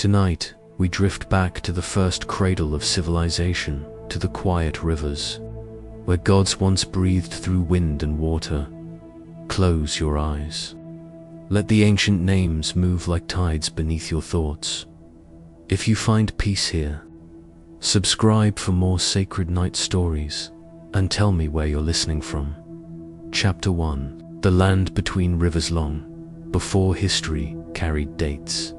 Tonight, we drift back to the first cradle of civilization, to the quiet rivers, where gods once breathed through wind and water. Close your eyes. Let the ancient names move like tides beneath your thoughts. If you find peace here, subscribe for more sacred night stories, and tell me where you're listening from. Chapter 1. The Land Between Rivers Long, before history carried dates.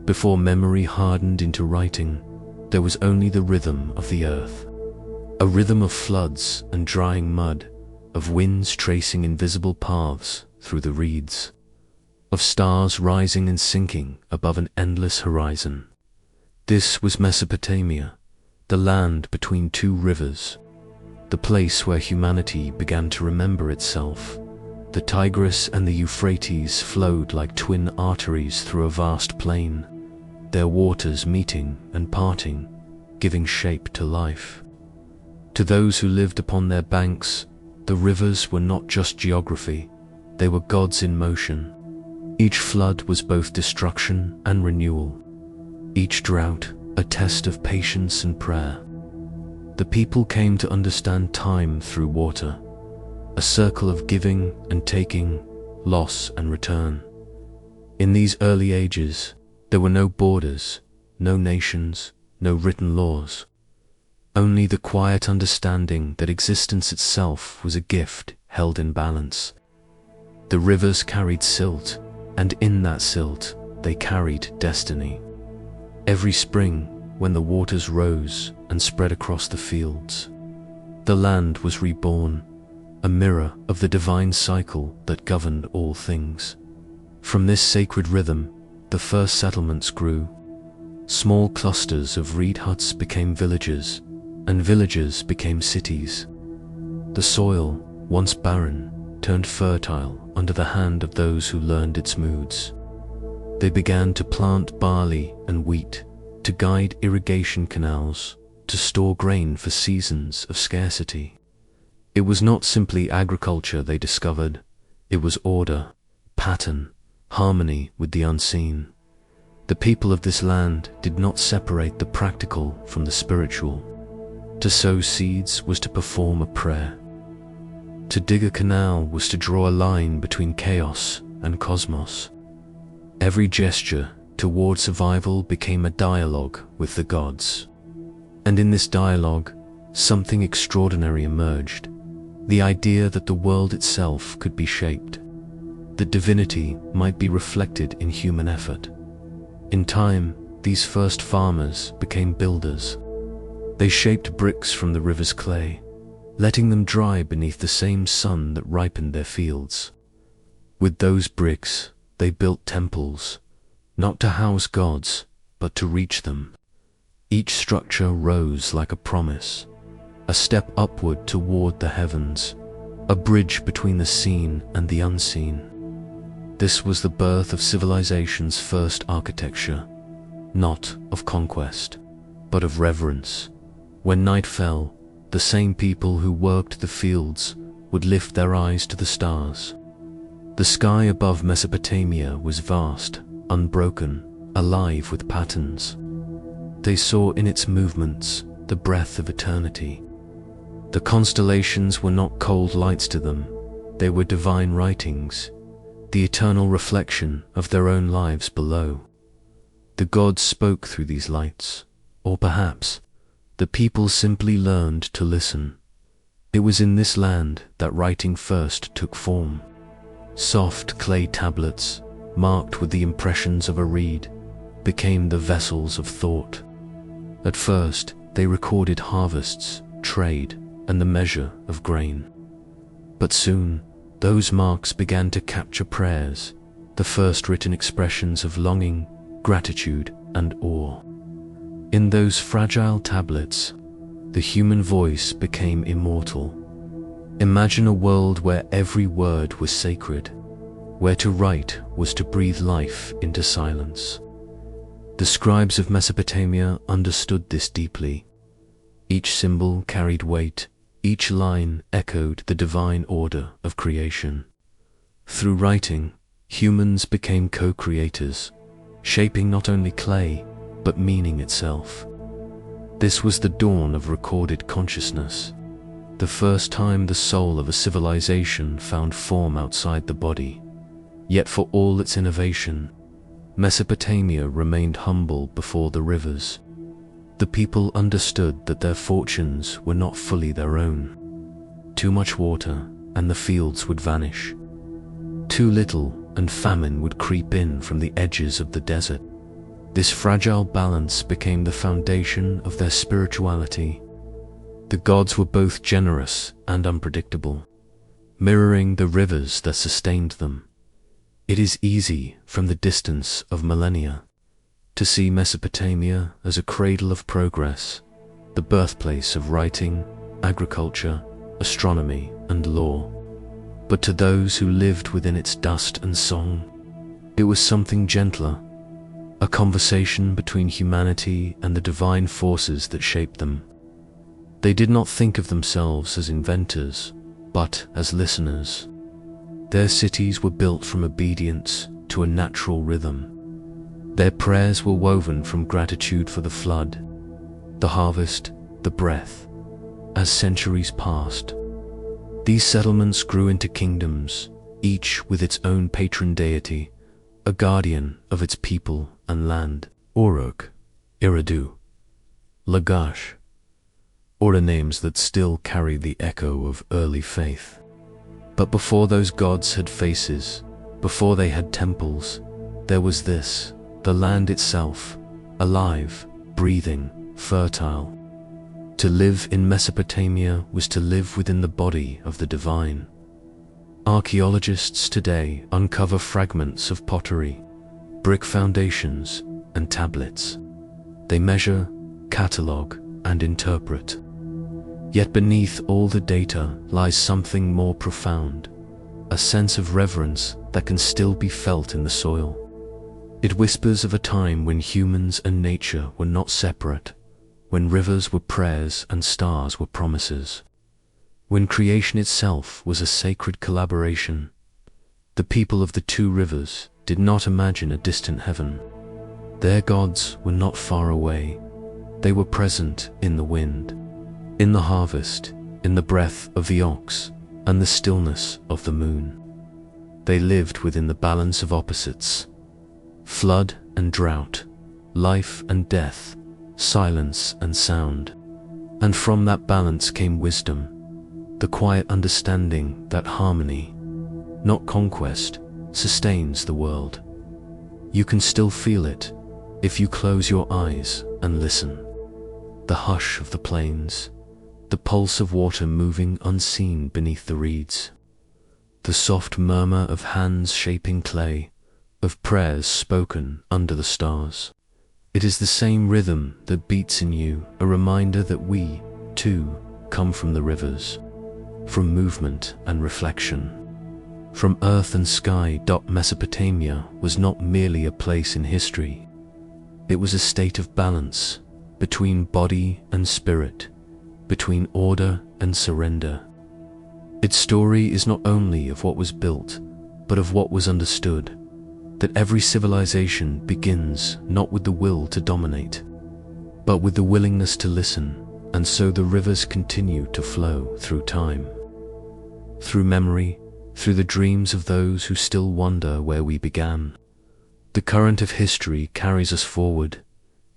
Before memory hardened into writing, there was only the rhythm of the earth. A rhythm of floods and drying mud, of winds tracing invisible paths through the reeds, of stars rising and sinking above an endless horizon. This was Mesopotamia, the land between two rivers, the place where humanity began to remember itself. The Tigris and the Euphrates flowed like twin arteries through a vast plain, their waters meeting and parting, giving shape to life. To those who lived upon their banks, the rivers were not just geography, they were gods in motion. Each flood was both destruction and renewal, each drought a test of patience and prayer. The people came to understand time through water, a circle of giving and taking, loss and return. In these early ages, there were no borders, no nations, no written laws. Only the quiet understanding that existence itself was a gift held in balance. The rivers carried silt, and in that silt they carried destiny. Every spring, when the waters rose and spread across the fields, the land was reborn, a mirror of the divine cycle that governed all things. From this sacred rhythm, the first settlements grew. Small clusters of reed huts became villages, and villages became cities. The soil, once barren, turned fertile under the hand of those who learned its moods. They began to plant barley and wheat, to guide irrigation canals, to store grain for seasons of scarcity. It was not simply agriculture they discovered, it was order, pattern, harmony with the unseen. The people of this land did not separate the practical from the spiritual. To sow seeds was to perform a prayer. To dig a canal was to draw a line between chaos and cosmos. Every gesture toward survival became a dialogue with the gods. And in this dialogue, something extraordinary emerged. The idea that the world itself could be shaped, that divinity might be reflected in human effort. In time, these first farmers became builders. They shaped bricks from the river's clay, letting them dry beneath the same sun that ripened their fields. With those bricks, they built temples, not to house gods, but to reach them. Each structure rose like a promise, a step upward toward the heavens, a bridge between the seen and the unseen. This was the birth of civilization's first architecture, not of conquest, but of reverence. When night fell, the same people who worked the fields would lift their eyes to the stars. The sky above Mesopotamia was vast, unbroken, alive with patterns. They saw in its movements the breath of eternity. The constellations were not cold lights to them, they were divine writings, the eternal reflection of their own lives below. The gods spoke through these lights, or perhaps the people simply learned to listen. It was in this land that writing first took form. Soft clay tablets, marked with the impressions of a reed, became the vessels of thought. At first, they recorded harvests, trade, and the measure of grain. But soon, those marks began to capture prayers, the first written expressions of longing, gratitude, and awe. In those fragile tablets, the human voice became immortal. Imagine a world where every word was sacred, where to write was to breathe life into silence. The scribes of Mesopotamia understood this deeply. Each symbol carried weight, each line echoed the divine order of creation. Through writing, humans became co-creators, shaping not only clay, but meaning itself. This was the dawn of recorded consciousness, the first time the soul of a civilization found form outside the body. Yet for all its innovation, Mesopotamia remained humble before the rivers. The people understood that their fortunes were not fully their own. Too much water, and the fields would vanish. Too little, and famine would creep in from the edges of the desert. This fragile balance became the foundation of their spirituality. The gods were both generous and unpredictable, mirroring the rivers that sustained them. It is easy, from the distance of millennia, to see Mesopotamia as a cradle of progress, the birthplace of writing, agriculture, astronomy, and law. But to those who lived within its dust and song, it was something gentler, a conversation between humanity and the divine forces that shaped them. They did not think of themselves as inventors, but as listeners. Their cities were built from obedience to a natural rhythm. Their prayers were woven from gratitude for the flood, the harvest, the breath. As centuries passed, these settlements grew into kingdoms, each with its own patron deity, a guardian of its people and land. Uruk, Eridu, Lagash, or the names that still carry the echo of early faith. But before those gods had faces, before they had temples, there was this, the land itself, alive, breathing, fertile. To live in Mesopotamia was to live within the body of the divine. Archaeologists today uncover fragments of pottery, brick foundations, and tablets. They measure, catalogue, and interpret. Yet beneath all the data lies something more profound, a sense of reverence that can still be felt in the soil. It whispers of a time when humans and nature were not separate, when rivers were prayers and stars were promises, when creation itself was a sacred collaboration. The people of the two rivers did not imagine a distant heaven. Their gods were not far away. They were present in the wind, in the harvest, in the breath of the ox, and the stillness of the moon. They lived within the balance of opposites, flood and drought, life and death, silence and sound. And from that balance came wisdom, the quiet understanding that harmony, not conquest, sustains the world. You can still feel it if you close your eyes and listen. The hush of the plains, the pulse of water moving unseen beneath the reeds, the soft murmur of hands shaping clay, of prayers spoken under the stars. It is the same rhythm that beats in you, a reminder that we, too, come from the rivers, from movement and reflection, from earth and sky. Mesopotamia was not merely a place in history. It was a state of balance, between body and spirit, between order and surrender. Its story is not only of what was built, but of what was understood, that every civilization begins not with the will to dominate, but with the willingness to listen, and so the rivers continue to flow through time, through memory, through the dreams of those who still wonder where we began. The current of history carries us forward,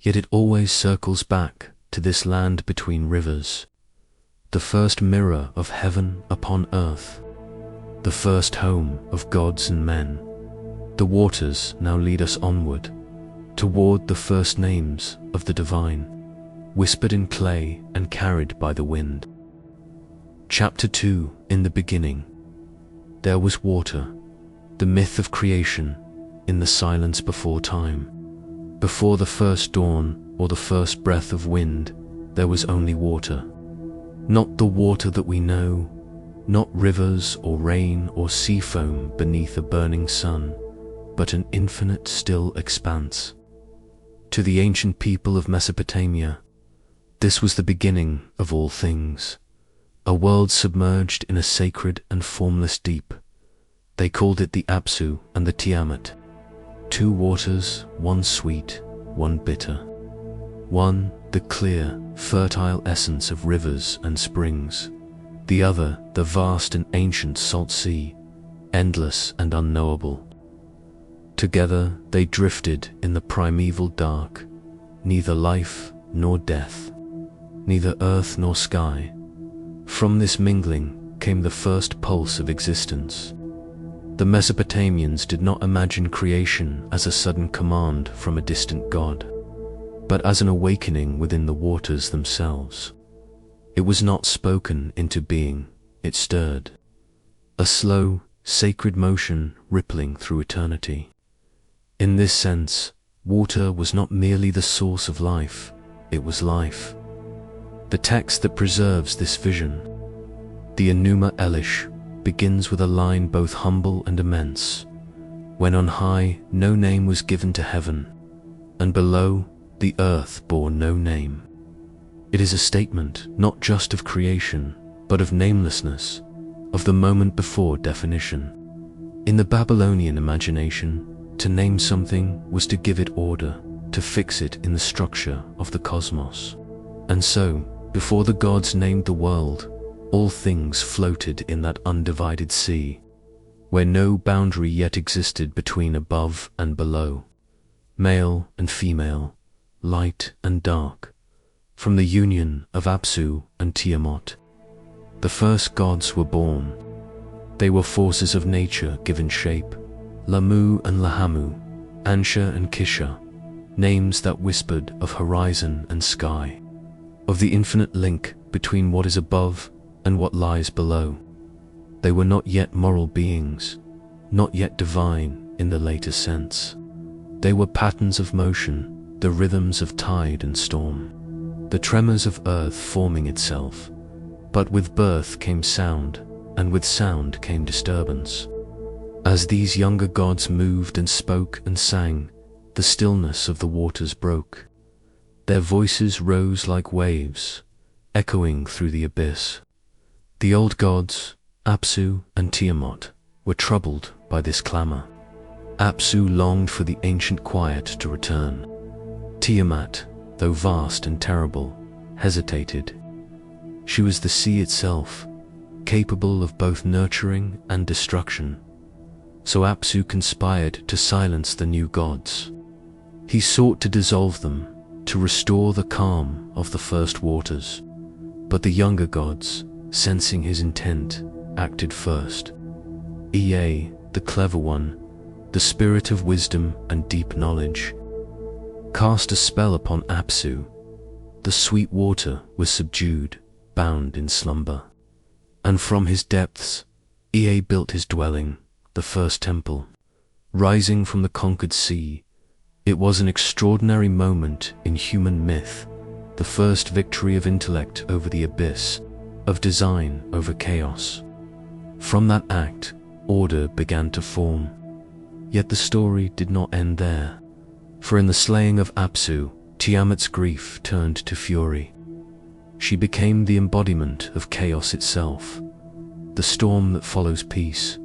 yet it always circles back to this land between rivers, the first mirror of heaven upon earth, the first home of gods and men. The waters now lead us onward, toward the first names of the divine, whispered in clay and carried by the wind. Chapter 2. In the beginning, there was water, the myth of creation, in the silence before time. Before the first dawn or the first breath of wind, there was only water. Not the water that we know, not rivers or rain or sea foam beneath a burning sun, but an infinite still expanse. To the ancient people of Mesopotamia, this was the beginning of all things, a world submerged in a sacred and formless deep. They called it the Apsu and the Tiamat. two waters, one sweet, one bitter. One, the clear, fertile essence of rivers and springs. The other, the vast and ancient salt sea, endless and unknowable. Together they drifted in the primeval dark, neither life nor death, neither earth nor sky. From this mingling came the first pulse of existence. The Mesopotamians did not imagine creation as a sudden command from a distant god, but as an awakening within the waters themselves. It was not spoken into being, it stirred. A slow, sacred motion rippling through eternity. In this sense, water was not merely the source of life, it was life. The text that preserves this vision, the Enuma Elish, begins with a line both humble and immense. When on high no name was given to heaven, and below the earth bore no name. It is a statement not just of creation, but of namelessness, of the moment before definition. In the Babylonian imagination, to name something was to give it order, to fix it in the structure of the cosmos. And so, before the gods named the world, all things floated in that undivided sea, where no boundary yet existed between above and below, male and female, light and dark. From the union of Apsu and Tiamat, the first gods were born. They were forces of nature given shape, Lamu and Lahamu, Ansha and Kisha, names that whispered of horizon and sky, of the infinite link between what is above and what lies below. They were not yet moral beings, not yet divine in the later sense. They were patterns of motion, the rhythms of tide and storm, the tremors of earth forming itself. But with birth came sound, and with sound came disturbance. As these younger gods moved and spoke and sang, the stillness of the waters broke. Their voices rose like waves, echoing through the abyss. The old gods, Apsu and Tiamat, were troubled by this clamor. Apsu longed for the ancient quiet to return. Tiamat, though vast and terrible, hesitated. She was the sea itself, capable of both nurturing and destruction. So Apsu conspired to silence the new gods. He sought to dissolve them, to restore the calm of the first waters. But the younger gods, sensing his intent, acted first. Ea, the clever one, the spirit of wisdom and deep knowledge, cast a spell upon Apsu. The sweet water was subdued, bound in slumber. And from his depths, Ea built his dwelling, the first temple. Rising from the conquered sea, it was an extraordinary moment in human myth, the first victory of intellect over the abyss, of design over chaos. From that act, order began to form. Yet the story did not end there, for in the slaying of Apsu, Tiamat's grief turned to fury. She became the embodiment of chaos itself, the storm that follows peace,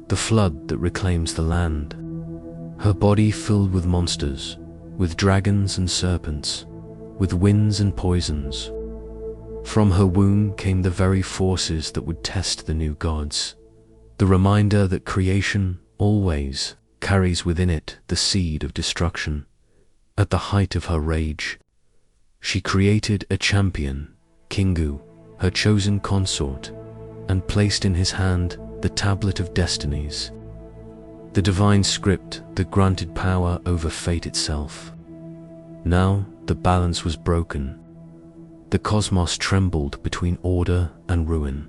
the flood that reclaims the land. Her body filled with monsters, with dragons and serpents, with winds and poisons. From her womb came the very forces that would test the new gods, the reminder that creation always carries within it the seed of destruction. At the height of her rage, she created a champion, Kingu, her chosen consort, and placed in his hand the tablet of destinies, the divine script that granted power over fate itself. Now the balance was broken. The cosmos trembled between order and ruin.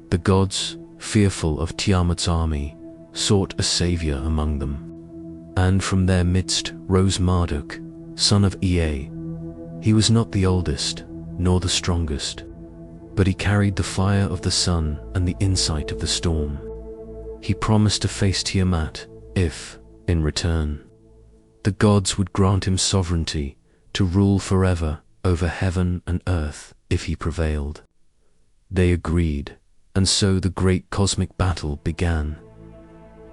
The gods, fearful of Tiamat's army, sought a savior among them. And from their midst rose Marduk, son of Ea. He was not the oldest, nor the strongest, but he carried the fire of the sun and the insight of the storm. He promised to face Tiamat if, in return, the gods would grant him sovereignty to rule forever over heaven and earth if he prevailed. They agreed, and so the great cosmic battle began.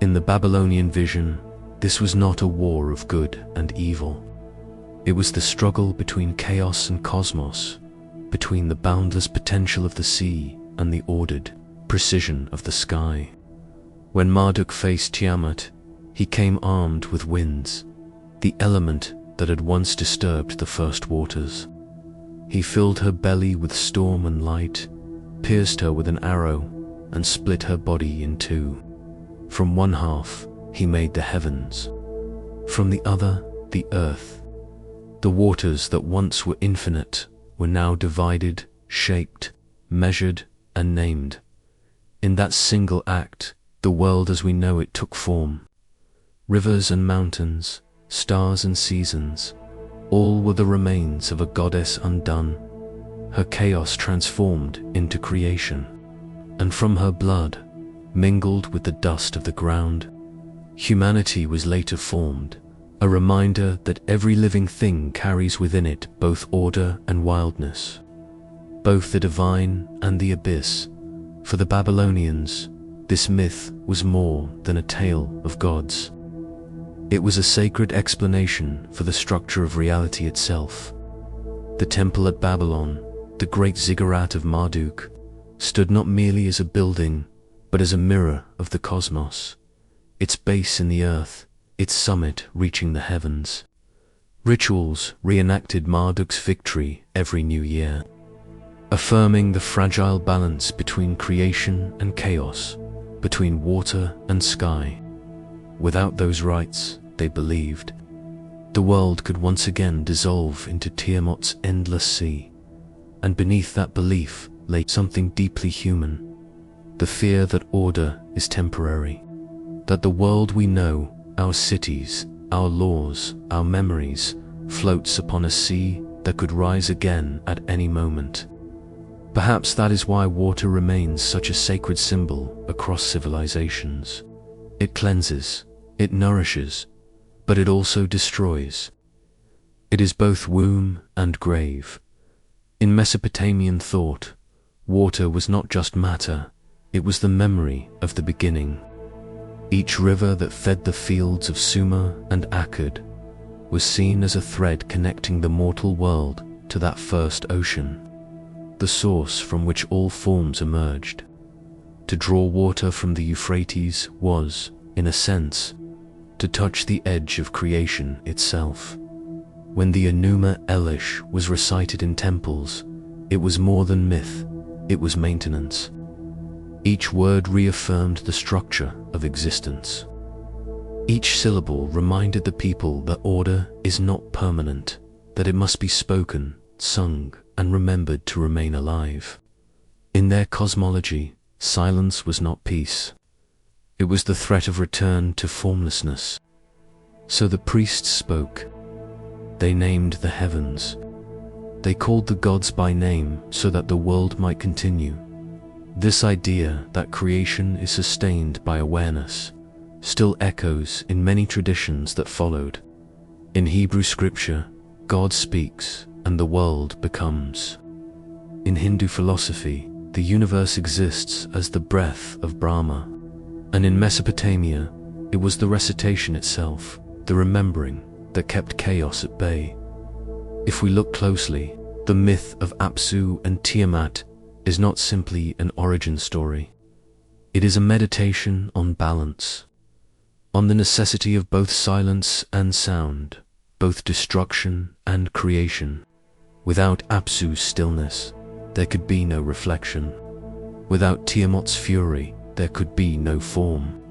In the Babylonian vision, This was not a war of good and evil. It was the struggle between chaos and cosmos, between the boundless potential of the sea and the ordered precision of the sky. When Marduk faced Tiamat, he came armed with winds, the element that had once disturbed the first waters. He filled her belly with storm and light, pierced her with an arrow, and split her body in two. From one half, he made the heavens. From the other, the earth. The waters that once were infinite were now divided, shaped, measured, and named. In that single act, the world as we know it took form. Rivers and mountains, stars and seasons, all were the remains of a goddess undone, her chaos transformed into creation. And from her blood, mingled with the dust of the ground, humanity was later formed, a reminder that every living thing carries within it both order and wildness, both the divine and the abyss. For the Babylonians, this myth was more than a tale of gods. It was a sacred explanation for the structure of reality itself. The temple at Babylon, the great ziggurat of Marduk, stood not merely as a building, but as a mirror of the cosmos, its base in the earth, its summit reaching the heavens. Rituals reenacted Marduk's victory every new year, affirming the fragile balance between creation and chaos, between water and sky. Without those rites, they believed, the world could once again dissolve into Tiamat's endless sea. And beneath that belief lay something deeply human, the fear that order is temporary, that the world we know, our cities, our laws, our memories, floats upon a sea that could rise again at any moment. Perhaps that is why water remains such a sacred symbol across civilizations. It cleanses, it nourishes, but it also destroys. It is both womb and grave. In Mesopotamian thought, water was not just matter, it was the memory of the beginning. Each river that fed the fields of Sumer and Akkad was seen as a thread connecting the mortal world to that first ocean, the source from which all forms emerged. To draw water from the Euphrates was, in a sense, to touch the edge of creation itself. When the Enuma Elish was recited in temples, it was more than myth, it was maintenance. Each word reaffirmed the structure of existence. Each syllable reminded the people that order is not permanent, that it must be spoken, sung, and remembered to remain alive. In their cosmology, silence was not peace. It was the threat of return to formlessness. So the priests spoke. They named the heavens. They called the gods by name so that the world might continue. This idea that creation is sustained by awareness still echoes in many traditions that followed. In Hebrew scripture, God speaks and the world becomes. In Hindu philosophy, the universe exists as the breath of Brahma. And in Mesopotamia, it was the recitation itself, the remembering, that kept chaos at bay. If we look closely, the myth of Apsu and Tiamat is not simply an origin story. It is a meditation on balance, on the necessity of both silence and sound, both destruction and creation. Without Apsu's stillness, there could be no reflection. Without Tiamat's fury, there could be no form.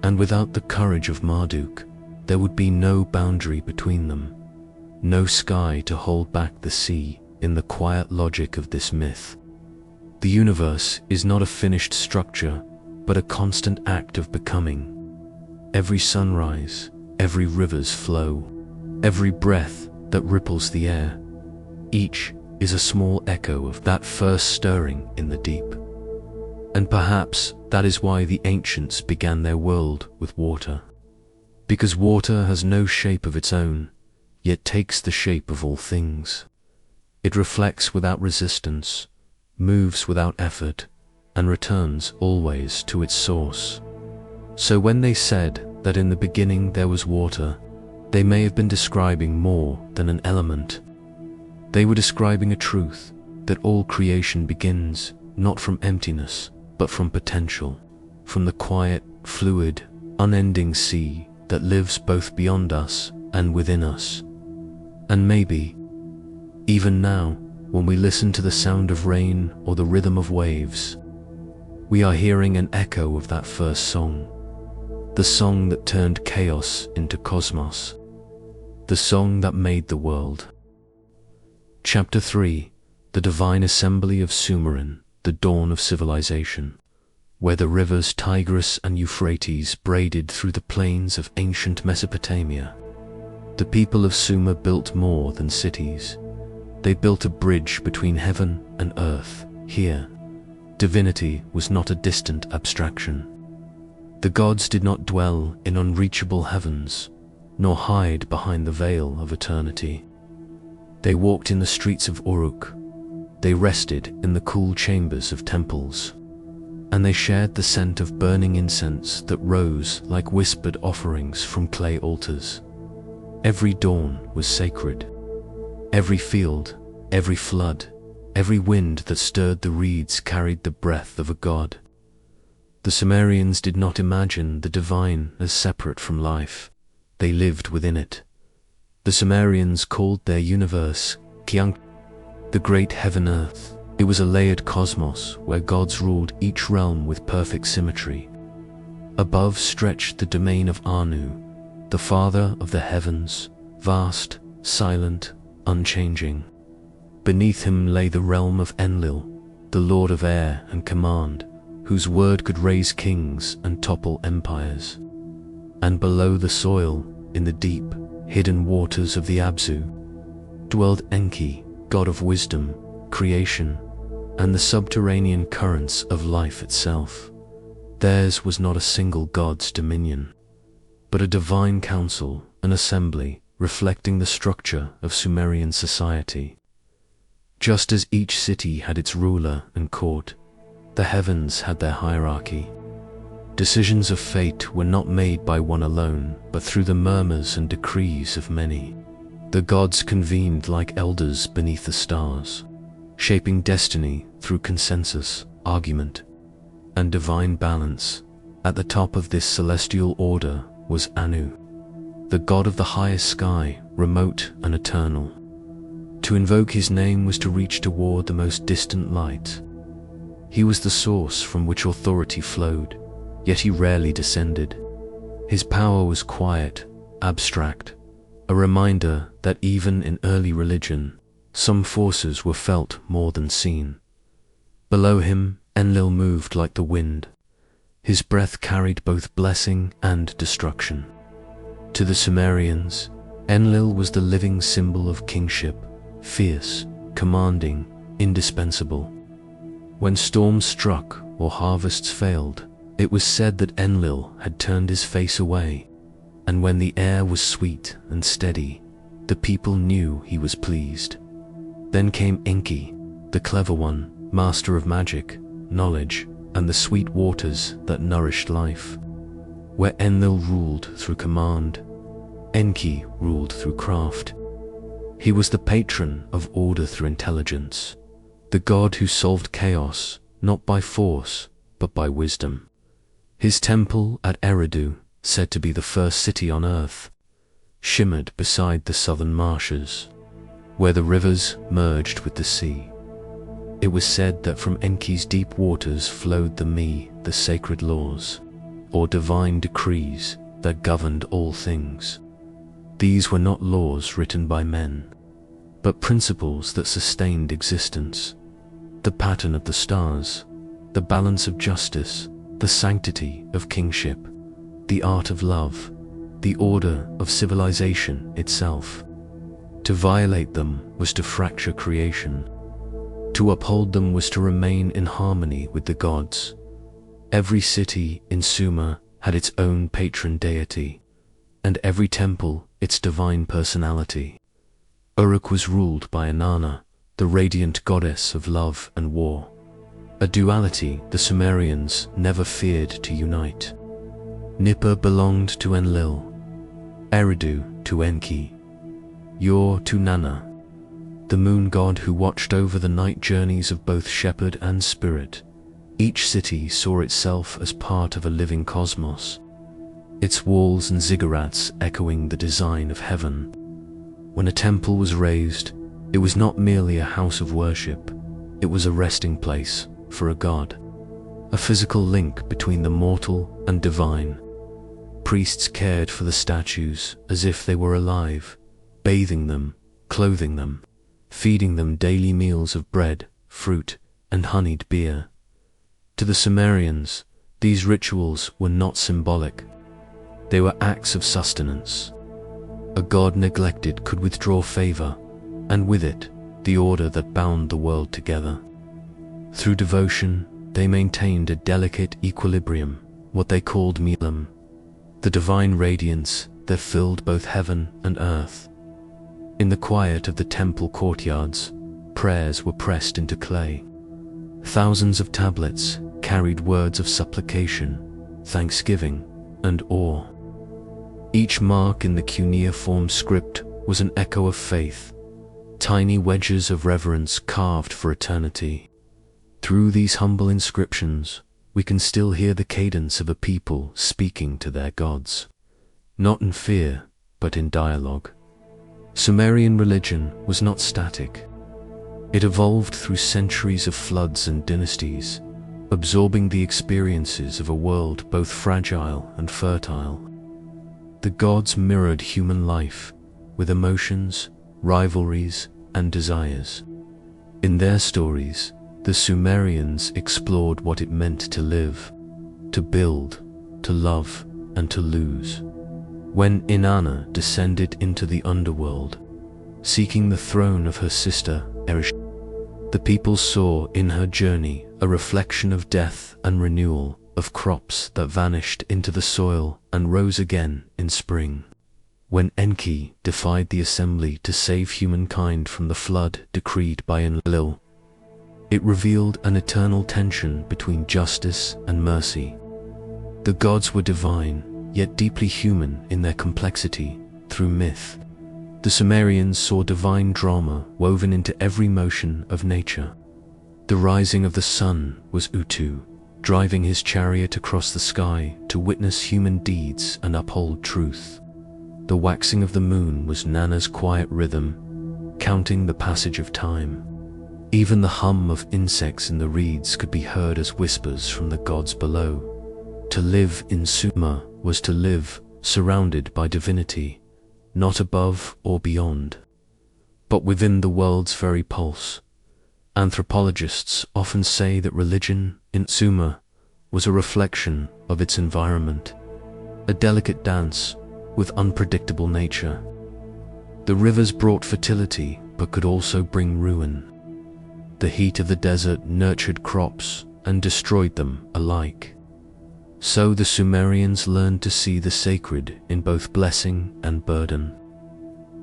And without the courage of Marduk, there would be no boundary between them, no sky to hold back the sea in the quiet logic of this myth. The universe is not a finished structure, but a constant act of becoming. Every sunrise, every river's flow, every breath that ripples the air, each is a small echo of that first stirring in the deep. And perhaps that is why the ancients began their world with water. Because water has no shape of its own, yet takes the shape of all things. It reflects without resistance, moves without effort, and returns always to its source. So when they said, that in the beginning there was water, they may have been describing more than an element. They were describing a truth, that all creation begins not from emptiness, but from potential, from the quiet, fluid, unending sea that lives both beyond us and within us. And maybe, even now, when we listen to the sound of rain or the rhythm of waves, we are hearing an echo of that first song, the song that turned chaos into cosmos, the song that made the world. Chapter 3: The Divine Assembly of Sumerin, the Dawn of Civilization, where the rivers Tigris and Euphrates braided through the plains of ancient Mesopotamia. The people of Sumer built more than cities. They built a bridge between heaven and earth. Here, divinity was not a distant abstraction. The gods did not dwell in unreachable heavens, nor hide behind the veil of eternity. They walked in the streets of Uruk. They rested in the cool chambers of temples, and they shared the scent of burning incense that rose like whispered offerings from clay altars. Every dawn was sacred. Every field, every flood, every wind that stirred the reeds carried the breath of a god. The Sumerians did not imagine the divine as separate from life. They lived within it. The Sumerians called their universe Kiank, the great heaven-earth. It was a layered cosmos where gods ruled each realm with perfect symmetry. Above stretched the domain of Anu, the father of the heavens, vast, silent, unchanging. Beneath him lay the realm of Enlil, the lord of air and command, whose word could raise kings and topple empires. And below the soil, in the deep, hidden waters of the Apsu, dwelled Enki, god of wisdom, creation, and the subterranean currents of life itself. Theirs was not a single god's dominion, but a divine council, an assembly, reflecting the structure of Sumerian society. Just as each city had its ruler and court, the heavens had their hierarchy. Decisions of fate were not made by one alone, but through the murmurs and decrees of many. The gods convened like elders beneath the stars, shaping destiny through consensus, argument, and divine balance. At the top of this celestial order was Anu, the god of the highest sky, remote and eternal. To invoke his name was to reach toward the most distant light. He was the source from which authority flowed, yet he rarely descended. His power was quiet, abstract, a reminder that even in early religion, some forces were felt more than seen. Below him, Enlil moved like the wind. His breath carried both blessing and destruction. To the Sumerians, Enlil was the living symbol of kingship, fierce, commanding, indispensable. When storms struck or harvests failed, it was said that Enlil had turned his face away, and when the air was sweet and steady, the people knew he was pleased. Then came Enki, the clever one, master of magic, knowledge, and the sweet waters that nourished life. Where Enlil ruled through command, Enki ruled through craft. He was the patron of order through intelligence, the god who solved chaos not by force but by wisdom. His temple at Eridu, said to be the first city on earth, shimmered beside the southern marshes, where the rivers merged with the sea. It was said that from Enki's deep waters flowed the sacred laws, or divine decrees that governed all things. These were not laws written by men, but principles that sustained existence. The pattern of the stars, the balance of justice, the sanctity of kingship, the art of love, the order of civilization itself. To violate them was to fracture creation. To uphold them was to remain in harmony with the gods. Every city in Sumer had its own patron deity, and every temple its divine personality. Uruk was ruled by Inanna, the radiant goddess of love and war, a duality the Sumerians never feared to unite. Nippur belonged to Enlil, Eridu to Enki, Yor to Inanna, the moon god who watched over the night journeys of both shepherd and spirit. Each city saw itself as part of a living cosmos, its walls and ziggurats echoing the design of heaven. When a temple was raised, it was not merely a house of worship, it was a resting place for a god, a physical link between the mortal and divine. Priests cared for the statues as if they were alive, bathing them, clothing them, feeding them daily meals of bread, fruit, and honeyed beer. To the Sumerians, these rituals were not symbolic. They were acts of sustenance. A god neglected could withdraw favor, and with it, the order that bound the world together. Through devotion, they maintained a delicate equilibrium, what they called milam, the divine radiance that filled both heaven and earth. In the quiet of the temple courtyards, prayers were pressed into clay. Thousands of tablets carried words of supplication, thanksgiving, and awe. Each mark in the cuneiform script was an echo of faith, tiny wedges of reverence carved for eternity. Through these humble inscriptions, we can still hear the cadence of a people speaking to their gods, not in fear, but in dialogue. Sumerian religion was not static. It evolved through centuries of floods and dynasties, absorbing the experiences of a world both fragile and fertile. The gods mirrored human life, with emotions, rivalries, and desires. In their stories, the Sumerians explored what it meant to live, to build, to love, and to lose. When Inanna descended into the underworld, seeking the throne of her sister Erish, the people saw in her journey a reflection of death and renewal, of crops that vanished into the soil and rose again in spring. When Enki defied the assembly to save humankind from the flood decreed by Enlil, it revealed an eternal tension between justice and mercy. The gods were divine, yet deeply human in their complexity. Through myth, the Sumerians saw divine drama woven into every motion of nature. The rising of the sun was Utu, driving his chariot across the sky to witness human deeds and uphold truth. The waxing of the moon was Nanna's quiet rhythm, counting the passage of time. Even the hum of insects in the reeds could be heard as whispers from the gods below. To live in Sumer was to live surrounded by divinity, not above or beyond, but within the world's very pulse. Anthropologists often say that religion in Sumer was a reflection of its environment, a delicate dance with unpredictable nature. The rivers brought fertility but could also bring ruin. The heat of the desert nurtured crops and destroyed them alike. So the Sumerians learned to see the sacred in both blessing and burden.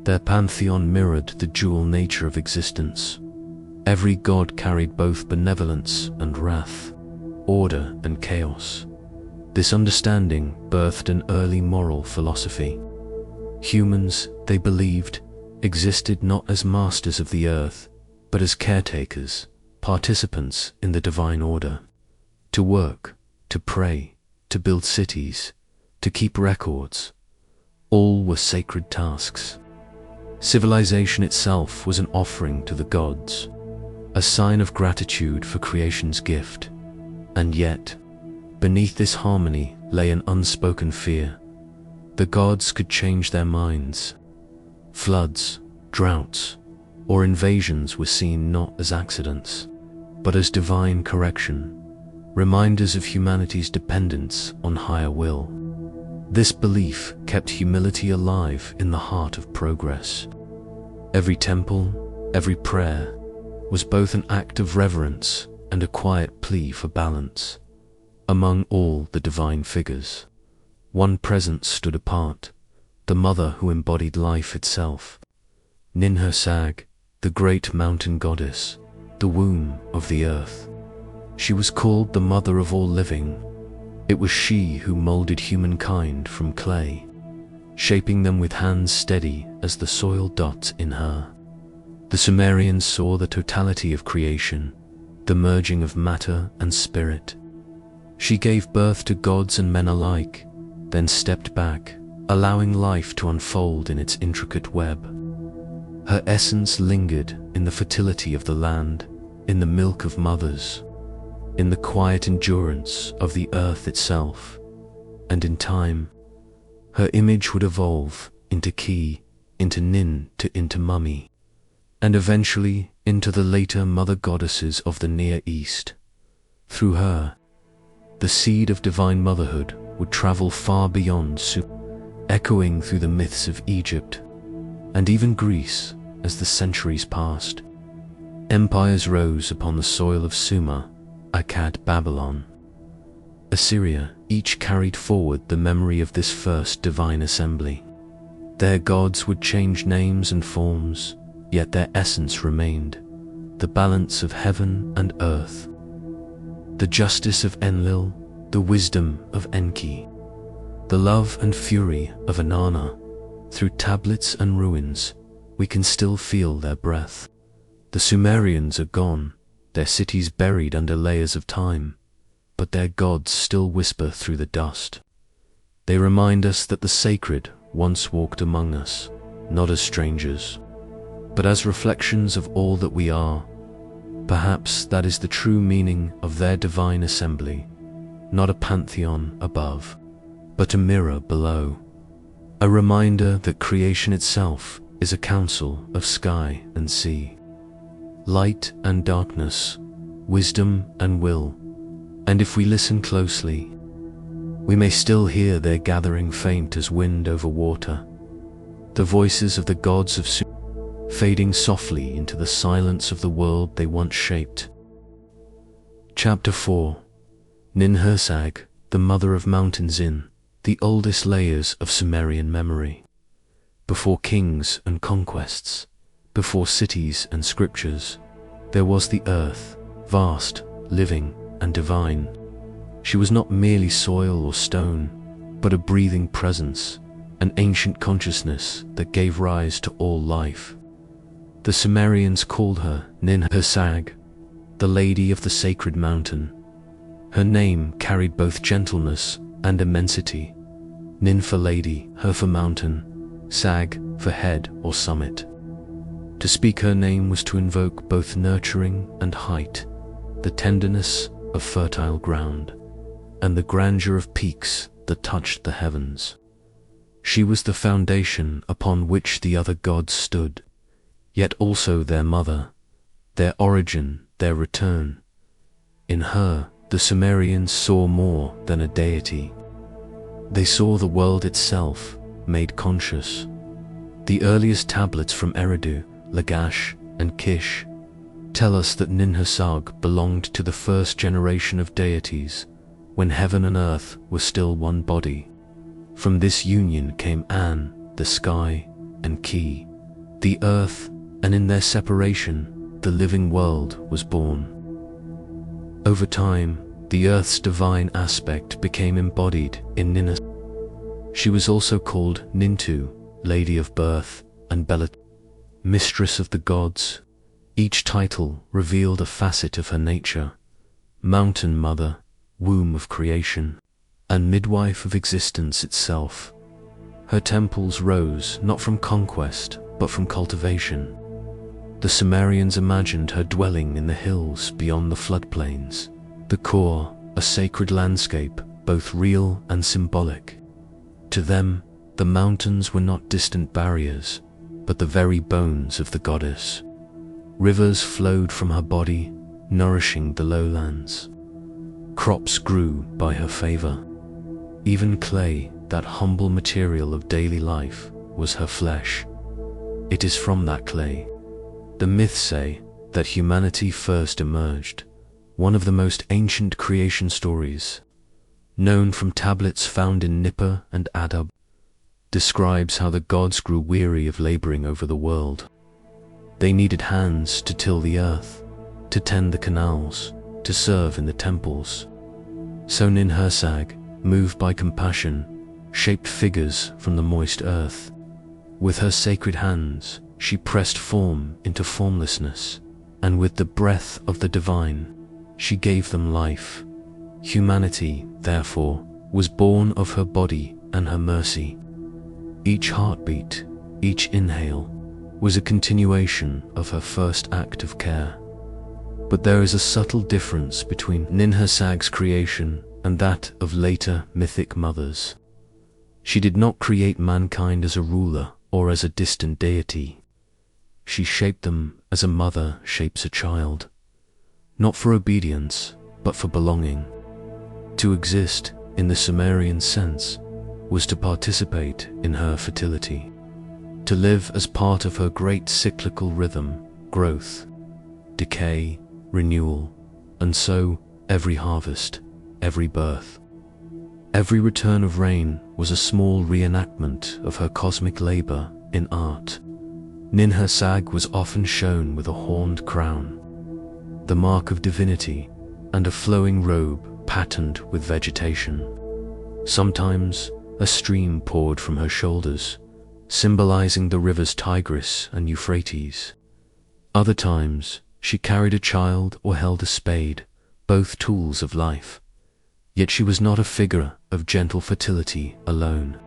Their pantheon mirrored the dual nature of existence. Every god carried both benevolence and wrath, order and chaos. This understanding birthed an early moral philosophy. Humans, they believed, existed not as masters of the earth, but as caretakers, participants in the divine order. To work, to pray, to build cities, to keep records, all were sacred tasks. Civilization itself was an offering to the gods, a sign of gratitude for creation's gift. And yet, beneath this harmony lay an unspoken fear. The gods could change their minds. Floods, droughts, or invasions were seen not as accidents, but as divine correction, reminders of humanity's dependence on higher will. This belief kept humility alive in the heart of progress. Every temple, every prayer, was both an act of reverence and a quiet plea for balance. Among all the divine figures, one presence stood apart, the mother who embodied life itself. Ninhursag, the great mountain goddess, the womb of the earth. She was called the mother of all living, It was she who molded humankind from clay, shaping them with hands steady as the soil dots in her. The Sumerians saw the totality of creation, the merging of matter and spirit. She gave birth to gods and men alike, then stepped back, allowing life to unfold in its intricate web. Her essence lingered in the fertility of the land, in the milk of mothers, in the quiet endurance of the earth itself, and in time, her image would evolve into Ki, into Nin, into Mummy, and eventually into the later mother goddesses of the Near East. Through her, the seed of divine motherhood would travel far beyond Sumer, echoing through the myths of Egypt and even Greece as the centuries passed. Empires rose upon the soil of Sumer, Akkad, Babylon, Assyria. Each carried forward the memory of this first divine assembly. Their gods would change names and forms, yet their essence remained, the balance of heaven and earth, the justice of Enlil, the wisdom of Enki, the love and fury of Inanna. Through tablets and ruins, we can still feel their breath. The Sumerians are gone, their cities buried under layers of time, but their gods still whisper through the dust. They remind us that the sacred once walked among us, not as strangers, but as reflections of all that we are. Perhaps that is the true meaning of their divine assembly, not a pantheon above, but a mirror below, a reminder that creation itself is a council of sky and sea, light and darkness, wisdom and will, and if we listen closely, we may still hear their gathering faint as wind over water, the voices of the gods of Sumer fading softly into the silence of the world they once shaped. Chapter 4. Ninhursag, the mother of mountains in the oldest layers of Sumerian memory. Before kings and conquests, before cities and scriptures, there was the earth, vast, living, and divine. She was not merely soil or stone, but a breathing presence, an ancient consciousness that gave rise to all life. The Sumerians called her Ninhursag, the Lady of the Sacred Mountain. Her name carried both gentleness and immensity. Nin for lady, Her for mountain, Sag for head or summit. To speak her name was to invoke both nurturing and height, the tenderness of fertile ground, and the grandeur of peaks that touched the heavens. She was the foundation upon which the other gods stood, yet also their mother, their origin, their return. In her, the Sumerians saw more than a deity. They saw the world itself, made conscious. The earliest tablets from Eridu, Lagash, and Kish tell us that Ninhursag belonged to the first generation of deities, when heaven and earth were still one body. From this union came An, the sky, and Ki, the earth, and in their separation, the living world was born. Over time, the earth's divine aspect became embodied in Ninhursag. She was also called Nintu, Lady of Birth, and Belat, Mistress of the Gods. Each title revealed a facet of her nature: Mountain Mother, Womb of Creation, and Midwife of existence itself. Her temples rose not from conquest, but from cultivation. The Sumerians imagined her dwelling in the hills beyond the floodplains, the core, a sacred landscape, both real and symbolic. To them, the mountains were not distant barriers, but the very bones of the goddess. Rivers flowed from her body, nourishing the lowlands. Crops grew by her favor. Even clay, that humble material of daily life, was her flesh. It is from that clay, the myths say, that humanity first emerged. One of the most ancient creation stories, known from tablets found in Nippur and Adab, describes how the gods grew weary of laboring over the world. They needed hands to till the earth, to tend the canals, to serve in the temples. So Ninhursag, moved by compassion, shaped figures from the moist earth. With her sacred hands, she pressed form into formlessness, and with the breath of the divine, she gave them life. Humanity, therefore, was born of her body and her mercy. Each heartbeat, each inhale, was a continuation of her first act of care. But there is a subtle difference between Ninhursag's creation and that of later mythic mothers. She did not create mankind as a ruler or as a distant deity. She shaped them as a mother shapes a child, not for obedience, but for belonging. To exist, in the Sumerian sense, was to participate in her fertility, to live as part of her great cyclical rhythm, growth, decay, renewal, and so every harvest, every birth. Every return of rain was a small reenactment of her cosmic labor in art. Ninhursag was often shown with a horned crown, the mark of divinity, and a flowing robe patterned with vegetation. Sometimes a stream poured from her shoulders, symbolizing the rivers Tigris and Euphrates. Other times, she carried a child or held a spade, both tools of life. Yet she was not a figure of gentle fertility alone.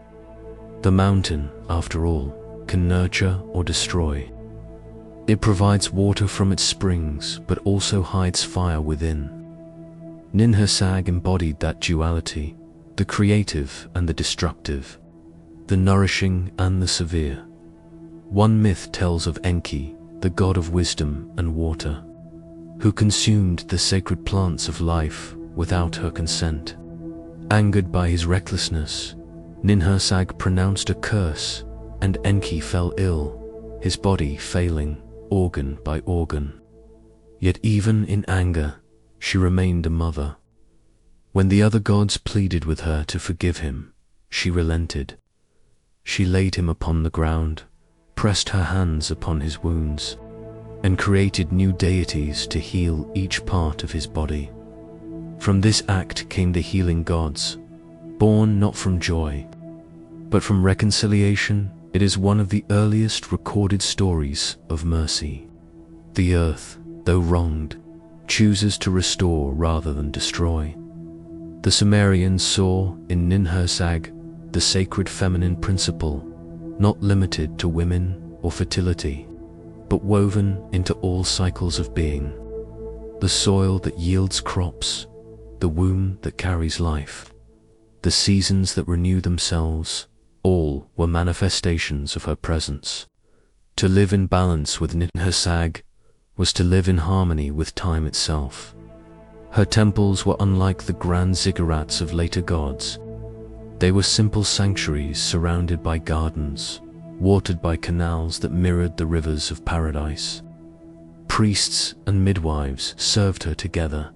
The mountain, after all, can nurture or destroy. It provides water from its springs, but also hides fire within. Ninhursag embodied that duality, the creative and the destructive, the nourishing and the severe. One myth tells of Enki, the god of wisdom and water, who consumed the sacred plants of life without her consent. Angered by his recklessness, Ninhursag pronounced a curse, and Enki fell ill, his body failing organ by organ. Yet even in anger, she remained a mother. When the other gods pleaded with her to forgive him, she relented. She laid him upon the ground, pressed her hands upon his wounds, and created new deities to heal each part of his body. From this act came the healing gods, born not from joy, but from reconciliation. It is one of the earliest recorded stories of mercy. The earth, though wronged, chooses to restore rather than destroy. The Sumerians saw in Ninhursag the sacred feminine principle, not limited to women or fertility, but woven into all cycles of being. The soil that yields crops, the womb that carries life, the seasons that renew themselves, all were manifestations of her presence. To live in balance with Ninhursag was to live in harmony with time itself. Her temples were unlike the grand ziggurats of later gods. They were simple sanctuaries surrounded by gardens, watered by canals that mirrored the rivers of paradise. Priests and midwives served her together,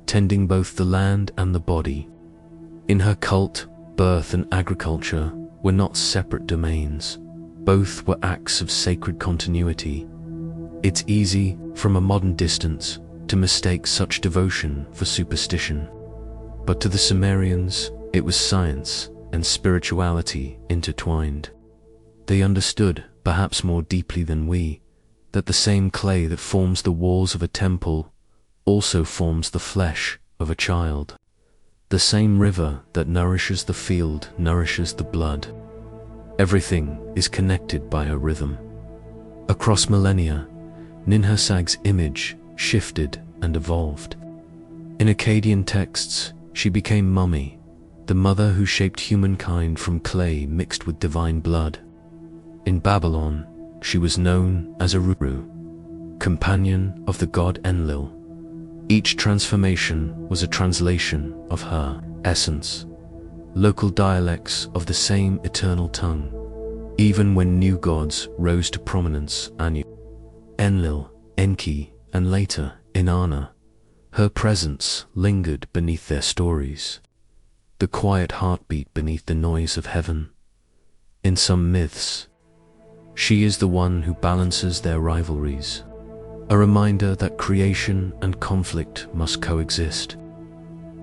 tending both the land and the body. In her cult, birth and agriculture were not separate domains. Both were acts of sacred continuity. It's easy, from a modern distance, to mistake such devotion for superstition. But to the Sumerians, it was science and spirituality intertwined. They understood, perhaps more deeply than we, that the same clay that forms the walls of a temple also forms the flesh of a child. The same river that nourishes the field nourishes the blood. Everything is connected by her rhythm. Across millennia, Ninhursag's image shifted and evolved. In Akkadian texts, she became Mummy, the mother who shaped humankind from clay mixed with divine blood. In Babylon, she was known as Aruru, companion of the god Enlil. Each transformation was a translation of her essence, local dialects of the same eternal tongue. Even when new gods rose to prominence, Enlil, Enki, and later Inanna, her presence lingered beneath their stories, the quiet heartbeat beneath the noise of heaven. In some myths, she is the one who balances their rivalries, a reminder that creation and conflict must coexist.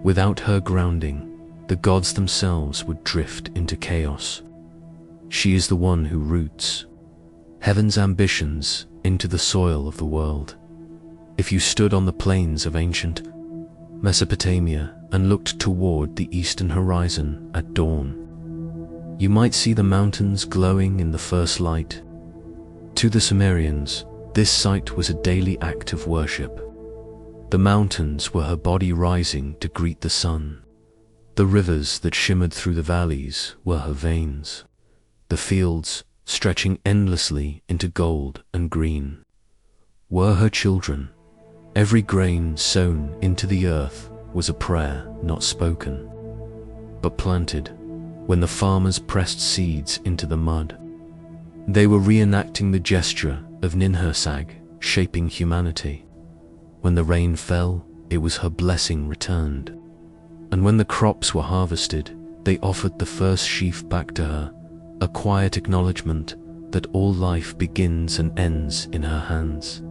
Without her grounding, the gods themselves would drift into chaos. She is the one who roots heaven's ambitions into the soil of the world. If you stood on the plains of ancient Mesopotamia and looked toward the eastern horizon at dawn, you might see the mountains glowing in the first light. To the Sumerians, this sight was a daily act of worship. The mountains were her body rising to greet the sun. The rivers that shimmered through the valleys were her veins. The fields, stretching endlessly into gold and green, were her children. Every grain sown into the earth was a prayer not spoken, but planted. When the farmers pressed seeds into the mud, they were reenacting the gesture of Ninhursag, shaping humanity. When the rain fell, it was her blessing returned. And when the crops were harvested, they offered the first sheaf back to her, a quiet acknowledgement that all life begins and ends in her hands.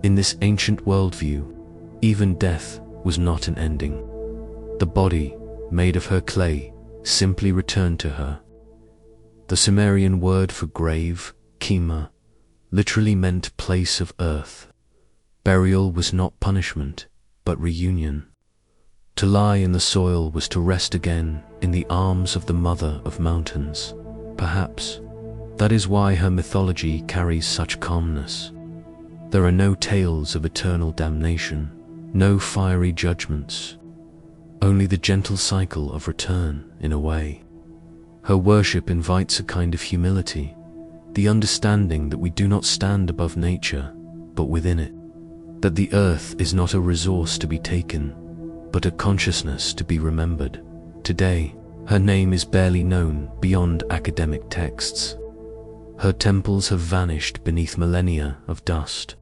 In this ancient worldview, even death was not an ending. The body, made of her clay, simply returned to her. The Sumerian word for grave, kima, literally meant place of earth. Burial was not punishment, but reunion. To lie in the soil was to rest again in the arms of the mother of mountains. Perhaps that is why her mythology carries such calmness. There are no tales of eternal damnation, no fiery judgments, only the gentle cycle of return in a way. Her worship invites a kind of humility, the understanding that we do not stand above nature, but within it, that the earth is not a resource to be taken, but a consciousness to be remembered. Today, her name is barely known beyond academic texts. Her temples have vanished beneath millennia of dust.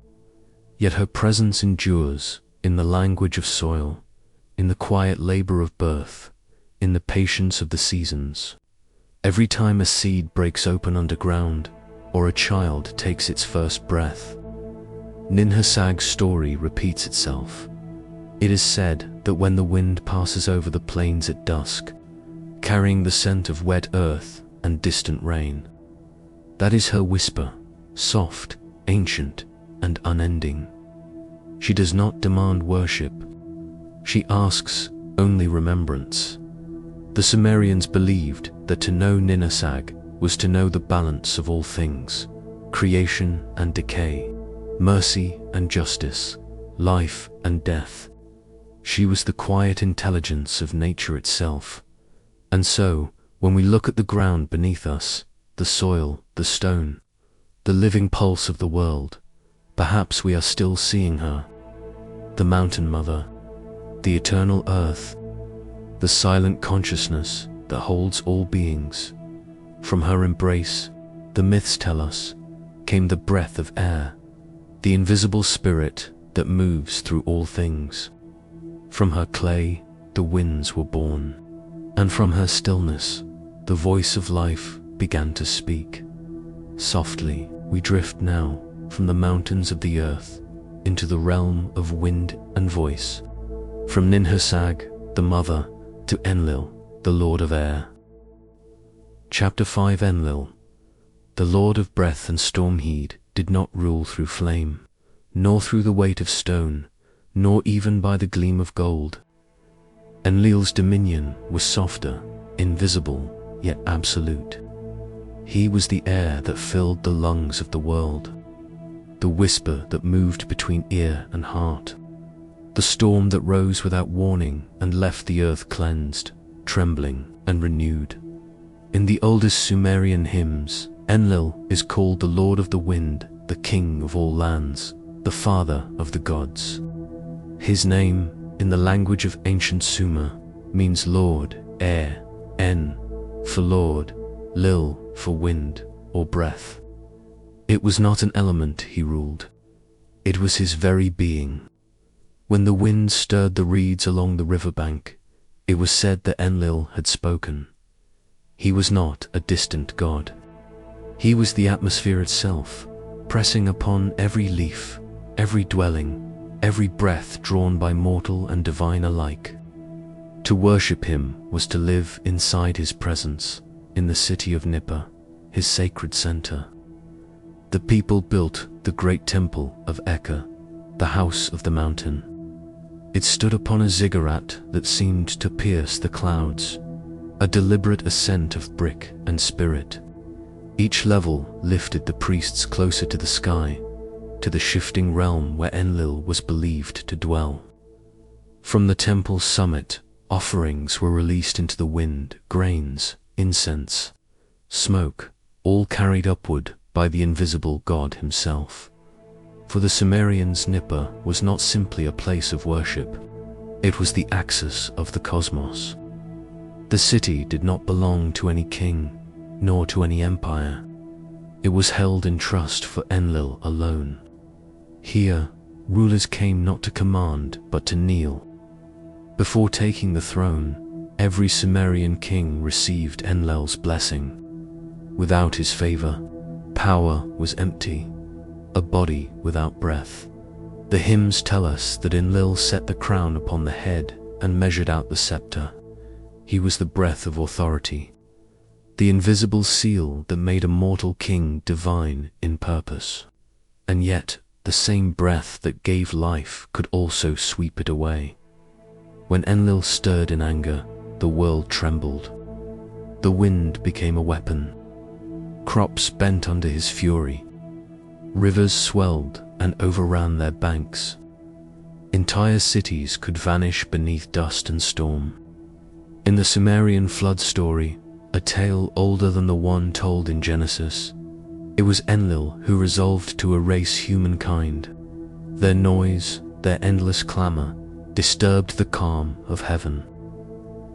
Yet her presence endures in the language of soil, in the quiet labor of birth, in the patience of the seasons. Every time a seed breaks open underground, or a child takes its first breath, Ninhursag's story repeats itself. It is said that when the wind passes over the plains at dusk, carrying the scent of wet earth and distant rain, that is her whisper, soft, ancient, and unending. She does not demand worship. She asks only remembrance. The Sumerians believed that to know Ninhursag was to know the balance of all things, creation and decay, mercy and justice, life and death. She was the quiet intelligence of nature itself. And so, when we look at the ground beneath us, the soil, the stone, the living pulse of the world, perhaps we are still seeing her, the mountain mother, the eternal earth, the silent consciousness that holds all beings. From her embrace, the myths tell us, came the breath of air, the invisible spirit that moves through all things. From her clay, the winds were born, and from her stillness, the voice of life began to speak. Softly, we drift now from the mountains of the earth into the realm of wind and voice, from Ninhursag, the mother, to Enlil, the lord of air. Chapter 5. Enlil, the lord of breath and storm heed, did not rule through flame, nor through the weight of stone, nor even by the gleam of gold. Enlil's dominion was softer, invisible, yet absolute. He was the air that filled the lungs of the world, the whisper that moved between ear and heart, the storm that rose without warning and left the earth cleansed, trembling, and renewed. In the oldest Sumerian hymns, Enlil is called the Lord of the Wind, the King of all lands, the Father of the gods. His name, in the language of ancient Sumer, means Lord, Air, En for Lord, Lil for wind or breath. It was not an element he ruled. It was his very being. When the wind stirred the reeds along the riverbank, it was said that Enlil had spoken. He was not a distant god. He was the atmosphere itself, pressing upon every leaf, every dwelling, every breath drawn by mortal and divine alike. To worship him was to live inside his presence, in the city of Nippur, his sacred center. The people built the great temple of Eka, the house of the mountain. It stood upon a ziggurat that seemed to pierce the clouds, a deliberate ascent of brick and spirit. Each level lifted the priests closer to the sky, to the shifting realm where Enlil was believed to dwell. From the temple's summit, offerings were released into the wind, grains, incense, smoke, all carried upward by the invisible god himself. For the Sumerians, Nippur was not simply a place of worship, it was the axis of the cosmos. The city did not belong to any king, nor to any empire. It was held in trust for Enlil alone. Here, rulers came not to command, but to kneel. Before taking the throne, every Sumerian king received Enlil's blessing. Without his favor, power was empty, a body without breath. The hymns tell us that Enlil set the crown upon the head and measured out the scepter. He was the breath of authority, the invisible seal that made a mortal king divine in purpose. And yet, the same breath that gave life could also sweep it away. When Enlil stirred in anger, the world trembled. The wind became a weapon. Crops bent under his fury. Rivers swelled and overran their banks. Entire cities could vanish beneath dust and storm. In the Sumerian flood story, a tale older than the one told in Genesis, it was Enlil who resolved to erase humankind. Their noise, their endless clamor, disturbed the calm of heaven.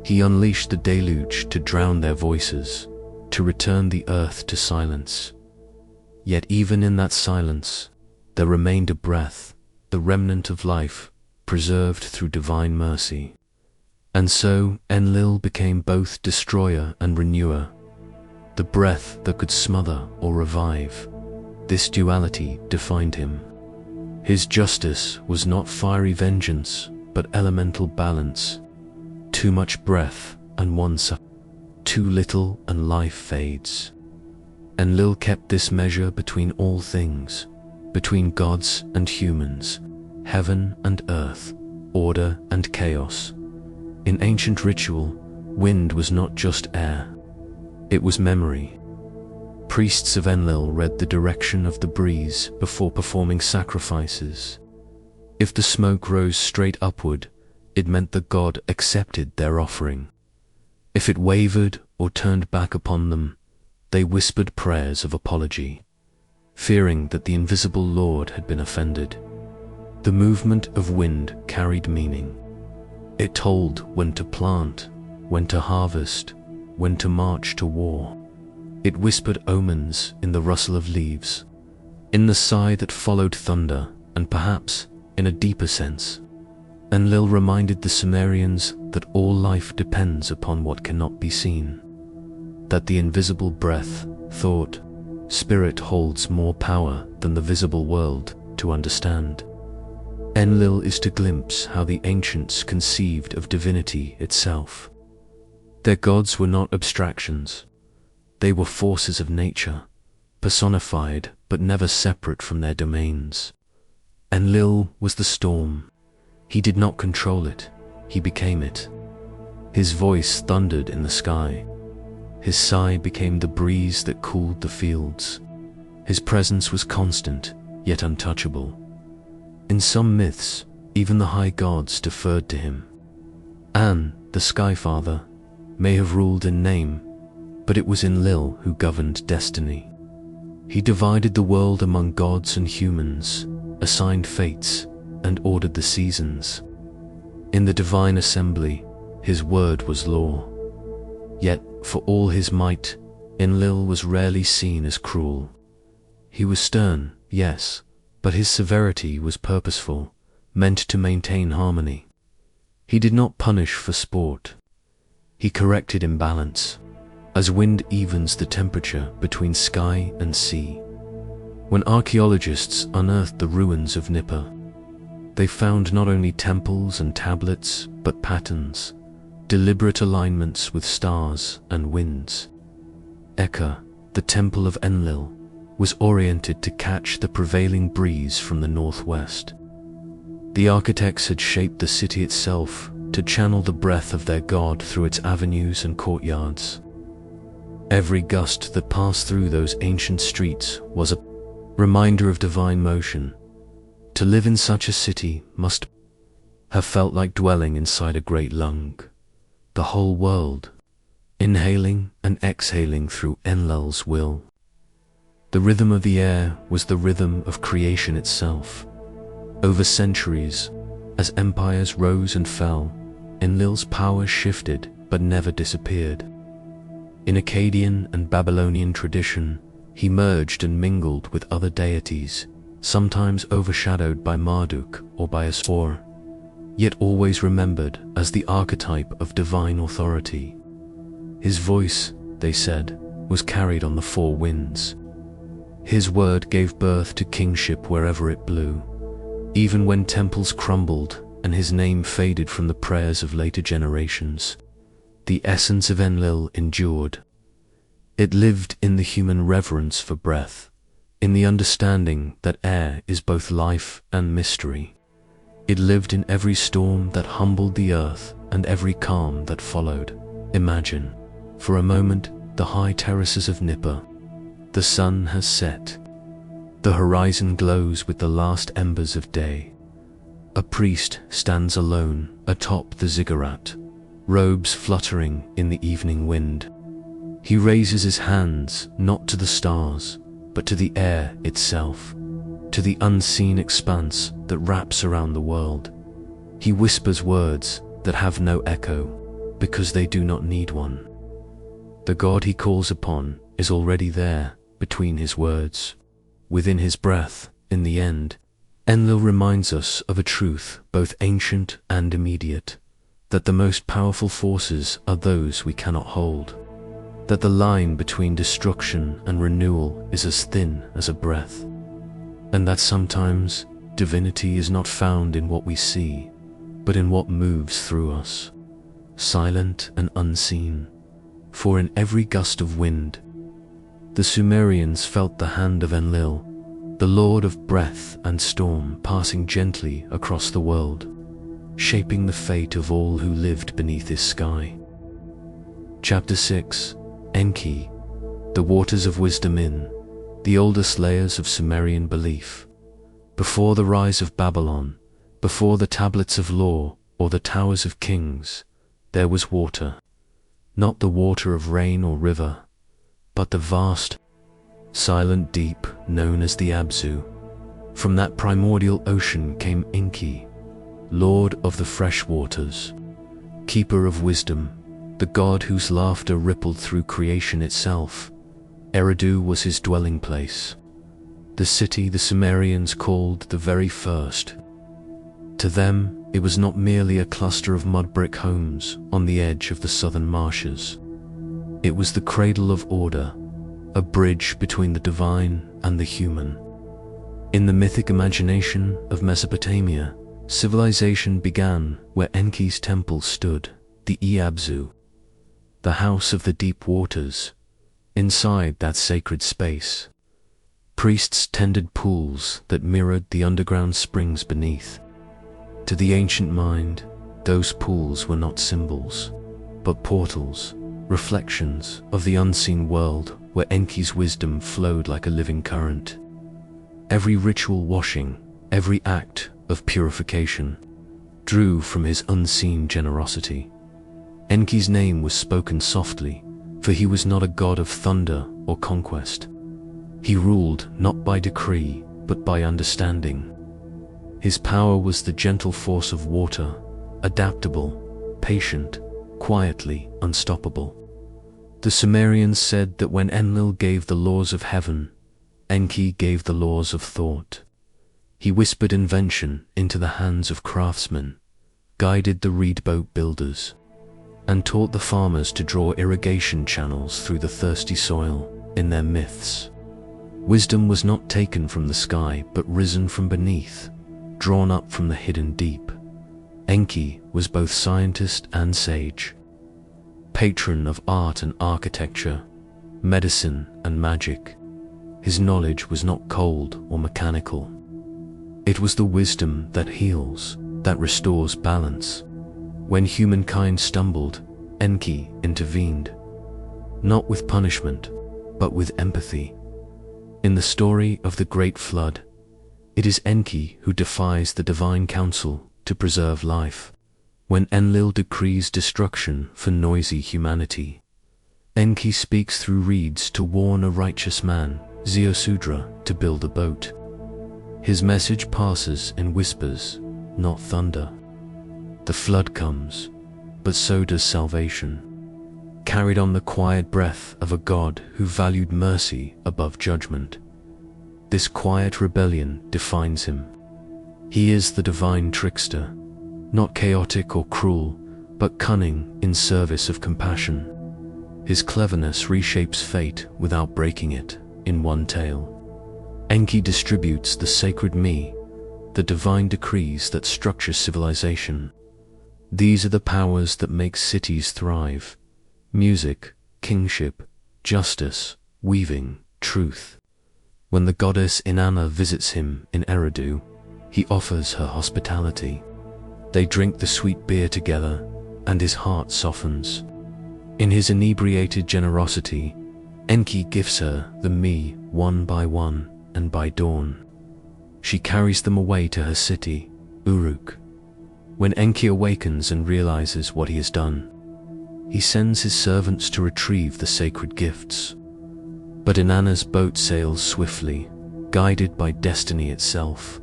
He unleashed the deluge to drown their voices, to return the earth to silence. Yet even in that silence, there remained a breath, the remnant of life, preserved through divine mercy. And so Enlil became both destroyer and renewer, the breath that could smother or revive. This duality defined him. His justice was not fiery vengeance, but elemental balance. Too much breath and one suffers. Too little and life fades. Enlil kept this measure between all things, between gods and humans, heaven and earth, order and chaos. In ancient ritual, wind was not just air, it was memory. Priests of Enlil read the direction of the breeze before performing sacrifices. If the smoke rose straight upward, it meant the god accepted their offering. If it wavered or turned back upon them, they whispered prayers of apology, fearing that the invisible Lord had been offended. The movement of wind carried meaning. It told when to plant, when to harvest, when to march to war. It whispered omens in the rustle of leaves, in the sigh that followed thunder, and perhaps, in a deeper sense, Enlil reminded the Sumerians that all life depends upon what cannot be seen, that the invisible breath, thought, spirit holds more power than the visible world to understand. Enlil is to glimpse how the ancients conceived of divinity itself. Their gods were not abstractions. They were forces of nature, personified but never separate from their domains. Enlil was the storm. He did not control it, he became it. His voice thundered in the sky. His sigh became the breeze that cooled the fields. His presence was constant, yet untouchable. In some myths, even the high gods deferred to him. An, the Sky Father, may have ruled in name, but it was Enlil who governed destiny. He divided the world among gods and humans, assigned fates, and ordered the seasons. In the divine assembly, his word was law. Yet, for all his might, Enlil was rarely seen as cruel. He was stern, yes, but his severity was purposeful, meant to maintain harmony. He did not punish for sport. He corrected imbalance, as wind evens the temperature between sky and sea. When archaeologists unearthed the ruins of Nippur, they found not only temples and tablets, but patterns, deliberate alignments with stars and winds. Eka, the temple of Enlil, was oriented to catch the prevailing breeze from the northwest. The architects had shaped the city itself to channel the breath of their god through its avenues and courtyards. Every gust that passed through those ancient streets was a reminder of divine motion. To live in such a city must have felt like dwelling inside a great lung, the whole world, inhaling and exhaling through Enlil's will. The rhythm of the air was the rhythm of creation itself. Over centuries, as empires rose and fell, Enlil's power shifted but never disappeared. In Akkadian and Babylonian tradition, he merged and mingled with other deities, sometimes overshadowed by Marduk or by Asur, yet always remembered as the archetype of divine authority. His voice, they said, was carried on the four winds. His word gave birth to kingship wherever it blew. Even when temples crumbled and his name faded from the prayers of later generations, the essence of Enlil endured. It lived in the human reverence for breath, in the understanding that air is both life and mystery. It lived in every storm that humbled the earth and every calm that followed. Imagine, for a moment, the high terraces of Nippur. The sun has set. The horizon glows with the last embers of day. A priest stands alone atop the ziggurat, robes fluttering in the evening wind. He raises his hands not to the stars, but to the air itself, to the unseen expanse that wraps around the world. He whispers words that have no echo, because they do not need one. The God he calls upon is already there between his words, within his breath. In the end, Enlil reminds us of a truth both ancient and immediate, that the most powerful forces are those we cannot hold, that the line between destruction and renewal is as thin as a breath, and that sometimes divinity is not found in what we see, but in what moves through us, silent and unseen. For in every gust of wind, the Sumerians felt the hand of Enlil, the lord of breath and storm, passing gently across the world, shaping the fate of all who lived beneath his sky. Chapter 6. Enki, the waters of wisdom. In the oldest layers of Sumerian belief, before the rise of Babylon, before the tablets of law or the towers of kings, there was water. Not the water of rain or river, but the vast, silent deep known as the Apsu. From that primordial ocean came Enki, lord of the fresh waters, keeper of wisdom, the god whose laughter rippled through creation itself. Eridu was his dwelling place, the city the Sumerians called the very first. To them, it was not merely a cluster of mud brick homes on the edge of the southern marshes. It was the cradle of order, a bridge between the divine and the human. In the mythic imagination of Mesopotamia, civilization began where Enki's temple stood, the Apsu, the house of the deep waters. Inside that sacred space, priests tended pools that mirrored the underground springs beneath. To the ancient mind, those pools were not symbols, but portals, reflections of the unseen world where Enki's wisdom flowed like a living current. Every ritual washing, every act of purification, drew from his unseen generosity. Enki's name was spoken softly, for he was not a god of thunder or conquest. He ruled not by decree, but by understanding. His power was the gentle force of water, adaptable, patient, quietly unstoppable. The Sumerians said that when Enlil gave the laws of heaven, Enki gave the laws of thought. He whispered invention into the hands of craftsmen, guided the reed boat builders, and taught the farmers to draw irrigation channels through the thirsty soil. In their myths, wisdom was not taken from the sky but risen from beneath, drawn up from the hidden deep. Enki was both scientist and sage, patron of art and architecture, medicine and magic. His knowledge was not cold or mechanical. It was the wisdom that heals, that restores balance. When humankind stumbled, Enki intervened, not with punishment, but with empathy. In the story of the Great Flood, it is Enki who defies the divine council to preserve life. When Enlil decrees destruction for noisy humanity, Enki speaks through reeds to warn a righteous man, Ziosudra, to build a boat. His message passes in whispers, not thunder. The flood comes, but so does salvation, carried on the quiet breath of a God who valued mercy above judgment. This quiet rebellion defines him. He is the divine trickster, not chaotic or cruel, but cunning in service of compassion. His cleverness reshapes fate without breaking it in one tale. Enki distributes the sacred me, the divine decrees that structure civilization. These are the powers that make cities thrive: music, kingship, justice, weaving, truth. When the goddess Inanna visits him in Eridu, he offers her hospitality. They drink the sweet beer together, and his heart softens. In his inebriated generosity, Enki gives her the me one by one, and by dawn, she carries them away to her city, Uruk. When Enki awakens and realizes what he has done, he sends his servants to retrieve the sacred gifts. But Inanna's boat sails swiftly, guided by destiny itself.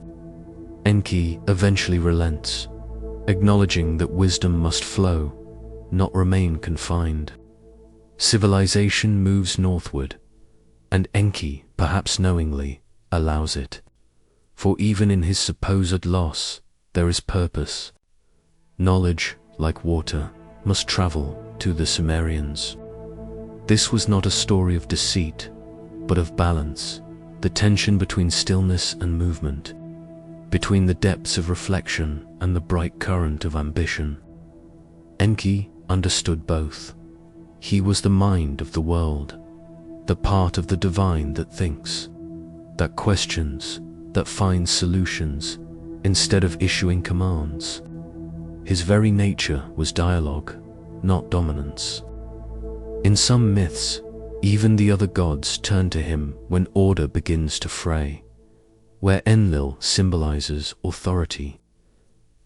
Enki eventually relents, acknowledging that wisdom must flow, not remain confined. Civilization moves northward, and Enki, perhaps knowingly, allows it. For even in his supposed loss, there is purpose. Knowledge, like water, must travel to the Sumerians. This was not a story of deceit, but of balance, the tension between stillness and movement, between the depths of reflection and the bright current of ambition. Enki understood both. He was the mind of the world, the part of the divine that thinks, that questions, that finds solutions, instead of issuing commands. His very nature was dialogue, not dominance. In some myths, even the other gods turn to him when order begins to fray. Where Enlil symbolizes authority,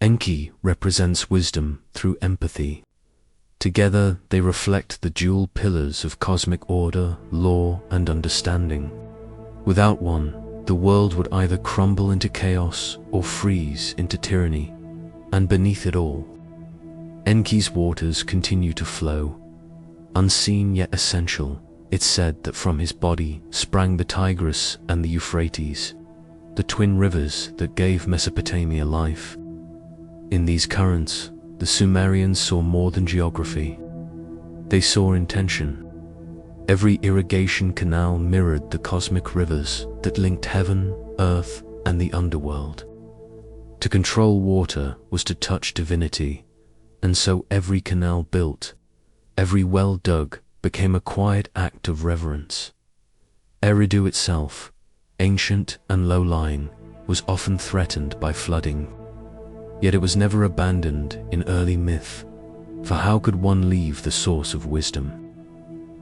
Enki represents wisdom through empathy. Together they reflect the dual pillars of cosmic order, law, and understanding. Without one, the world would either crumble into chaos or freeze into tyranny, and beneath it all, Enki's waters continue to flow. Unseen yet essential, it's said that from his body sprang the Tigris and the Euphrates, the twin rivers that gave Mesopotamia life. In these currents, the Sumerians saw more than geography. They saw intention. Every irrigation canal mirrored the cosmic rivers that linked heaven, earth, and the underworld. To control water was to touch divinity, and so every canal built, every well dug, became a quiet act of reverence. Eridu itself, ancient and low-lying, was often threatened by flooding. Yet it was never abandoned in early myth, for how could one leave the source of wisdom?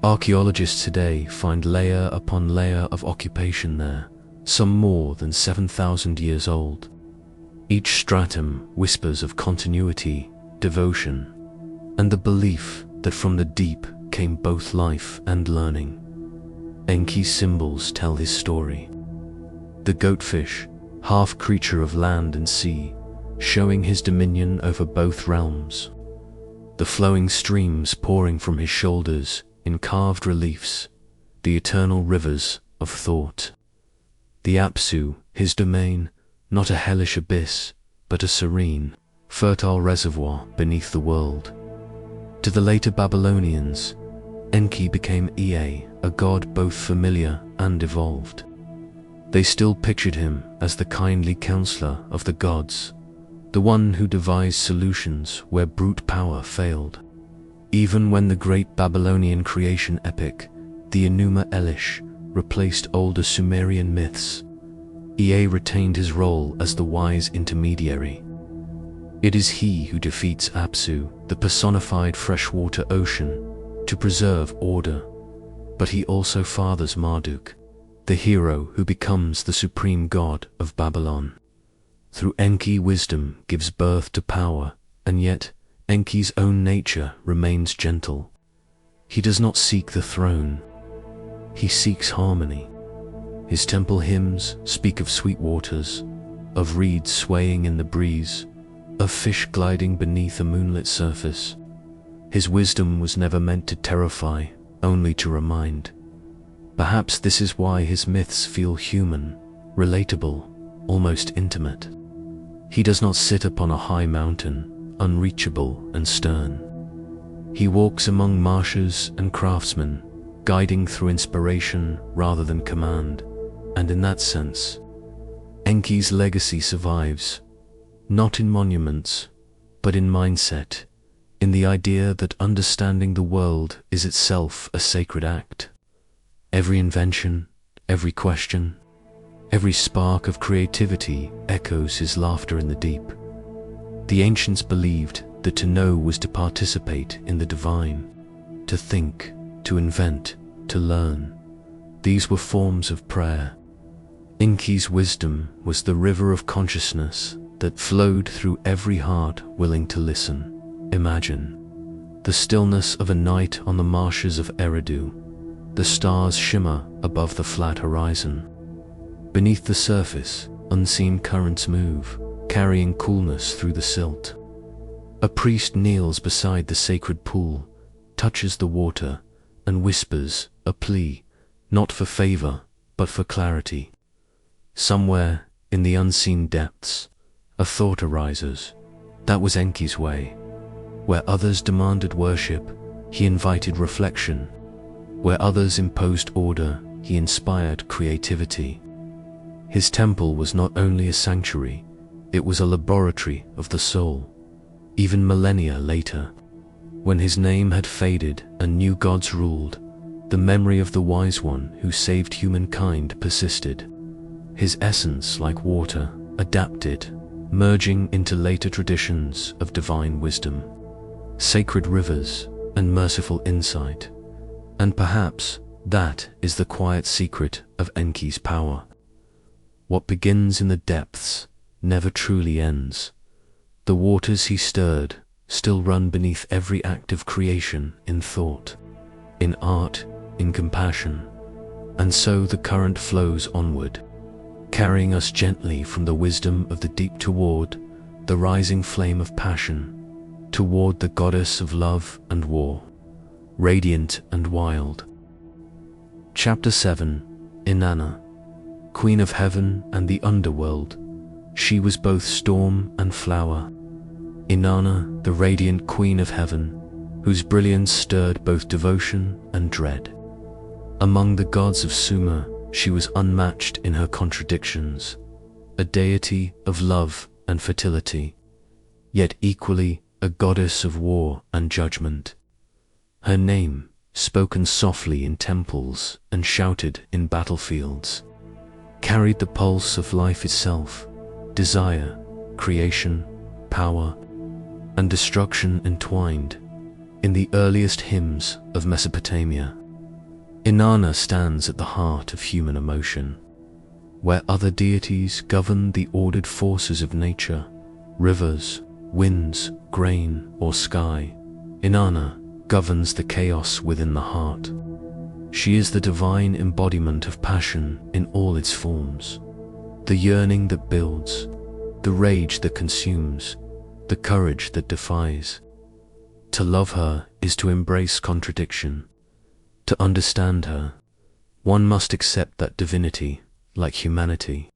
Archaeologists today find layer upon layer of occupation there, some more than 7,000 years old. Each stratum whispers of continuity, devotion, and the belief that from the deep came both life and learning. Enki's symbols tell his story. The goatfish, half creature of land and sea, showing his dominion over both realms. The flowing streams pouring from his shoulders in carved reliefs, the eternal rivers of thought. The Apsu, his domain, not a hellish abyss, but a serene, fertile reservoir beneath the world. To the later Babylonians, Enki became Ea, a god both familiar and evolved. They still pictured him as the kindly counselor of the gods, the one who devised solutions where brute power failed. Even when the great Babylonian creation epic, the Enuma Elish, replaced older Sumerian myths, Ea retained his role as the wise intermediary. It is he who defeats Apsu, the personified freshwater ocean, to preserve order, but he also fathers Marduk, the hero who becomes the supreme god of Babylon. Through Enki, wisdom gives birth to power, and yet Enki's own nature remains gentle. He does not seek the throne. He seeks harmony. His temple hymns speak of sweet waters, of reeds swaying in the breeze, of fish gliding beneath a moonlit surface. His wisdom was never meant to terrify, only to remind. Perhaps this is why his myths feel human, relatable, almost intimate. He does not sit upon a high mountain, unreachable and stern. He walks among marshes and craftsmen, guiding through inspiration rather than command, and in that sense, Enki's legacy survives, not in monuments, but in mindset, in the idea that understanding the world is itself a sacred act. Every invention, every question, every spark of creativity echoes his laughter in the deep. The ancients believed that to know was to participate in the divine, to think, to invent, to learn. These were forms of prayer. Enki's wisdom was the river of consciousness that flowed through every heart willing to listen. Imagine the stillness of a night on the marshes of Eridu. The stars shimmer above the flat horizon. Beneath the surface, unseen currents move, carrying coolness through the silt. A priest kneels beside the sacred pool, touches the water, and whispers a plea, not for favor, but for clarity. Somewhere, in the unseen depths, a thought arises. That was Enki's way. Where others demanded worship, he invited reflection. Where others imposed order, he inspired creativity. His temple was not only a sanctuary, it was a laboratory of the soul. Even millennia later, when his name had faded and new gods ruled, the memory of the wise one who saved humankind persisted. His essence, like water, adapted, merging into later traditions of divine wisdom, sacred rivers, and merciful insight. And perhaps that is the quiet secret of Enki's power. What begins in the depths never truly ends. The waters he stirred still run beneath every act of creation in thought, in art, in compassion. And so the current flows onward, carrying us gently from the wisdom of the deep toward the rising flame of passion, toward the goddess of love and war, radiant and wild. Chapter 7. Inanna, Queen of Heaven and the Underworld. She was both storm and flower. Inanna, the radiant Queen of Heaven, whose brilliance stirred both devotion and dread. Among the gods of Sumer, she was unmatched in her contradictions, a deity of love and fertility, yet equally a goddess of war and judgment. Her name, spoken softly in temples and shouted in battlefields, carried the pulse of life itself, desire, creation, power, and destruction entwined in the earliest hymns of Mesopotamia. Inanna stands at the heart of human emotion. Where other deities govern the ordered forces of nature, rivers, winds, grain, or sky, Inanna governs the chaos within the heart. She is the divine embodiment of passion in all its forms, the yearning that builds, the rage that consumes, the courage that defies. To love her is to embrace contradiction. To understand her, one must accept that divinity, like humanity,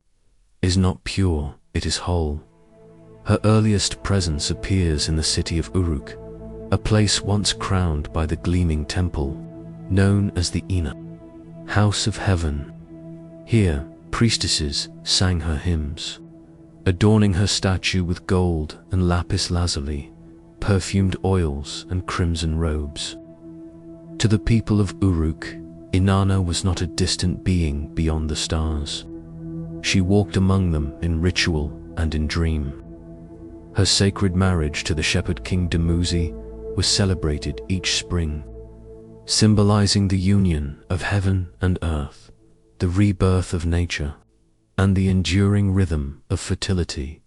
is not pure, it is whole. Her earliest presence appears in the city of Uruk, a place once crowned by the gleaming temple, known as the Inanna, House of Heaven. Here, priestesses sang her hymns, adorning her statue with gold and lapis lazuli, perfumed oils and crimson robes. To the people of Uruk, Inanna was not a distant being beyond the stars. She walked among them in ritual and in dream. Her sacred marriage to the shepherd king Dumuzi was celebrated each spring, symbolizing the union of heaven and earth, the rebirth of nature, and the enduring rhythm of fertility.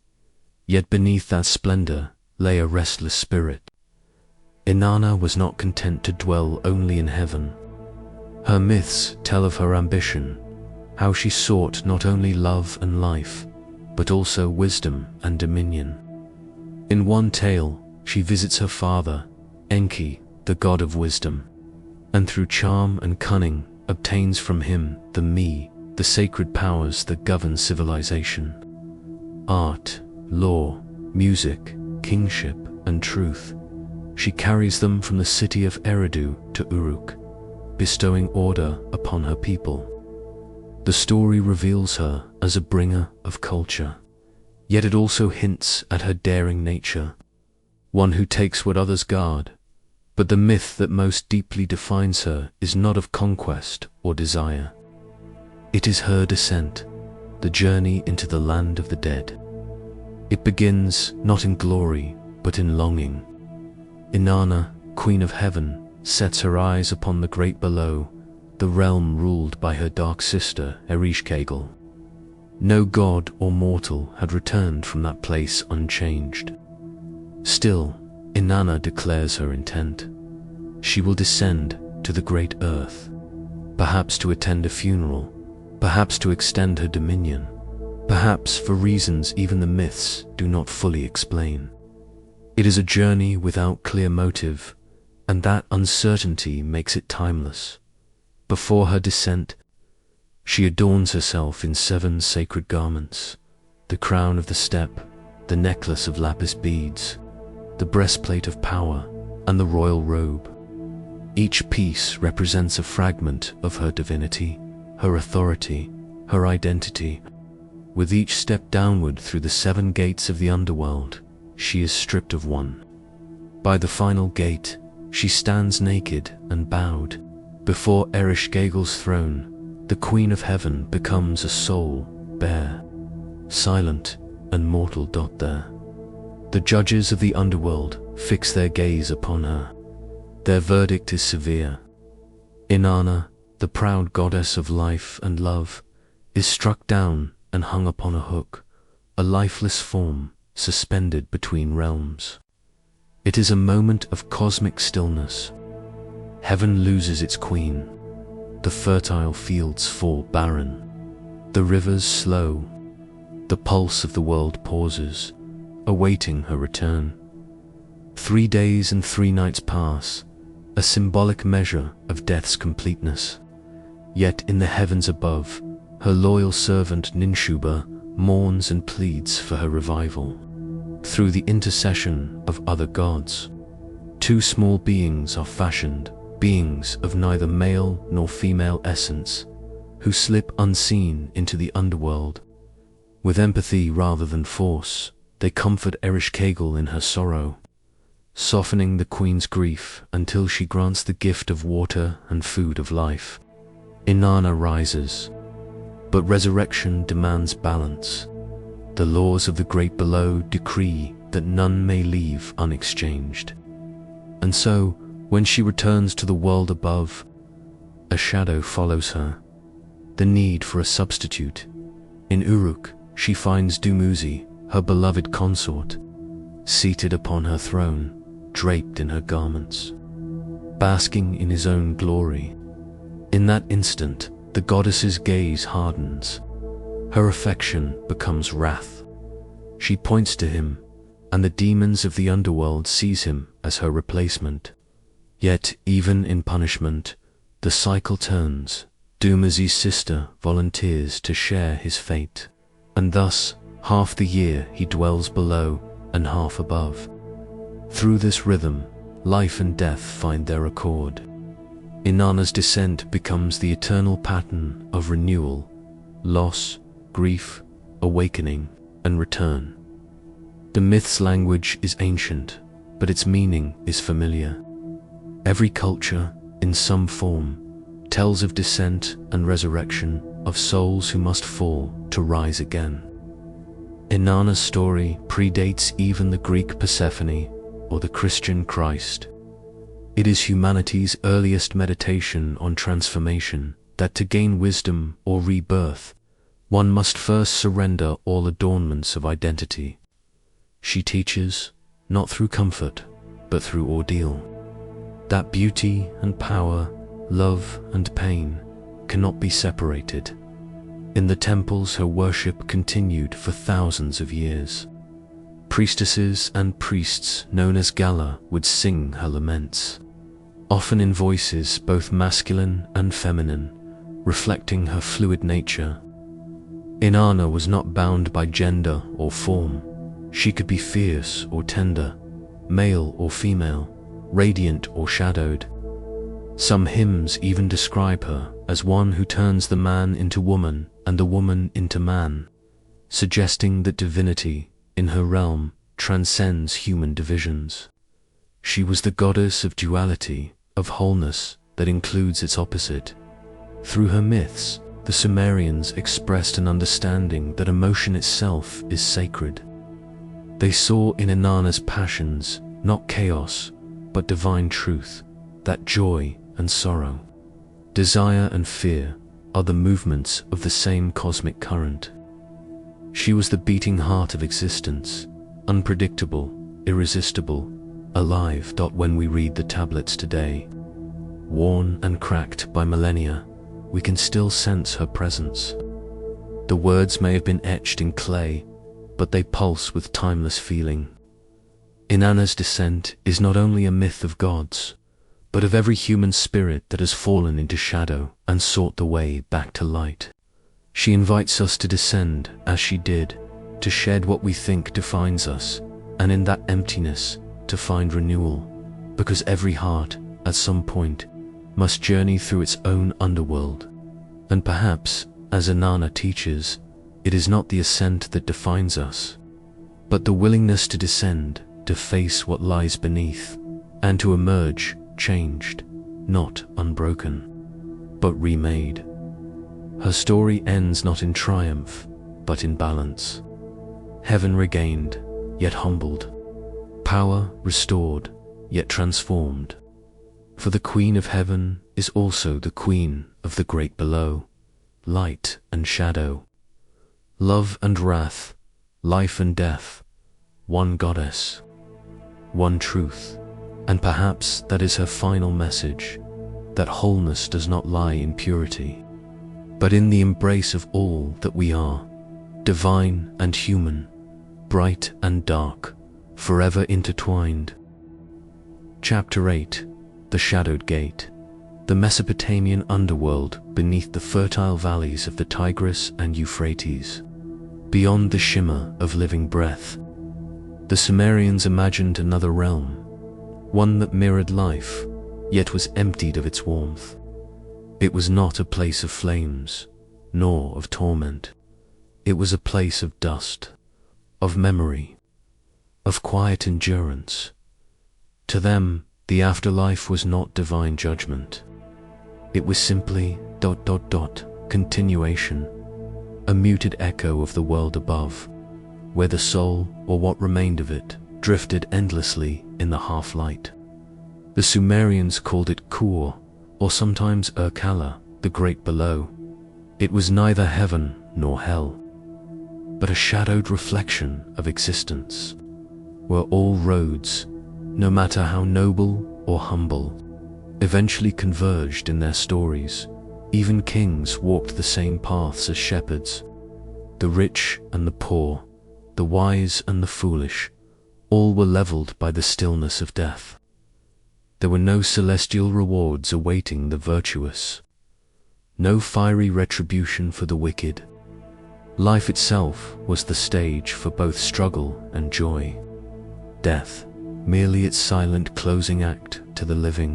Yet beneath that splendor lay a restless spirit. Inanna was not content to dwell only in heaven. Her myths tell of her ambition, how she sought not only love and life, but also wisdom and dominion. In one tale, she visits her father, Enki, the god of wisdom, and through charm and cunning obtains from him the sacred powers that govern civilization. Art, law, music, kingship, and truth. She carries them from the city of Eridu to Uruk, bestowing order upon her people. The story reveals her as a bringer of culture, yet it also hints at her daring nature, one who takes what others guard. But the myth that most deeply defines her is not of conquest or desire. It is her descent, the journey into the land of the dead. It begins not in glory, but in longing. Inanna, Queen of Heaven, sets her eyes upon the great below, the realm ruled by her dark sister, Ereshkigal. No god or mortal had returned from that place unchanged. Still, Inanna declares her intent. She will descend to the great earth, perhaps to attend a funeral, perhaps to extend her dominion, perhaps for reasons even the myths do not fully explain. It is a journey without clear motive, and that uncertainty makes it timeless. Before her descent, she adorns herself in 7 sacred garments: the crown of the steppe, the necklace of lapis beads, the breastplate of power, and the royal robe. Each piece represents a fragment of her divinity, her authority, her identity. With each step downward through the 7 gates of the underworld, she is stripped of one. By the final gate, she stands naked and bowed. Before Ereshkigal's throne, the Queen of Heaven becomes a soul, bare, silent, and mortal. There. The judges of the underworld fix their gaze upon her. Their verdict is severe. Inanna, the proud goddess of life and love, is struck down and hung upon a hook, a lifeless form suspended between realms. It is a moment of cosmic stillness. Heaven loses its queen. The fertile fields fall barren. The rivers slow. The pulse of the world pauses, awaiting her return. 3 days and 3 nights pass, a symbolic measure of death's completeness. Yet in the heavens above, her loyal servant Ninshuba mourns and pleads for her revival. Through the intercession of other gods, 2 small beings are fashioned, beings of neither male nor female essence, who slip unseen into the underworld. With empathy rather than force, they comfort Ereshkigal in her sorrow, softening the queen's grief until she grants the gift of water and food of life. Inanna rises, but resurrection demands balance. The laws of the great below decree that none may leave unexchanged. And so, when she returns to the world above, a shadow follows her, the need for a substitute. In Uruk, she finds Dumuzi, her beloved consort, seated upon her throne, draped in her garments, basking in his own glory. In that instant, the goddess's gaze hardens. Her affection becomes wrath. She points to him, and the demons of the underworld seize him as her replacement. Yet, even in punishment, the cycle turns. Dumuzi's sister volunteers to share his fate, and thus, half the year he dwells below and half above. Through this rhythm, life and death find their accord. Inanna's descent becomes the eternal pattern of renewal, loss, grief, awakening, and return. The myth's language is ancient, but its meaning is familiar. Every culture, in some form, tells of descent and resurrection, of souls who must fall to rise again. Inanna's story predates even the Greek Persephone or the Christian Christ. It is humanity's earliest meditation on transformation, that to gain wisdom or rebirth, one must first surrender all adornments of identity. She teaches, not through comfort, but through ordeal, that beauty and power, love and pain cannot be separated. In the temples, her worship continued for thousands of years. Priestesses and priests known as Gala would sing her laments, often in voices both masculine and feminine, reflecting her fluid nature. Inanna was not bound by gender or form. She could be fierce or tender, male or female, radiant or shadowed. Some hymns even describe her as one who turns the man into woman and the woman into man, suggesting that divinity, in her realm, transcends human divisions. She was the goddess of duality, of wholeness that includes its opposite. Through her myths, the Sumerians expressed an understanding that emotion itself is sacred. They saw in Inanna's passions not chaos, but divine truth, that joy and sorrow, desire and fear are the movements of the same cosmic current. She was the beating heart of existence, unpredictable, irresistible, alive. When we read the tablets today, worn and cracked by millennia, we can still sense her presence. The words may have been etched in clay, but they pulse with timeless feeling. Inanna's descent is not only a myth of gods, but of every human spirit that has fallen into shadow and sought the way back to light. She invites us to descend as she did, to shed what we think defines us, and in that emptiness to find renewal, because every heart, at some point, must journey through its own underworld. And perhaps, as Inanna teaches, it is not the ascent that defines us, but the willingness to descend, to face what lies beneath, and to emerge changed, not unbroken, but remade. Her story ends not in triumph, but in balance. Heaven regained, yet humbled. Power restored, yet transformed. For the Queen of Heaven is also the Queen of the great below, light and shadow, love and wrath, life and death, one goddess, one truth. And perhaps that is her final message, that wholeness does not lie in purity, but in the embrace of all that we are, divine and human, bright and dark, forever intertwined. Chapter 8. The Shadowed Gate. The Mesopotamian underworld beneath the fertile valleys of the Tigris and Euphrates. Beyond the shimmer of living breath, the Sumerians imagined another realm, one that mirrored life, yet was emptied of its warmth. It was not a place of flames, nor of torment. It was a place of dust, of memory, of quiet endurance. To them, the afterlife was not divine judgment. It was simply ... continuation, a muted echo of the world above, where the soul, or what remained of it, drifted endlessly in the half-light. The Sumerians called it Kur, or sometimes Urkala, the great below. It was neither heaven nor hell, but a shadowed reflection of existence, where all roads, no matter how noble or humble, eventually converged in their stories. Even kings walked the same paths as shepherds. The rich and the poor, the wise and the foolish, all were leveled by the stillness of death. There were no celestial rewards awaiting the virtuous, no fiery retribution for the wicked. Life itself was the stage for both struggle and joy. Death, merely its silent closing act to the living.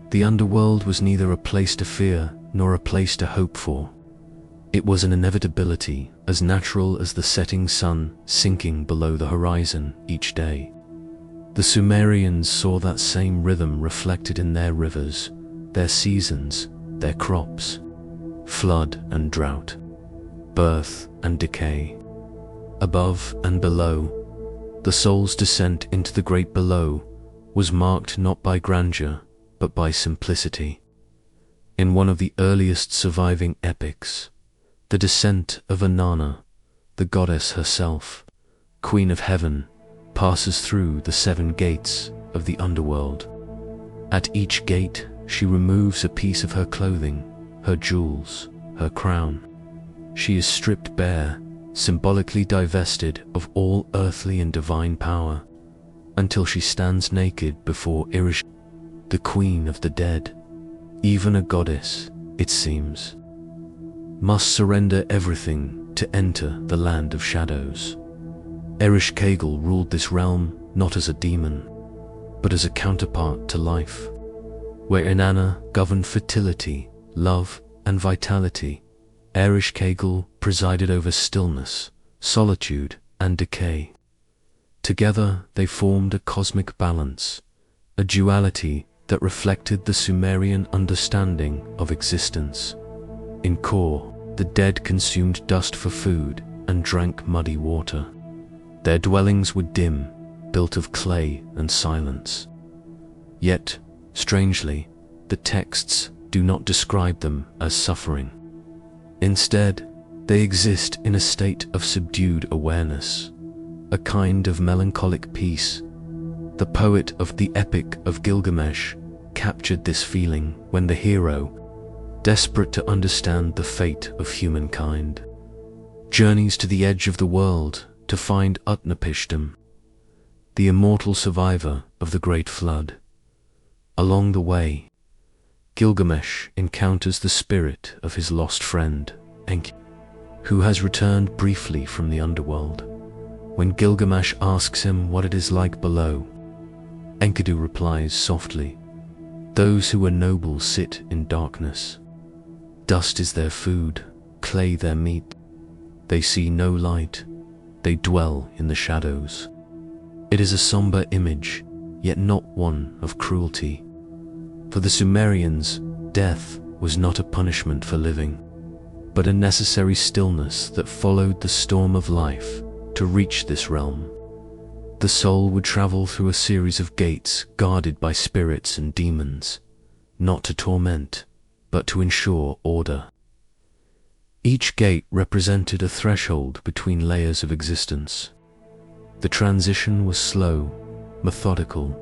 The underworld was neither a place to fear nor a place to hope for. It was an inevitability as natural as the setting sun sinking below the horizon each day. The The Sumerians saw that same rhythm reflected in their rivers, their seasons, their crops, flood and drought, birth and decay. Above and below, the soul's descent into the great below was marked not by grandeur, but by simplicity. In one of the earliest surviving epics, the descent of Inanna, the goddess herself, Queen of Heaven, passes through the 7 gates of the underworld. At each gate, she removes a piece of her clothing, her jewels, her crown. She is stripped bare, symbolically divested of all earthly and divine power, until she stands naked before Irish, the queen of the dead. Even a goddess, it seems, must surrender everything to enter the land of shadows. Ereshkigal ruled this realm not as a demon, but as a counterpart to life, where Inanna governed fertility, love, and vitality. Ereshkigal presided over stillness, solitude, and decay. Together they formed a cosmic balance, a duality that reflected the Sumerian understanding of existence. In core, the dead consumed dust for food and drank muddy water. Their dwellings were dim, built of clay and silence. Yet, strangely, the texts do not describe them as suffering. Instead, they exist in a state of subdued awareness, a kind of melancholic peace. The poet of the Epic of Gilgamesh captured this feeling when the hero, desperate to understand the fate of humankind, journeys to the edge of the world to find Utnapishtim, the immortal survivor of the Great Flood. Along the way, Gilgamesh encounters the spirit of his lost friend, Enki, who has returned briefly from the underworld. When Gilgamesh asks him what it is like below, Enkidu replies softly, "Those who are noble sit in darkness. Dust is their food, clay their meat. They see no light. They dwell in the shadows." It is a somber image, yet not one of cruelty. For the Sumerians, death was not a punishment for living, but a necessary stillness that followed the storm of life. To reach this realm, the soul would travel through a series of gates guarded by spirits and demons, not to torment, but to ensure order. Each gate represented a threshold between layers of existence. The transition was slow, methodical,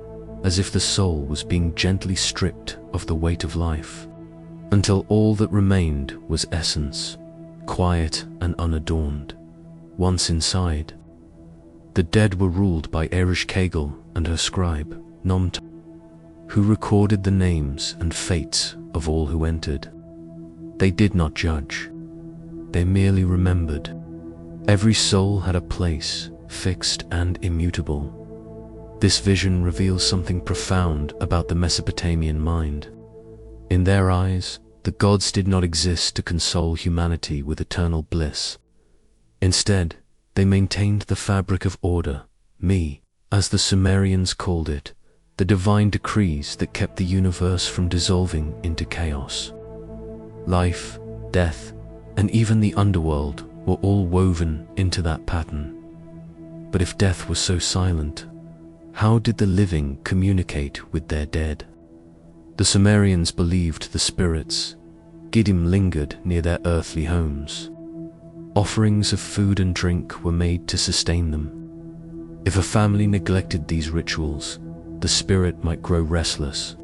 as if the soul was being gently stripped of the weight of life, until all that remained was essence, quiet and unadorned. Once inside, the dead were ruled by Ereshkigal and her scribe, Nomta, who recorded the names and fates of all who entered. They did not judge. They merely remembered. Every soul had a place, fixed and immutable. This vision reveals something profound about the Mesopotamian mind. In their eyes, the gods did not exist to console humanity with eternal bliss. Instead, they maintained the fabric of order, me, as the Sumerians called it, the divine decrees that kept the universe from dissolving into chaos. Life, death, and even the underworld were all woven into that pattern. But if death was so silent, how did the living communicate with their dead? The Sumerians believed the spirits, Giddim, lingered near their earthly homes. Offerings of food and drink were made to sustain them. If a family neglected these rituals, the spirit might grow restless,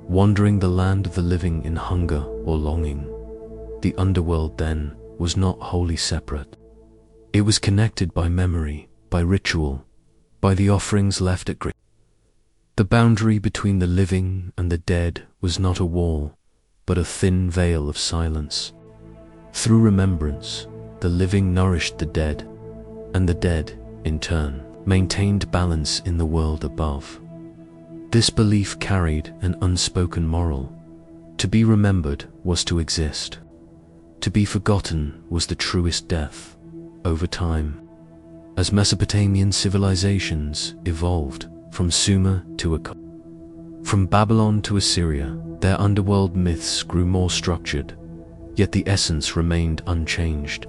wandering the land of the living in hunger or longing. The underworld, then, was not wholly separate. It was connected by memory, by ritual, by the offerings left at grave. The boundary between the living and the dead was not a wall, but a thin veil of silence. Through remembrance, the living nourished the dead, and the dead, in turn, maintained balance in the world above. This belief carried an unspoken moral. To be remembered was to exist. To be forgotten was the truest death. Over time, as Mesopotamian civilizations evolved, from Sumer to Akkad. From Babylon to Assyria, their underworld myths grew more structured, yet the essence remained unchanged.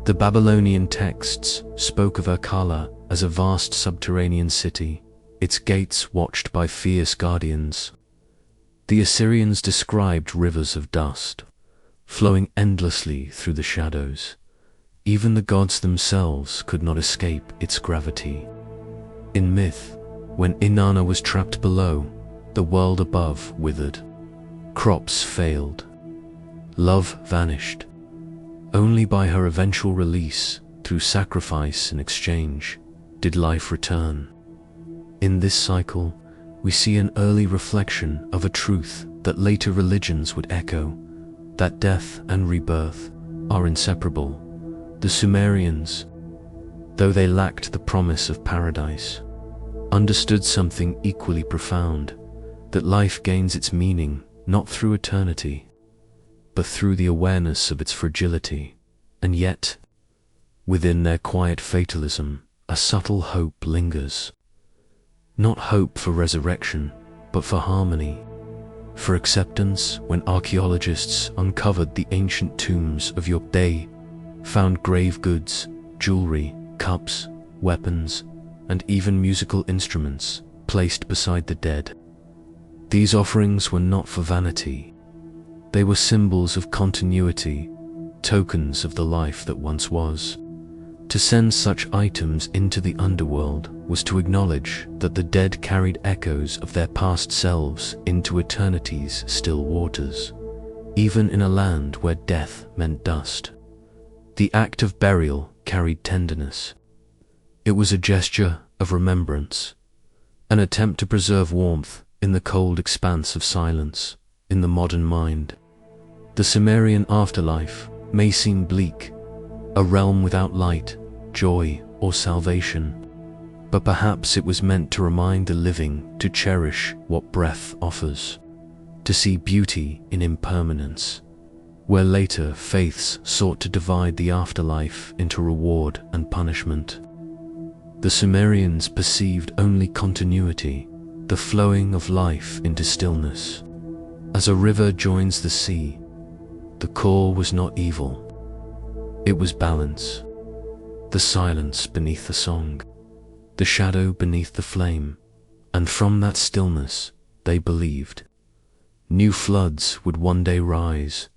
The Babylonian texts spoke of Akkala as a vast subterranean city, its gates watched by fierce guardians. The Assyrians described rivers of dust, flowing endlessly through the shadows. Even the gods themselves could not escape its gravity. In myth, when Inanna was trapped below, the world above withered. Crops failed. Love vanished. Only by her eventual release, through sacrifice and exchange, did life return. In this cycle, we see an early reflection of a truth that later religions would echo, that death and rebirth are inseparable. The Sumerians, though they lacked the promise of paradise, understood something equally profound, that life gains its meaning not through eternity, but through the awareness of its fragility. And yet, within their quiet fatalism, a subtle hope lingers. Not hope for resurrection, but for harmony, for acceptance. When archaeologists uncovered the ancient tombs of your day, found grave goods, jewelry, cups, weapons, and even musical instruments placed beside the dead. These offerings were not for vanity. They were symbols of continuity, tokens of the life that once was. To send such items into the underworld was to acknowledge that the dead carried echoes of their past selves into eternity's still waters, even in a land where death meant dust. The act of burial carried tenderness. It was a gesture of remembrance, an attempt to preserve warmth in the cold expanse of silence. In the modern mind, the Sumerian afterlife may seem bleak, a realm without light, joy, or salvation, but perhaps it was meant to remind the living to cherish what breath offers, to see beauty in impermanence, where later faiths sought to divide the afterlife into reward and punishment. The Sumerians perceived only continuity, the flowing of life into stillness. As a river joins the sea, the core was not evil. It was balance. The silence beneath the song, the shadow beneath the flame, and from that stillness, they believed, new floods would one day rise,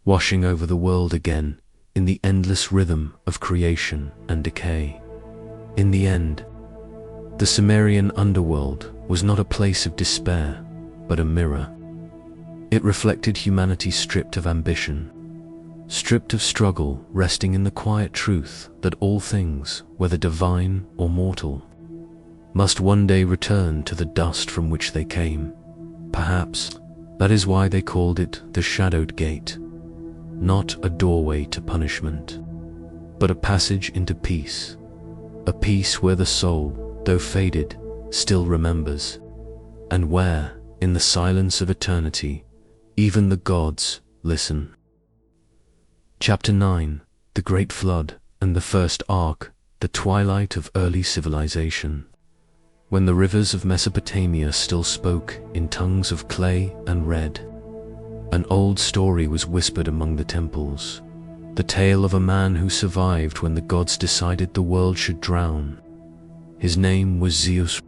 washing over the world again in the endless rhythm of creation and decay. In the end, the Sumerian underworld was not a place of despair, but a mirror. It reflected humanity stripped of ambition, stripped of struggle, resting in the quiet truth that all things, whether divine or mortal, must one day return to the dust from which they came. Perhaps that is why they called it the Shadowed Gate, not a doorway to punishment, but a passage into peace, a peace where the soul, though faded, still remembers, and where, in the silence of eternity, even the gods listen. Chapter 9. The Great Flood and the First Ark, the twilight of early civilization. When the rivers of Mesopotamia still spoke in tongues of clay and red, an old story was whispered among the temples, the tale of a man who survived when the gods decided the world should drown. His name was Zeus,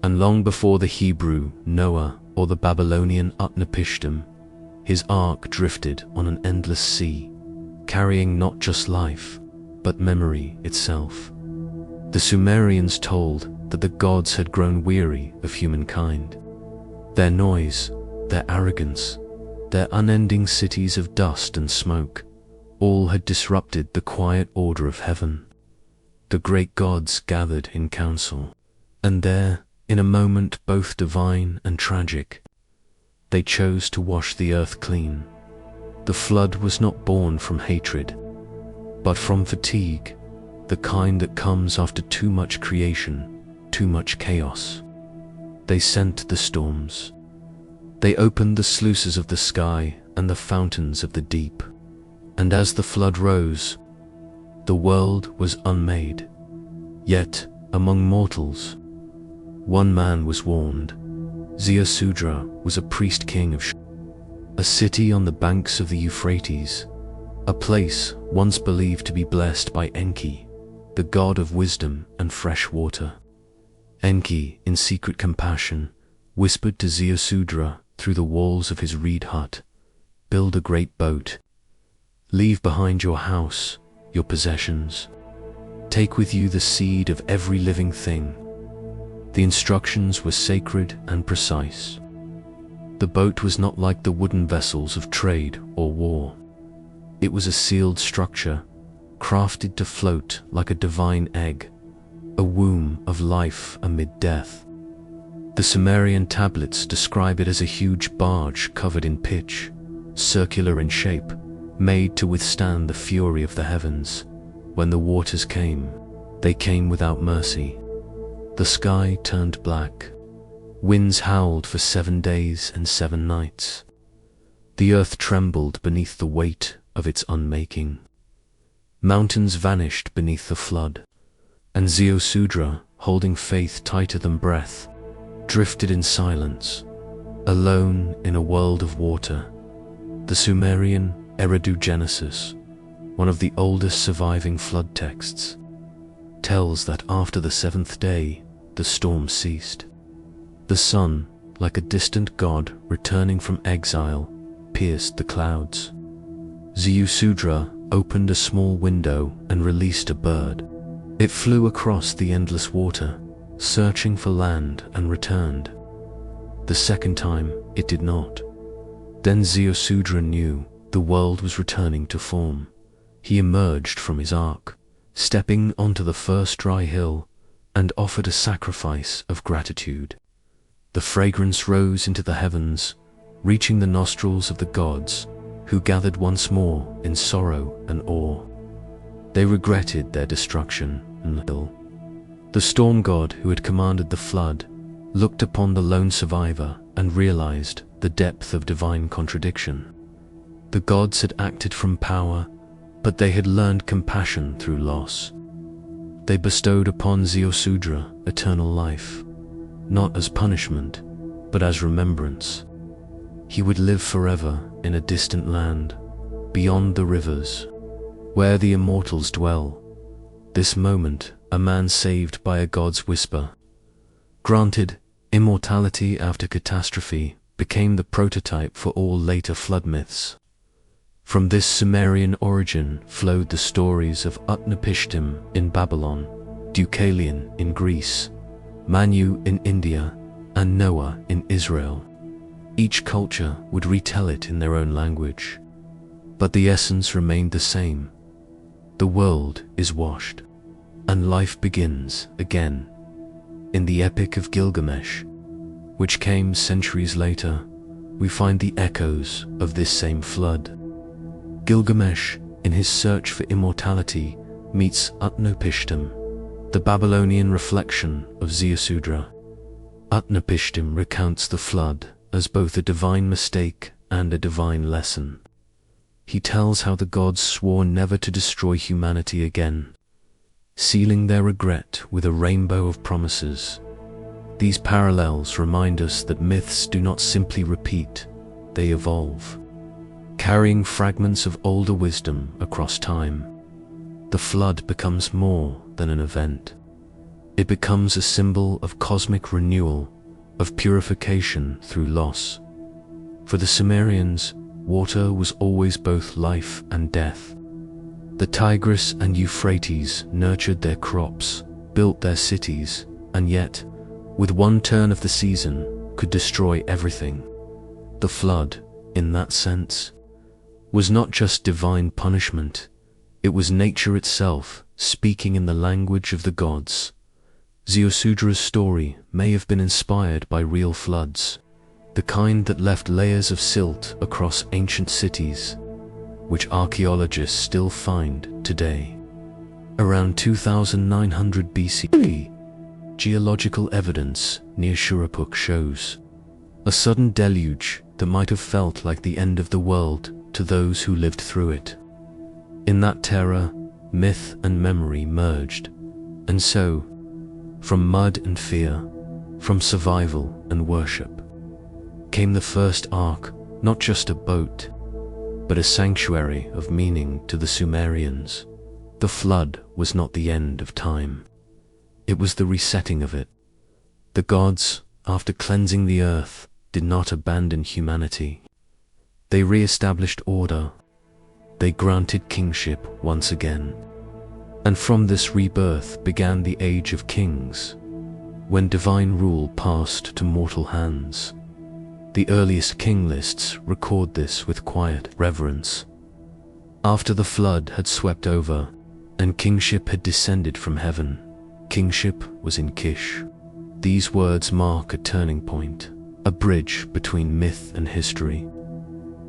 and long before the Hebrew Noah or the Babylonian Utnapishtim, his ark drifted on an endless sea, carrying not just life, but memory itself. The Sumerians told that the gods had grown weary of humankind. Their noise, their arrogance, their unending cities of dust and smoke, all had disrupted the quiet order of heaven. The great gods gathered in council, and there, in a moment both divine and tragic, they chose to wash the earth clean. The flood was not born from hatred, but from fatigue, the kind that comes after too much creation, too much chaos. They sent the storms. They opened the sluices of the sky and the fountains of the deep. And as the flood rose, the world was unmade. Yet, among mortals, One man was warned. Ziusudra was a priest king of a city on the banks of the Euphrates, a place once believed to be blessed by Enki, the god of wisdom and fresh water. Enki, in secret compassion, whispered to Ziusudra through the walls of his reed hut, "Build a great boat. Leave behind your house, your possessions. Take with you the seed of every living thing." The instructions were sacred and precise. The boat was not like the wooden vessels of trade or war. It was a sealed structure, crafted to float like a divine egg, a womb of life amid death. The Sumerian tablets describe it as a huge barge covered in pitch, circular in shape, made to withstand the fury of the heavens. When the waters came, they came without mercy. The sky turned black. Winds howled for 7 days and 7 nights. The earth trembled beneath the weight of its unmaking. Mountains vanished beneath the flood, and Ziusudra, holding faith tighter than breath, drifted in silence, alone in a world of water. The Sumerian Eridu Genesis, one of the oldest surviving flood texts, tells that after the 7th day, the storm ceased. The sun, like a distant god returning from exile, pierced the clouds. Ziusudra opened a small window and released a bird. It flew across the endless water, searching for land, and returned. The second time, it did not. Then Ziusudra knew the world was returning to form. He emerged from his ark, stepping onto the first dry hill, and offered a sacrifice of gratitude. The fragrance rose into the heavens, reaching the nostrils of the gods, who gathered once more in sorrow and awe. They regretted their destruction and ill. The storm god who had commanded the flood looked upon the lone survivor and realized the depth of divine contradiction. The gods had acted from power, but they had learned compassion through loss. They bestowed upon Ziusudra eternal life, not as punishment, but as remembrance. He would live forever in a distant land, beyond the rivers, where the immortals dwell. This moment, a man saved by a god's whisper, granted immortality after catastrophe, became the prototype for all later flood myths. From this Sumerian origin flowed the stories of Utnapishtim in Babylon, Deucalion in Greece, Manu in India, and Noah in Israel. Each culture would retell it in their own language, but the essence remained the same. The world is washed, and life begins again. In the Epic of Gilgamesh, which came centuries later, we find the echoes of this same flood. Gilgamesh, in his search for immortality, meets Utnapishtim, the Babylonian reflection of Ziusudra. Utnapishtim recounts the flood as both a divine mistake and a divine lesson. He tells how the gods swore never to destroy humanity again, sealing their regret with a rainbow of promises. These parallels remind us that myths do not simply repeat, they evolve, carrying fragments of older wisdom across time. The flood becomes more than an event. It becomes a symbol of cosmic renewal, of purification through loss. For the Sumerians, water was always both life and death. The Tigris and Euphrates nurtured their crops, built their cities, and yet, with one turn of the season, could destroy everything. The flood, in that sense, was not just divine punishment, it was nature itself speaking in the language of the gods. Ziusudra's story may have been inspired by real floods, the kind that left layers of silt across ancient cities, which archaeologists still find today. Around 2900 BCE, geological evidence near Shurupuk shows a sudden deluge that might have felt like the end of the world to those who lived through it. In that terror, myth and memory merged, and so, from mud and fear, From survival and worship came the first ark, not just a boat, but a sanctuary of meaning to the Sumerians. The flood was not the end of time. It was the resetting of it. The gods, after cleansing the earth, did not abandon humanity. They re-established order. They granted kingship once again. And from this rebirth began the Age of Kings, when divine rule passed to mortal hands. The earliest king lists record this with quiet reverence. After the flood had swept over, and kingship had descended from heaven, kingship was in Kish. These words mark a turning point, a bridge between myth and history.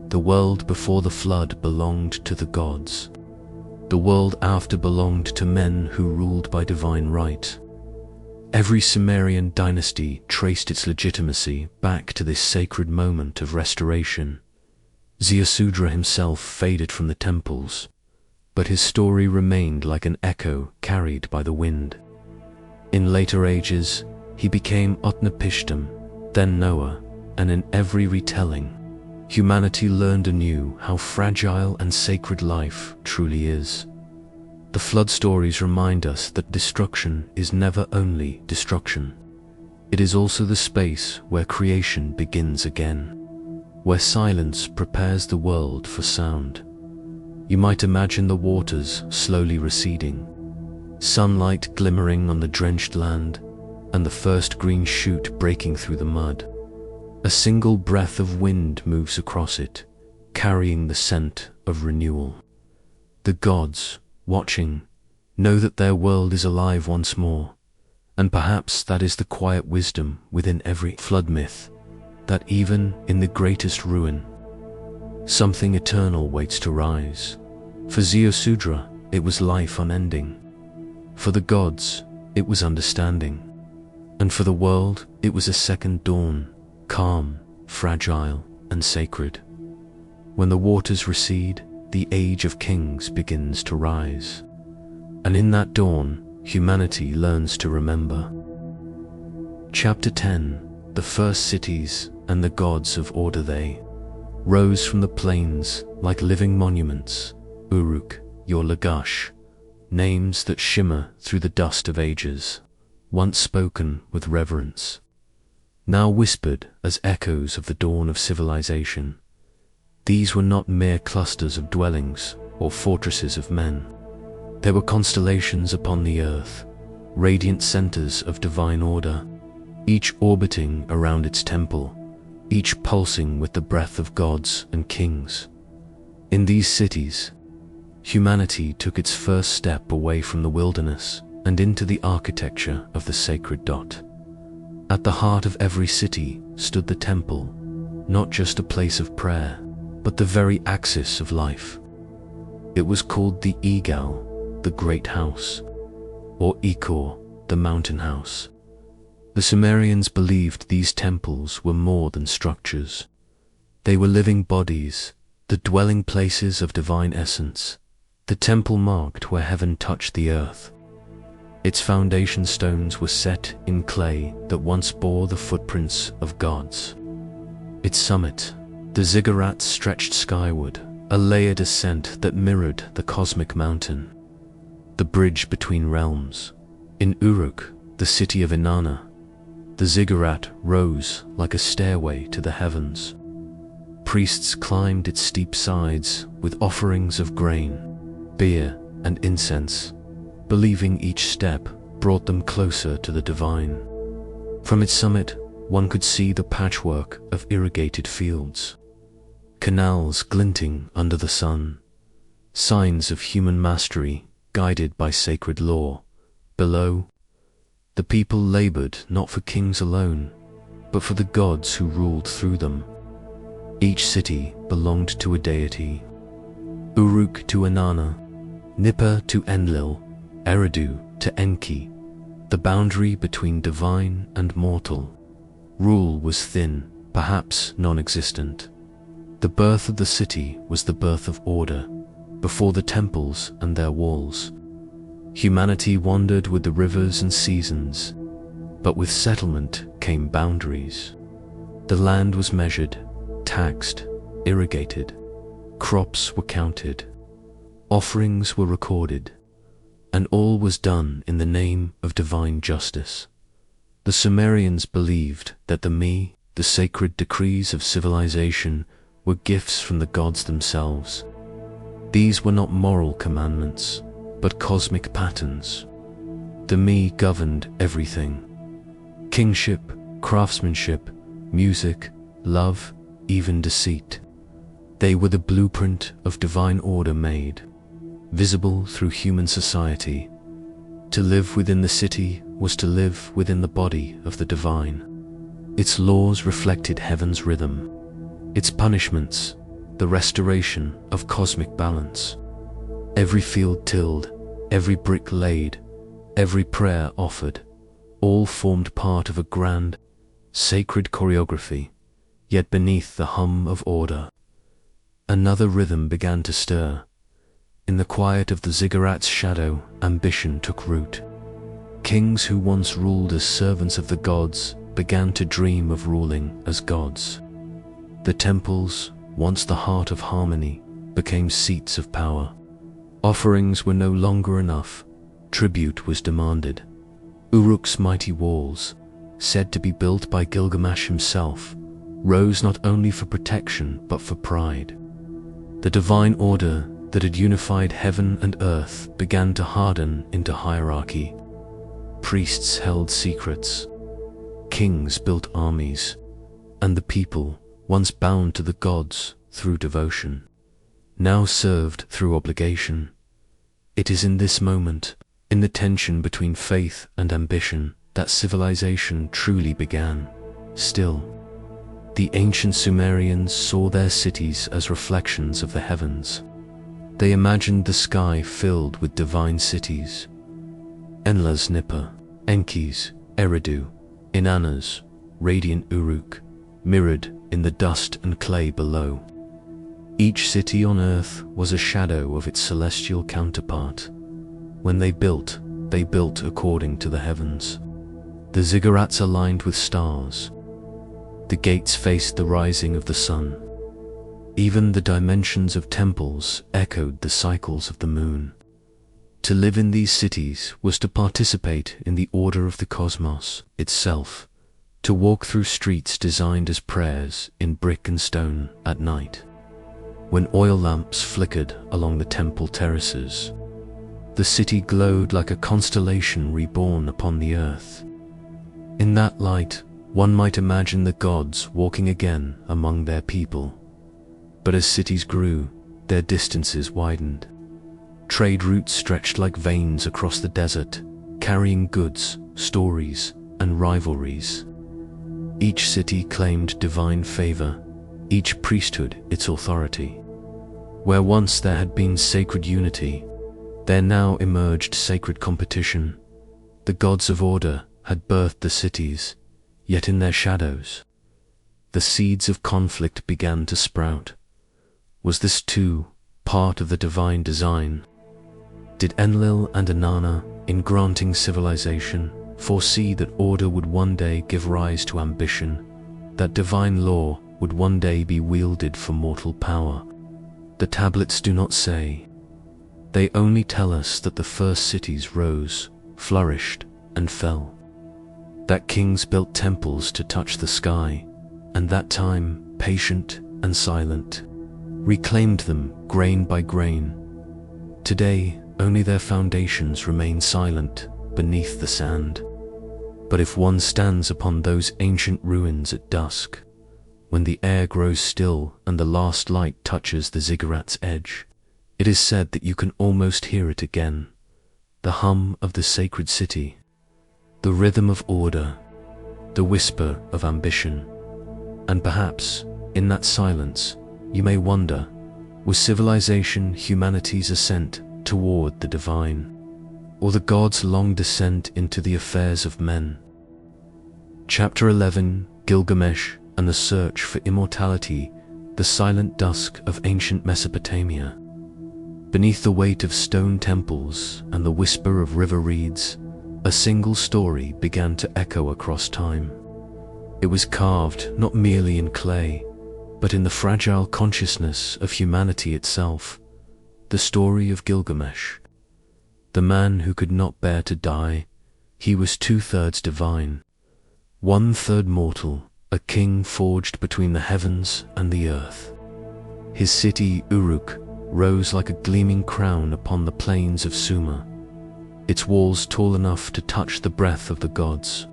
The world before the flood belonged to the gods. The world after belonged to men who ruled by divine right. Every Sumerian dynasty traced its legitimacy back to this sacred moment of restoration. Ziusudra himself faded from the temples, but his story remained like an echo carried by the wind. In later ages, he became Utnapishtim, then Noah, and in every retelling, humanity learned anew how fragile and sacred life truly is. The flood stories remind us that destruction is never only destruction. It is also the space where creation begins again, where silence prepares the world for sound. You might imagine the waters slowly receding, sunlight glimmering on the drenched land, and the first green shoot breaking through the mud. A single breath of wind moves across it, carrying the scent of renewal. The gods, watching, know that their world is alive once more, and perhaps that is the quiet wisdom within every flood myth, that even in the greatest ruin, something eternal waits to rise. For Ziusudra, it was life unending. For the gods, it was understanding. And for the world, it was a second dawn, calm, fragile, and sacred. When the waters recede, the Age of Kings begins to rise. And in that dawn, humanity learns to remember. Chapter 10. The first cities and the gods of order. They rose from the plains like living monuments. Uruk, your Lagash, names that shimmer through the dust of ages, once spoken with reverence, now whispered as echoes of the dawn of civilization. These were not mere clusters of dwellings or fortresses of men. They were constellations upon the earth, radiant centers of divine order, each orbiting around its temple, each pulsing with the breath of gods and kings. In these cities, humanity took its first step away from the wilderness and into the architecture of the sacred dot. At the heart of every city stood the temple, not just a place of prayer, but the very axis of life. It was called the Egal, the Great House, or Ikor, the Mountain House. The Sumerians believed these temples were more than structures. They were living bodies, the dwelling places of divine essence. The temple marked where heaven touched the earth. Its foundation stones were set in clay that once bore the footprints of gods. Its summit, the ziggurats, stretched skyward, a layered ascent that mirrored the cosmic mountain. The bridge between realms. In Uruk, the city of Inanna, the ziggurat rose like a stairway to the heavens. Priests climbed its steep sides with offerings of grain, beer, and incense, believing each step brought them closer to the divine. From its summit, one could see the patchwork of irrigated fields, canals glinting under the sun, signs of human mastery guided by sacred law. Below, the people labored not for kings alone, but for the gods who ruled through them. Each city belonged to a deity. Uruk to Inanna, Nippur to Enlil, Eridu to Enki, the boundary between divine and mortal. Rule was thin, perhaps non-existent. The birth of the city was the birth of order, before the temples and their walls. Humanity wandered with the rivers and seasons, But with settlement came boundaries. The land was measured, taxed, irrigated. Crops were counted. Offerings were recorded. And all was done in the name of divine justice. The Sumerians believed that the sacred decrees of civilization, were gifts from the gods themselves. These were not moral commandments, but cosmic patterns. The me governed everything. Kingship, craftsmanship, music, love, even deceit. They were the blueprint of divine order made, visible through human society. To live within the city was to live within the body of the divine. Its laws reflected heaven's rhythm. Its punishments, the restoration of cosmic balance. Every field tilled, every brick laid, every prayer offered, all formed part of a grand, sacred choreography, yet beneath the hum of order, another rhythm began to stir. In the quiet of the ziggurats' shadow, ambition took root. Kings who once ruled as servants of the gods began to dream of ruling as gods. The temples, once the heart of harmony, became seats of power. Offerings were no longer enough. Tribute was demanded. Uruk's mighty walls, said to be built by Gilgamesh himself, rose not only for protection but for pride. The divine order that had unified heaven and earth began to harden into hierarchy. Priests held secrets. Kings built armies, and the people, once bound to the gods through devotion, now served through obligation. It is in this moment, in the tension between faith and ambition, that civilization truly began. Still, the ancient Sumerians saw their cities as reflections of the heavens. They imagined the sky filled with divine cities. Enlil's Nipper, Enki's, Eridu, Inanna's, radiant Uruk, mirrored in the dust and clay below. Each city on earth was a shadow of its celestial counterpart. When they built according to the heavens. The ziggurats aligned with stars. The gates faced the rising of the sun. Even the dimensions of temples echoed the cycles of the moon. To live in these cities was to participate in the order of the cosmos itself, to walk through streets designed as prayers in brick and stone at night. When oil lamps flickered along the temple terraces, the city glowed like a constellation reborn upon the earth. In that light, one might imagine the gods walking again among their people. But as cities grew, their distances widened. Trade routes stretched like veins across the desert, carrying goods, stories, and rivalries. Each city claimed divine favor, each priesthood its authority. Where once there had been sacred unity, there now emerged sacred competition. The gods of order had birthed the cities, yet in their shadows, the seeds of conflict began to sprout. Was this too part of the divine design? Did Enlil and Inanna, in granting civilization, foresee that order would one day give rise to ambition, that divine law would one day be wielded for mortal power? The tablets do not say. They only tell us that the first cities rose, flourished, and fell. That kings built temples to touch the sky, and that time, patient and silent, reclaimed them grain by grain. Today, only their foundations remain silent beneath the sand. But if one stands upon those ancient ruins at dusk, when the air grows still and the last light touches the ziggurat's edge, it is said that you can almost hear it again, the hum of the sacred city, the rhythm of order, the whisper of ambition. And perhaps, in that silence, you may wonder, was civilization humanity's ascent toward the divine, or the gods' long descent into the affairs of men? Chapter 11, Gilgamesh and the Search for Immortality, the silent dusk of ancient Mesopotamia. Beneath the weight of stone temples and the whisper of river reeds, a single story began to echo across time. It was carved not merely in clay, but in the fragile consciousness of humanity itself. The story of Gilgamesh, the man who could not bear to die. He was 2/3 divine, 1/3 mortal, a king forged between the heavens and the earth. His city, Uruk, rose like a gleaming crown upon the plains of Sumer, its walls tall enough to touch the breath of the gods.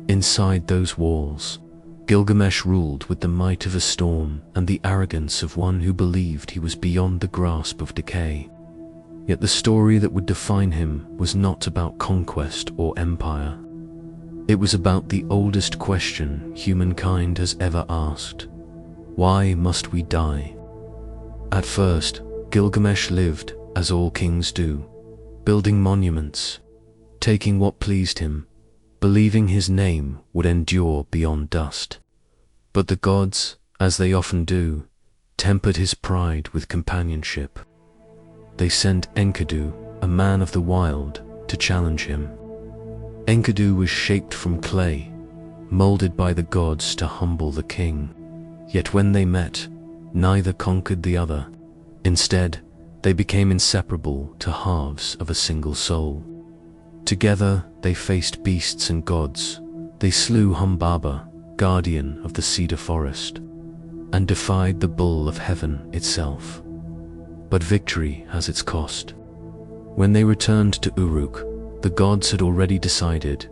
Inside those walls, Gilgamesh ruled with the might of a storm and the arrogance of one who believed he was beyond the grasp of decay. Yet the story that would define him was not about conquest or empire. It was about the oldest question humankind has ever asked: why must we die? At first, Gilgamesh lived as all kings do, building monuments, taking what pleased him, believing his name would endure beyond dust. But the gods, as they often do, tempered his pride with companionship. They sent Enkidu, a man of the wild, to challenge him. Enkidu was shaped from clay, molded by the gods to humble the king. Yet when they met, neither conquered the other. Instead, they became inseparable to halves of a single soul. Together, they faced beasts and gods. They slew Humbaba, guardian of the cedar forest, and defied the bull of heaven itself. But victory has its cost. When they returned to Uruk, the gods had already decided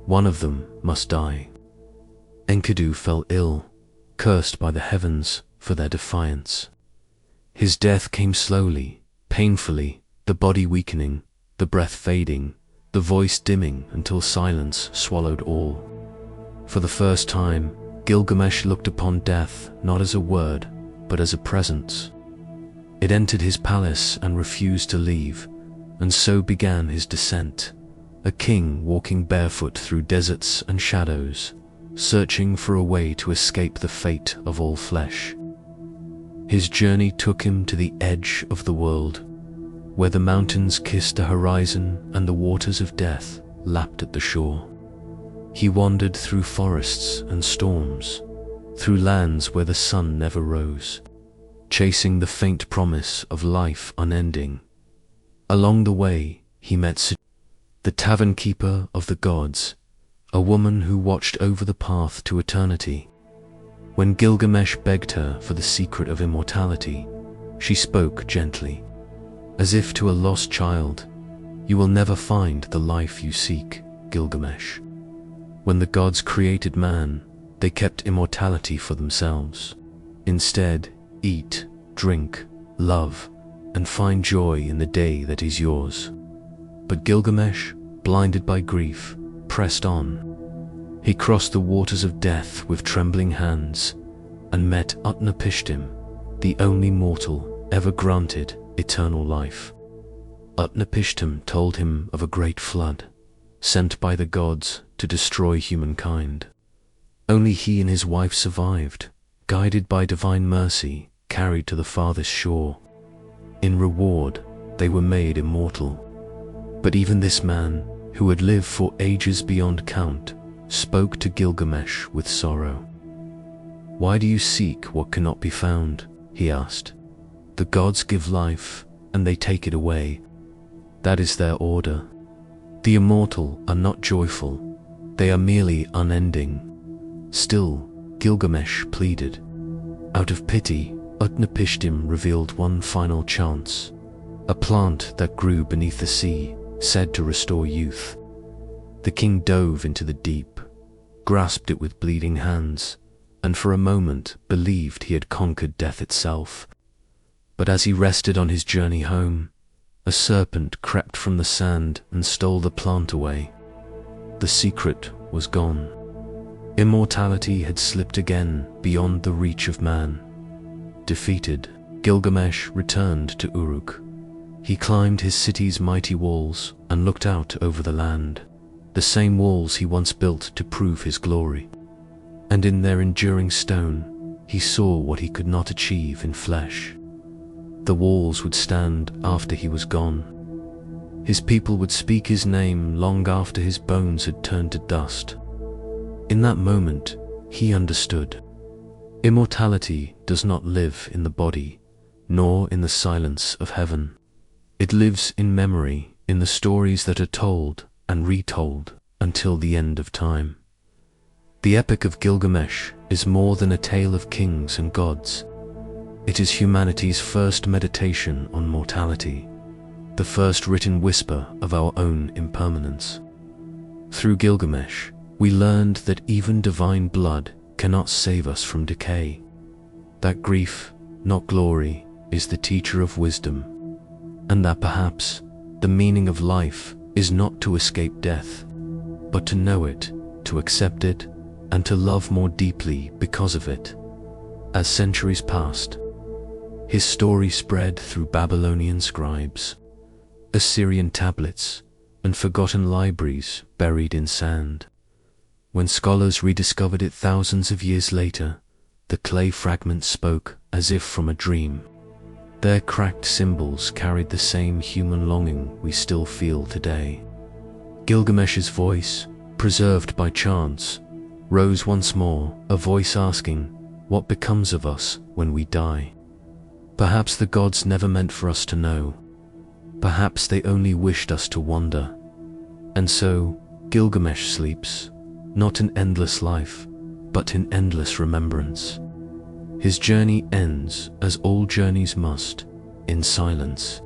one of them must die. Enkidu fell ill, cursed by the heavens for their defiance. His death came slowly, painfully, the body weakening, the breath fading, the voice dimming until silence swallowed all. For the first time, Gilgamesh looked upon death not as a word, but as a presence. It entered his palace and refused to leave, and so began his descent, a king walking barefoot through deserts and shadows, searching for a way to escape the fate of all flesh. His journey took him to the edge of the world, where the mountains kissed the horizon and the waters of death lapped at the shore. He wandered through forests and storms, through lands where the sun never rose, chasing the faint promise of life unending. Along the way, he met the tavern keeper of the gods, a woman who watched over the path to eternity. When Gilgamesh begged her for the secret of immortality, she spoke gently, as if to a lost child, "You will never find the life you seek, Gilgamesh." When the gods created man, they kept immortality for themselves. Instead, eat, drink, love, and find joy in the day that is yours. But Gilgamesh, blinded by grief, pressed on. He crossed the waters of death with trembling hands and met Utnapishtim, the only mortal ever granted eternal life. Utnapishtim told him of a great flood, sent by the gods to destroy humankind. Only he and his wife survived, guided by divine mercy, carried to the farthest shore. In reward, they were made immortal. But even this man, who had lived for ages beyond count, spoke to Gilgamesh with sorrow. "Why do you seek what cannot be found?" he asked. "The gods give life, and they take it away. That is their order. The immortal are not joyful, they are merely unending." Still, Gilgamesh pleaded. Out of pity, Utnapishtim revealed one final chance, a plant that grew beneath the sea, said to restore youth. The king dove into the deep, grasped it with bleeding hands, and for a moment believed he had conquered death itself. But as he rested on his journey home, a serpent crept from the sand and stole the plant away. The secret was gone. Immortality had slipped again beyond the reach of man. Defeated, Gilgamesh returned to Uruk. He climbed his city's mighty walls and looked out over the land, the same walls he once built to prove his glory. And in their enduring stone, he saw what he could not achieve in flesh. The walls would stand after he was gone. His people would speak his name long after his bones had turned to dust. In that moment, he understood. Immortality does not live in the body, nor in the silence of heaven. It lives in memory, in the stories that are told and retold until the end of time. The Epic of Gilgamesh is more than a tale of kings and gods. It is humanity's first meditation on mortality, the first written whisper of our own impermanence. Through Gilgamesh, we learned that even divine blood cannot save us from decay. That grief, not glory, is the teacher of wisdom, and that perhaps the meaning of life is not to escape death, but to know it, to accept it, and to love more deeply because of it. As centuries passed, his story spread through Babylonian scribes, Assyrian tablets, and forgotten libraries buried in sand. When scholars rediscovered it thousands of years later, the clay fragments spoke as if from a dream. Their cracked symbols carried the same human longing we still feel today. Gilgamesh's voice, preserved by chants, rose once more, a voice asking, "What becomes of us when we die?" Perhaps the gods never meant for us to know. Perhaps they only wished us to wonder. And so, Gilgamesh sleeps, not in endless life, but in endless remembrance. His journey ends, as all journeys must, in silence.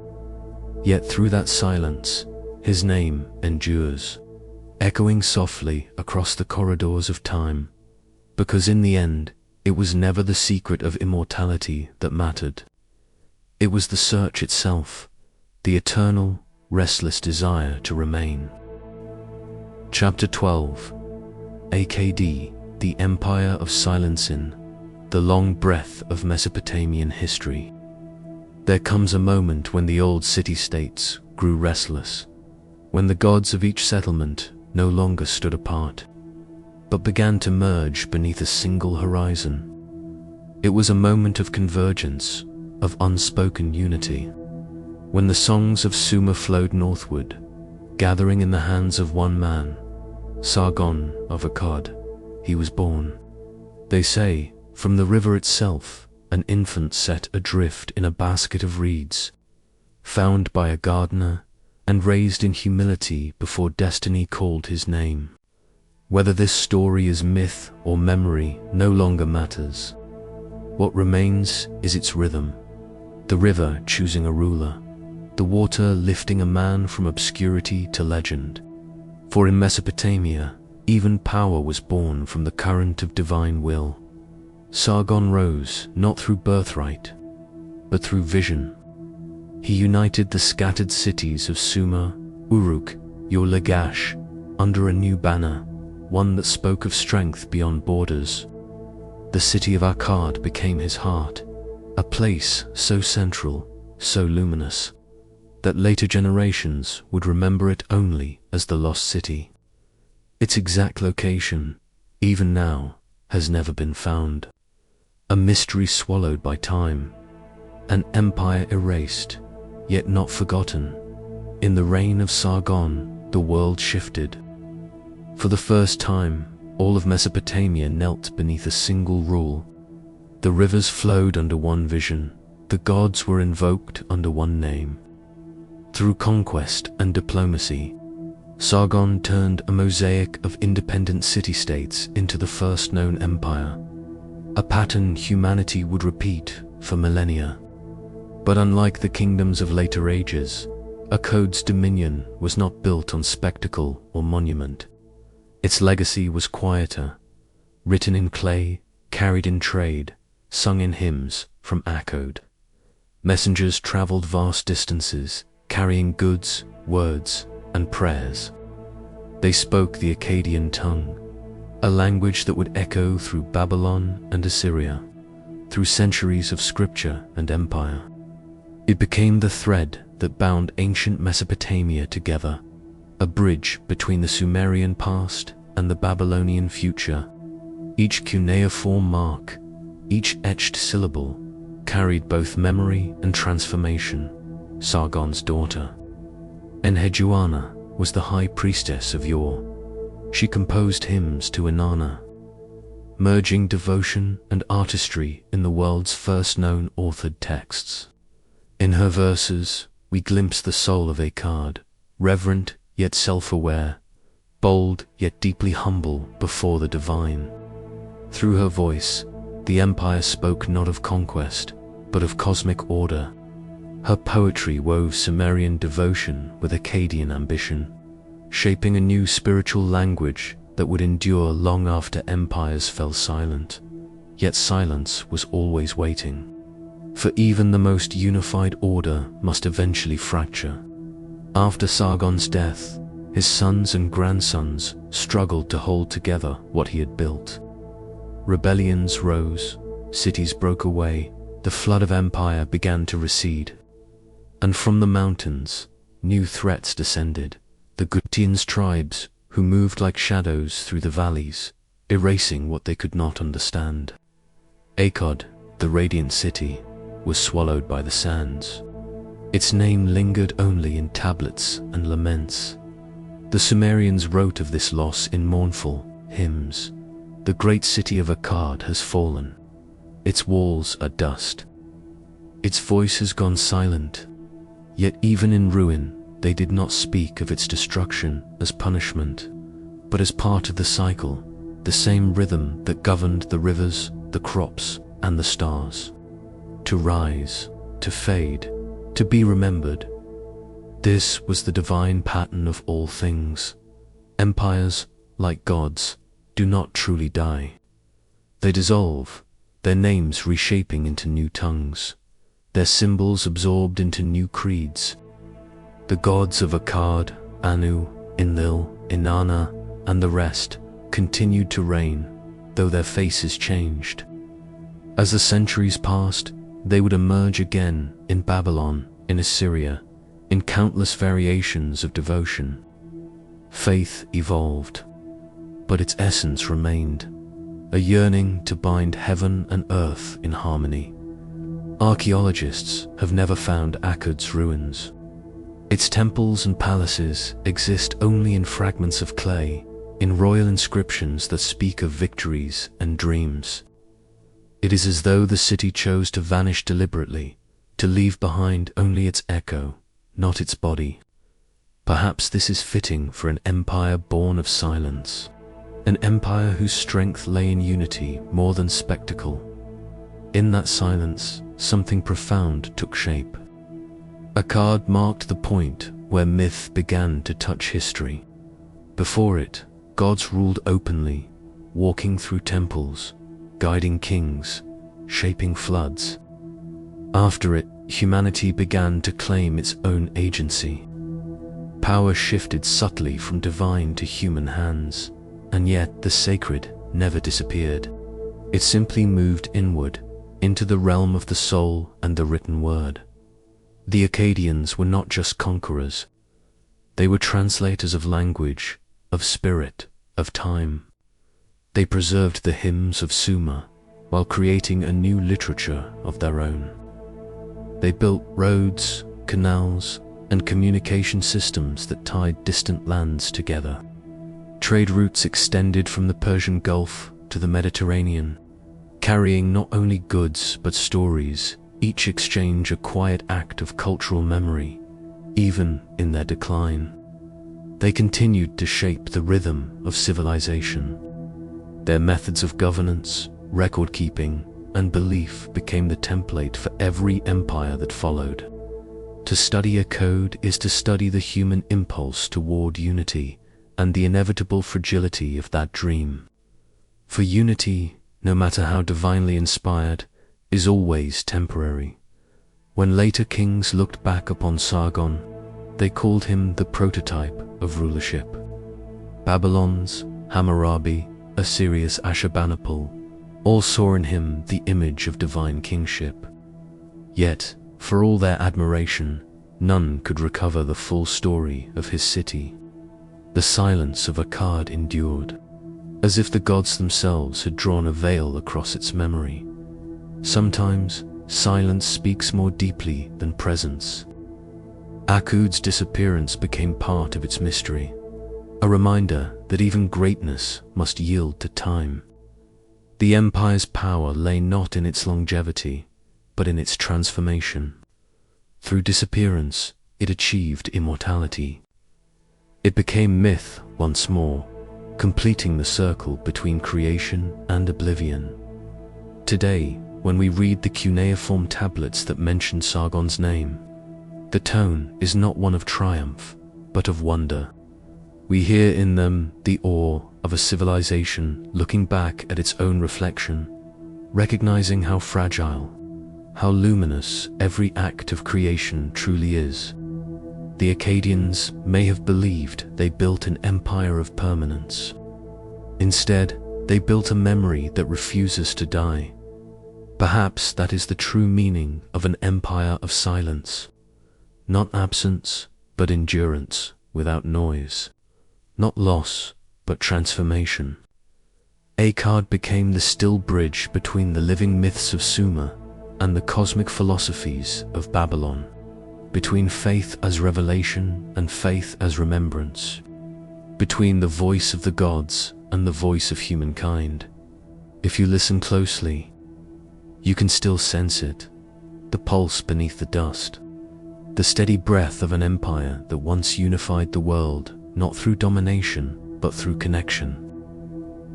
Yet through that silence, his name endures, echoing softly across the corridors of time, because in the end, it was never the secret of immortality that mattered. It was the search itself, the eternal, restless desire to remain. Chapter 12. AKD, the Empire of Silencing, the long breath of Mesopotamian history. There comes a moment when the old city-states grew restless, when the gods of each settlement no longer stood apart, but began to merge beneath a single horizon. It was a moment of convergence, of unspoken unity, when the songs of Sumer flowed northward, gathering in the hands of one man, Sargon of Akkad. He was born, they say, from the river itself, an infant set adrift in a basket of reeds, found by a gardener and raised in humility before destiny called his name. Whether this story is myth or memory no longer matters. What remains is its rhythm, the river choosing a ruler, the water lifting a man from obscurity to legend. For in Mesopotamia, even power was born from the current of divine will. Sargon rose not through birthright, but through vision. He united the scattered cities of Sumer, Uruk, Lagash, under a new banner, one that spoke of strength beyond borders. The city of Akkad became his heart, a place so central, so luminous, that later generations would remember it only as the lost city. Its exact location, even now, has never been found. A mystery swallowed by time, an empire erased, yet not forgotten. In the reign of Sargon, the world shifted. For the first time, all of Mesopotamia knelt beneath a single rule. The rivers flowed under one vision, the gods were invoked under one name. Through conquest and diplomacy, Sargon turned a mosaic of independent city-states into the first known empire, a pattern humanity would repeat for millennia. But unlike the kingdoms of later ages, Akkad's dominion was not built on spectacle or monument. Its legacy was quieter, written in clay, carried in trade, sung in hymns from Akkad. Messengers traveled vast distances, carrying goods, words, and prayers. They spoke the Akkadian tongue, a language that would echo through Babylon and Assyria, through centuries of scripture and empire. It became the thread that bound ancient Mesopotamia together, a bridge between the Sumerian past and the Babylonian future. Each cuneiform mark, each etched syllable, carried both memory and transformation. Sargon's daughter, Enheduanna was the high priestess of yore. She composed hymns to Inanna, merging devotion and artistry in the world's first known authored texts. In her verses, we glimpse the soul of Akkad, reverent yet self-aware, bold yet deeply humble before the divine. Through her voice, the empire spoke not of conquest, but of cosmic order. Her poetry wove Sumerian devotion with Akkadian ambition, shaping a new spiritual language that would endure long after empires fell silent. Yet silence was always waiting, for even the most unified order must eventually fracture. After Sargon's death, his sons and grandsons struggled to hold together what he had built. Rebellions rose, cities broke away, the flood of empire began to recede. And from the mountains, new threats descended, the Gutians tribes who moved like shadows through the valleys, erasing what they could not understand. Akkad, the radiant city, was swallowed by the sands. Its name lingered only in tablets and laments. The Sumerians wrote of this loss in mournful hymns. The great city of Akkad has fallen. Its walls are dust. Its voice has gone silent. Yet even in ruin, they did not speak of its destruction as punishment, but as part of the cycle, the same rhythm that governed the rivers, the crops, and the stars. To rise, to fade, to be remembered. This was the divine pattern of all things. Empires, like gods, do not truly die. They dissolve, their names reshaping into new tongues, their symbols absorbed into new creeds. The gods of Akkad, Anu, Enlil, Inanna, and the rest continued to reign, though their faces changed. As the centuries passed, they would emerge again in Babylon, in Assyria, in countless variations of devotion. Faith evolved, but its essence remained, a yearning to bind heaven and earth in harmony. Archaeologists have never found Akkad's ruins. Its temples and palaces exist only in fragments of clay, in royal inscriptions that speak of victories and dreams. It is as though the city chose to vanish deliberately, to leave behind only its echo, not its body. Perhaps this is fitting for an empire born of silence, an empire whose strength lay in unity more than spectacle. In that silence, something profound took shape. Akkad marked the point where myth began to touch history. Before it, gods ruled openly, walking through temples, guiding kings, shaping floods. After it, humanity began to claim its own agency. Power shifted subtly from divine to human hands, and yet the sacred never disappeared. It simply moved inward, into the realm of the soul and the written word. The Akkadians were not just conquerors. They were translators of language, of spirit, of time. They preserved the hymns of Sumer while creating a new literature of their own. They built roads, canals, and communication systems that tied distant lands together. Trade routes extended from the Persian Gulf to the Mediterranean, carrying not only goods but stories, each exchange a quiet act of cultural memory, even in their decline. They continued to shape the rhythm of civilization. Their methods of governance, record-keeping, and belief became the template for every empire that followed. To study a code is to study the human impulse toward unity and the inevitable fragility of that dream. For unity, no matter how divinely inspired, is always temporary. When later kings looked back upon Sargon, they called him the prototype of rulership. Babylon's Hammurabi, Assyria's Ashurbanipal, all saw in him the image of divine kingship. Yet, for all their admiration, none could recover the full story of his city. The silence of Akkad endured, as if the gods themselves had drawn a veil across its memory. Sometimes, silence speaks more deeply than presence. Akud's disappearance became part of its mystery, a reminder that even greatness must yield to time. The empire's power lay not in its longevity, but in its transformation. Through disappearance, it achieved immortality. It became myth once more, completing the circle between creation and oblivion. Today, when we read the cuneiform tablets that mention Sargon's name, the tone is not one of triumph, but of wonder. We hear in them the awe of a civilization looking back at its own reflection, recognizing how fragile, how luminous every act of creation truly is. The Akkadians may have believed they built an empire of permanence. Instead, they built a memory that refuses to die. Perhaps that is the true meaning of an empire of silence. Not absence, but endurance without noise. Not loss, but transformation. Akkad became the still bridge between the living myths of Sumer and the cosmic philosophies of Babylon, between faith as revelation and faith as remembrance, between the voice of the gods and the voice of humankind. If you listen closely, you can still sense it, the pulse beneath the dust, the steady breath of an empire that once unified the world, not through domination, but through connection.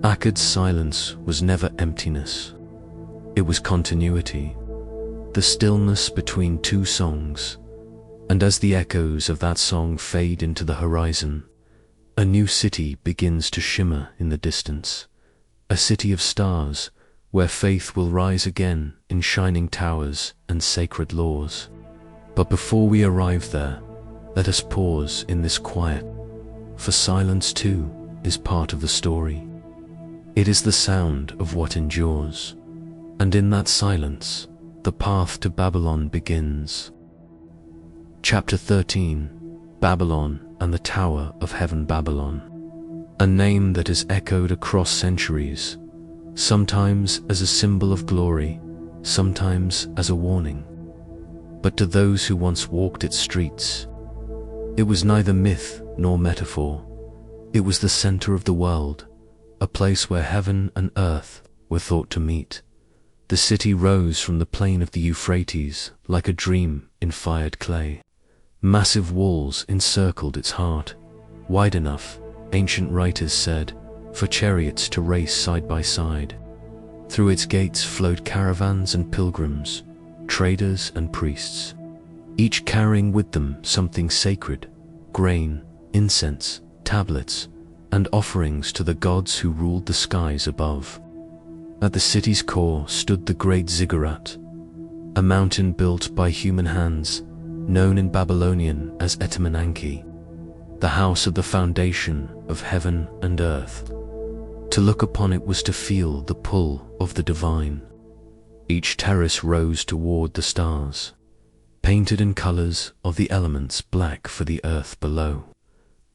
Akkad's silence was never emptiness. It was continuity, the stillness between two songs, and as the echoes of that song fade into the horizon, a new city begins to shimmer in the distance, a city of stars where faith will rise again in shining towers and sacred laws. But before we arrive there, let us pause in this quiet, for silence too is part of the story. It is the sound of what endures, and in that silence, the path to Babylon begins. Chapter 13, Babylon and the Tower of Heaven. Babylon, a name that has echoed across centuries, sometimes as a symbol of glory, sometimes as a warning. But to those who once walked its streets, it was neither myth nor metaphor. It was the center of the world, a place where heaven and earth were thought to meet. The city rose from the plain of the Euphrates like a dream in fired clay. Massive walls encircled its heart, wide enough, ancient writers said, for chariots to race side by side. Through its gates flowed caravans and pilgrims, traders and priests, each carrying with them something sacred: grain, incense, tablets, and offerings to the gods who ruled the skies above. At the city's core stood the great ziggurat, a mountain built by human hands, known in Babylonian as Enki, the house of the foundation of heaven and earth. To look upon it was to feel the pull of the divine. Each terrace rose toward the stars, painted in colors of the elements: black for the earth below,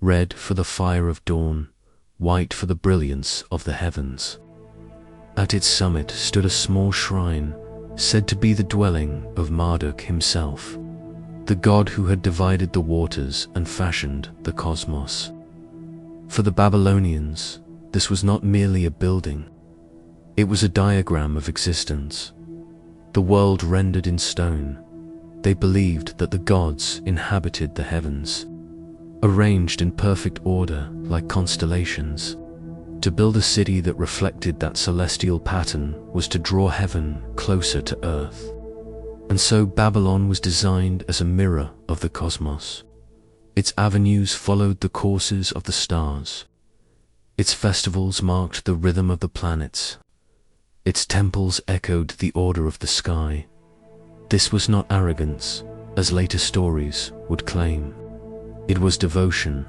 red for the fire of dawn, white for the brilliance of the heavens. At its summit stood a small shrine, said to be the dwelling of Marduk himself, the god who had divided the waters and fashioned the cosmos. For the Babylonians, this was not merely a building. It was a diagram of existence, the world rendered in stone. They believed that the gods inhabited the heavens, arranged in perfect order like constellations. To build a city that reflected that celestial pattern was to draw heaven closer to earth. And so Babylon was designed as a mirror of the cosmos. Its avenues followed the courses of the stars. Its festivals marked the rhythm of the planets. Its temples echoed the order of the sky. This was not arrogance, as later stories would claim. It was devotion.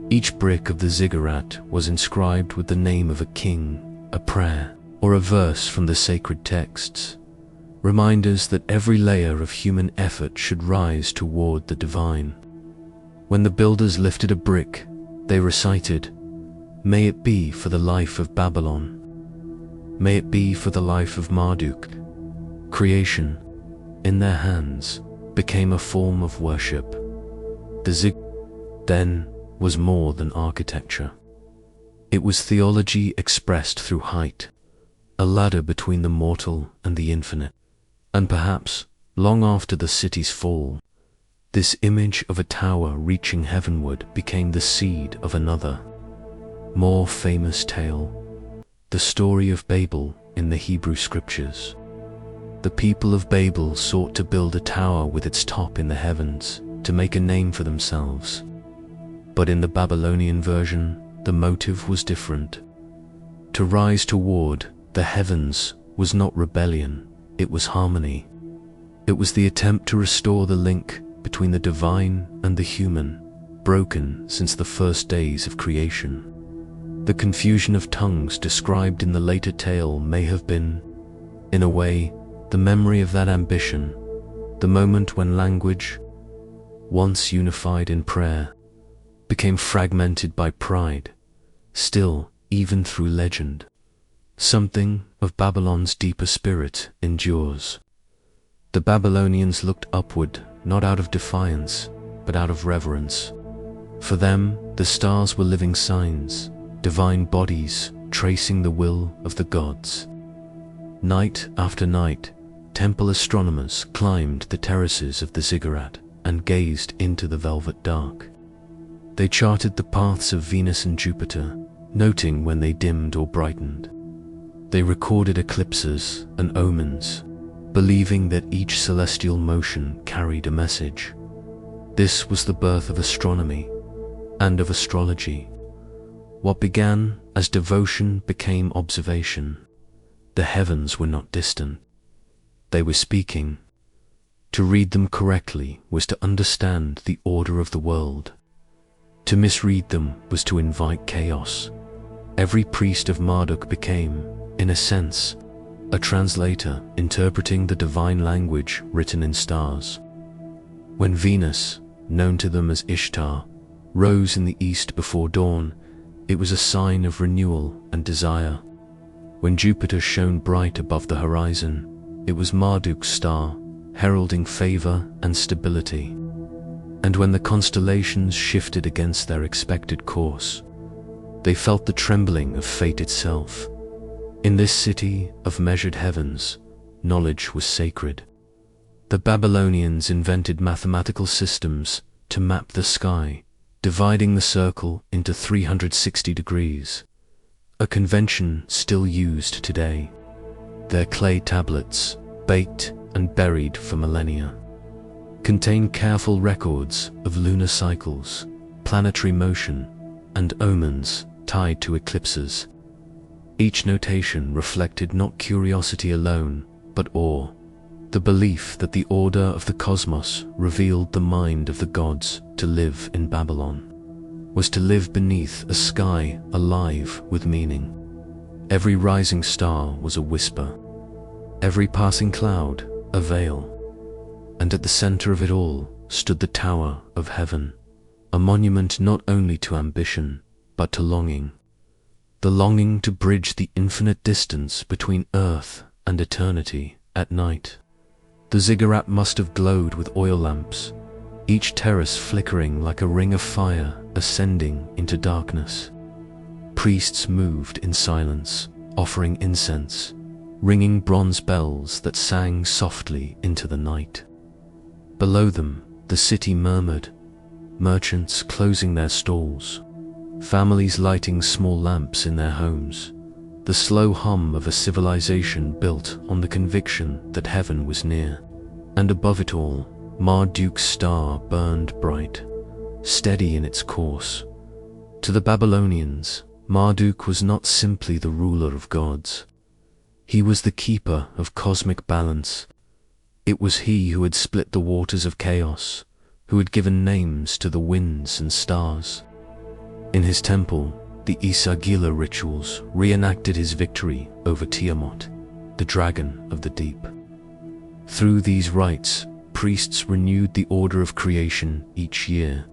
Each brick of the ziggurat was inscribed with the name of a king, a prayer, or a verse from the sacred texts, reminders that every layer of human effort should rise toward the divine. When the builders lifted a brick, they recited, "May it be for the life of Babylon. May it be for the life of Marduk." Creation, in their hands, became a form of worship, The ziggurat, then, was more than architecture. It was theology expressed through height, a ladder between the mortal and the infinite. And perhaps, long after the city's fall, this image of a tower reaching heavenward became the seed of another, more famous tale, the story of Babel in the Hebrew scriptures. The people of Babel sought to build a tower with its top in the heavens to make a name for themselves. But in the Babylonian version, the motive was different. To rise toward the heavens was not rebellion, it was harmony. It was the attempt to restore the link between the divine and the human, broken since the first days of creation. The confusion of tongues described in the later tale may have been, in a way, the memory of that ambition, the moment when language, once unified in prayer, became fragmented by pride. Still, even through legend, something of Babylon's deeper spirit endures. The Babylonians looked upward, not out of defiance, but out of reverence. For them, the stars were living signs, divine bodies tracing the will of the gods. Night after night, temple astronomers climbed the terraces of the ziggurat and gazed into the velvet dark. They charted the paths of Venus and Jupiter, noting when they dimmed or brightened. They recorded eclipses and omens, believing that each celestial motion carried a message. This was the birth of astronomy and of astrology. What began as devotion became observation. The heavens were not distant. They were speaking. To read them correctly was to understand the order of the world. To misread them was to invite chaos. Every priest of Marduk became, in a sense, a translator interpreting the divine language written in stars. When Venus, known to them as Ishtar, rose in the east before dawn, it was a sign of renewal and desire. When Jupiter shone bright above the horizon, it was Marduk's star, heralding favor and stability. And when the constellations shifted against their expected course, they felt the trembling of fate itself. In this city of measured heavens, knowledge was sacred. The Babylonians invented mathematical systems to map the sky, dividing the circle into 360 degrees, a convention still used today. Their clay tablets, baked and buried for millennia, contain careful records of lunar cycles, planetary motion, and omens tied to eclipses. Each notation reflected not curiosity alone, but awe, the belief that the order of the cosmos revealed the mind of the gods. To live in Babylon was to live beneath a sky alive with meaning. Every rising star was a whisper, every passing cloud a veil, and at the center of it all stood the Tower of Heaven, a monument not only to ambition, but to longing. The longing to bridge the infinite distance between earth and eternity at night. The ziggurat must have glowed with oil lamps, each terrace flickering like a ring of fire ascending into darkness. Priests moved in silence, offering incense, ringing bronze bells that sang softly into the night. Below them, the city murmured, merchants closing their stalls, families lighting small lamps in their homes, the slow hum of a civilization built on the conviction that heaven was near. And above it all, Marduk's star burned bright, steady in its course. To the Babylonians, Marduk was not simply the ruler of gods. He was the keeper of cosmic balance. It was he who had split the waters of chaos, who had given names to the winds and stars. In his temple, the Isagila rituals reenacted his victory over Tiamat, the dragon of the deep. Through these rites, priests renewed the order of creation each year.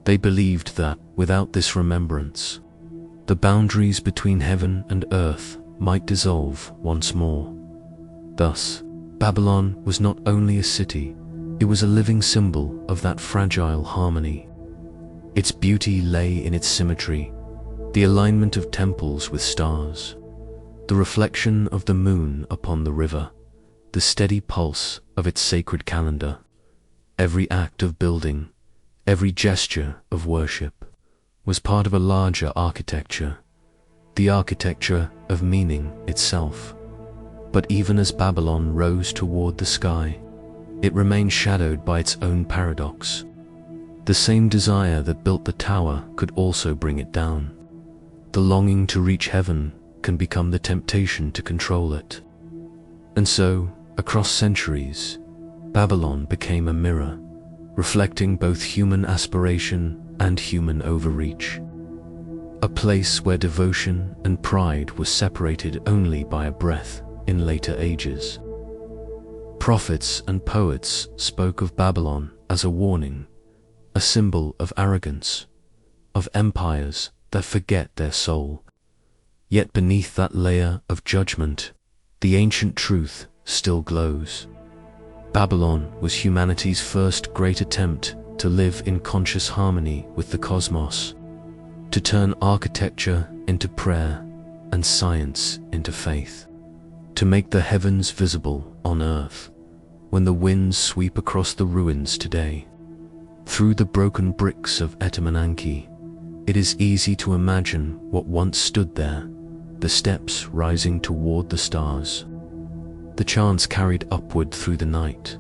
They believed that, without this remembrance, the boundaries between heaven and earth might dissolve once more. Thus, Babylon was not only a city, It was a living symbol of that fragile harmony. Its beauty lay in its symmetry, the alignment of temples with stars, the reflection of the moon upon the river, the steady pulse of its sacred calendar. Every act of building, every gesture of worship, was part of a larger architecture, the architecture of meaning itself. But even as Babylon rose toward the sky, it remained shadowed by its own paradox. The same desire that built the tower could also bring it down. The longing to reach heaven can become the temptation to control it. And so, across centuries, Babylon became a mirror, reflecting both human aspiration and human overreach. A place where devotion and pride were separated only by a breath in later ages. Prophets and poets spoke of Babylon as a warning, a symbol of arrogance, of empires that forget their soul. Yet beneath that layer of judgment, the ancient truth still glows. Babylon was humanity's first great attempt to live in conscious harmony with the cosmos, to turn architecture into prayer and science into faith, to make the heavens visible on earth when the winds sweep across the ruins today. Through the broken bricks of Enki, it is easy to imagine what once stood there, the steps rising toward the stars, the chants carried upward through the night,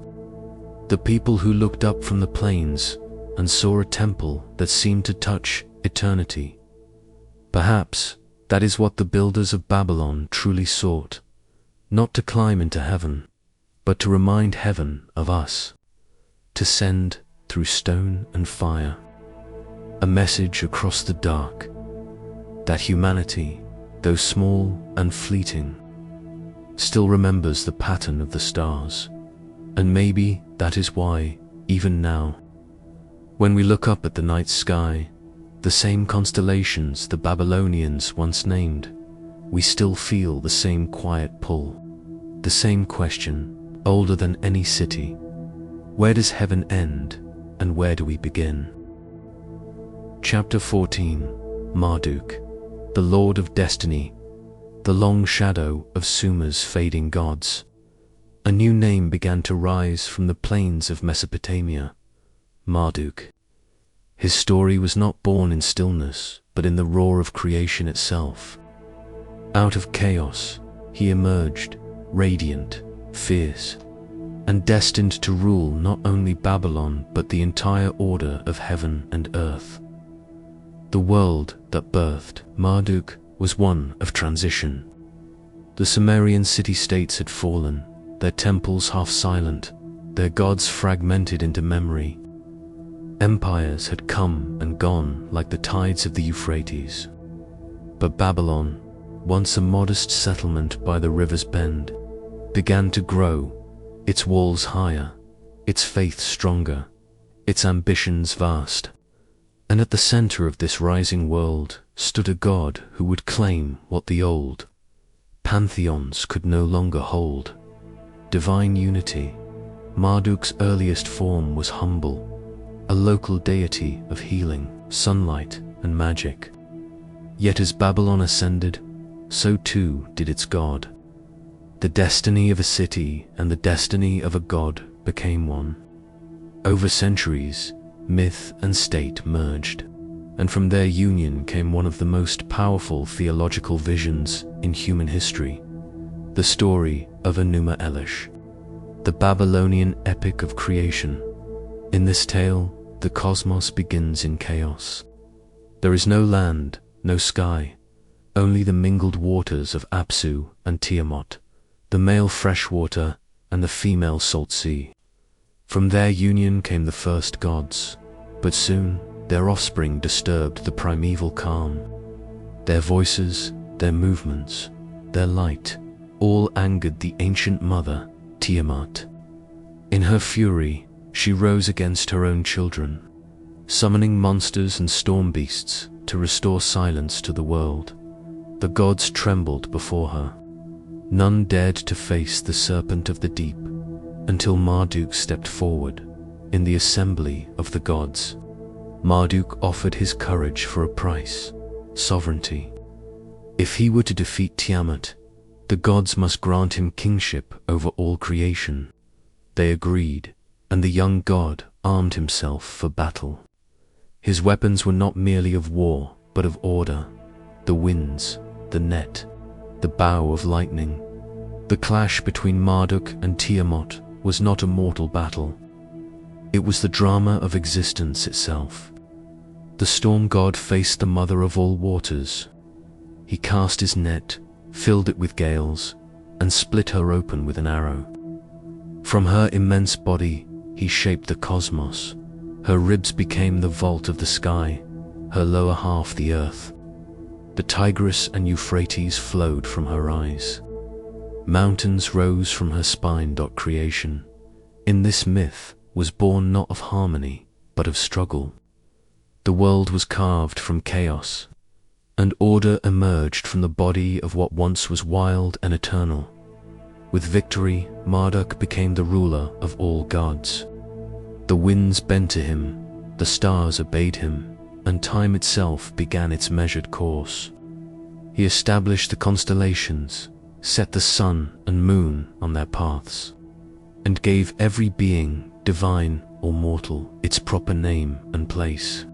the people who looked up from the plains and saw a temple that seemed to touch eternity. Perhaps that is what the builders of Babylon truly sought, not to climb into heaven, but to remind heaven of us, to send through stone and fire a message across the dark, that humanity, though small and fleeting, still remembers the pattern of the stars. And maybe that is why, even now, when we look up at the night sky, the same constellations the Babylonians once named, we still feel the same quiet pull, the same question, older than any city: where does heaven end and where do we begin? Chapter 14, Marduk, the Lord of Destiny, the long shadow of Sumer's fading gods. A new name began to rise from the plains of Mesopotamia: Marduk. His story was not born in stillness, but in the roar of creation itself. Out of chaos, he emerged, radiant, fierce, and destined to rule not only Babylon but the entire order of heaven and earth. The world that birthed Marduk was one of transition. The Sumerian city-states had fallen, their temples half silent, their gods fragmented into memory. Empires had come and gone like the tides of the Euphrates. But Babylon, once a modest settlement by the river's bend, began to grow, its walls higher, its faith stronger, its ambitions vast. And at the center of this rising world stood a god who would claim what the old pantheons could no longer hold: divine unity. Marduk's earliest form was humble, a local deity of healing, sunlight, and magic. Yet as Babylon ascended, so too did its god. The destiny of a city and the destiny of a god became one. Over centuries, myth and state merged, and from their union came one of the most powerful theological visions in human history: the story of Enuma Elish, the Babylonian epic of creation. In this tale, the cosmos begins in chaos. There is no land, no sky, only the mingled waters of Apsu and Tiamat, the male freshwater and the female salt sea. From their union came the first gods, but soon their offspring disturbed the primeval calm. Their voices, their movements, their light, all angered the ancient mother, Tiamat. In her fury, she rose against her own children, summoning monsters and storm beasts to restore silence to the world. The gods trembled before her. None dared to face the serpent of the deep, until Marduk stepped forward. In the assembly of the gods, Marduk offered his courage for a price: sovereignty. If he were to defeat Tiamat, the gods must grant him kingship over all creation. They agreed, and the young god armed himself for battle. His weapons were not merely of war, but of order: the winds, the net, the bow of lightning. The clash between Marduk and Tiamat was not a mortal battle. It was the drama of existence itself. The storm god faced the mother of all waters. He cast his net, filled it with gales, and split her open with an arrow. From her immense body, he shaped the cosmos. Her ribs became the vault of the sky, her lower half the earth. The Tigris and Euphrates flowed from her eyes. Mountains rose from her spine. Creation, in this myth, was born not of harmony, but of struggle. The world was carved from chaos, and order emerged from the body of what once was wild and eternal. With victory, Marduk became the ruler of all gods. The winds bent to him, the stars obeyed him, and time itself began its measured course. He established the constellations, set the sun and moon on their paths, and gave every being, divine or mortal, its proper name and place.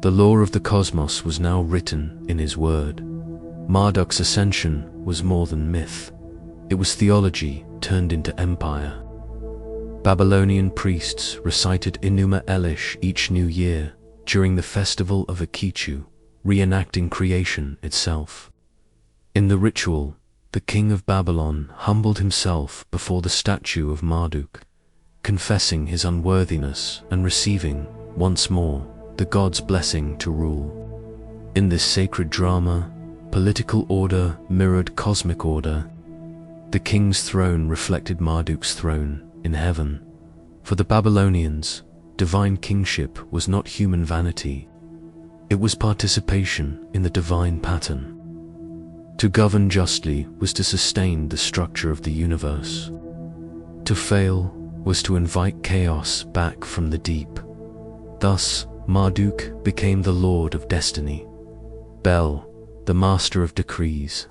The law of the cosmos was now written in his word. Marduk's ascension was more than myth. It was theology turned into empire. Babylonian priests recited Enuma Elish each new year during the festival of Akitu, reenacting creation itself. In the ritual, the king of Babylon humbled himself before the statue of Marduk, confessing his unworthiness and receiving, once more, the god's blessing to rule. In this sacred drama, political order mirrored cosmic order. The king's throne reflected Marduk's throne in heaven. For the Babylonians, divine kingship was not human vanity. It was participation in the divine pattern. To govern justly was to sustain the structure of the universe. To fail was to invite chaos back from the deep. Thus, Marduk became the lord of destiny, Bel, the master of decrees.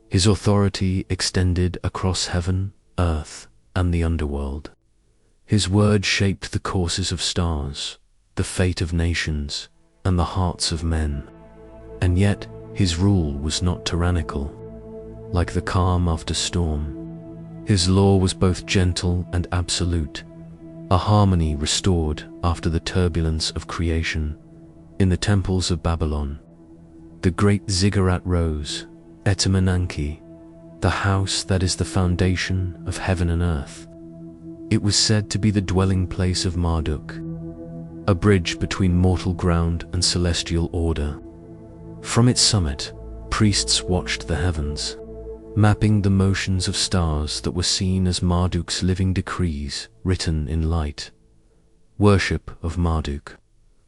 His authority extended across heaven, earth, and the underworld. His word shaped the courses of stars, the fate of nations, and the hearts of men. And yet, his rule was not tyrannical. Like the calm after storm, his law was both gentle and absolute, a harmony restored after the turbulence of creation. In the temples of Babylon, the great ziggurat rose, Enki, the house that is the foundation of heaven and earth. It was said to be the dwelling place of Marduk, a bridge between mortal ground and celestial order. From its summit, priests watched the heavens, mapping the motions of stars that were seen as Marduk's living decrees written in light. Worship of Marduk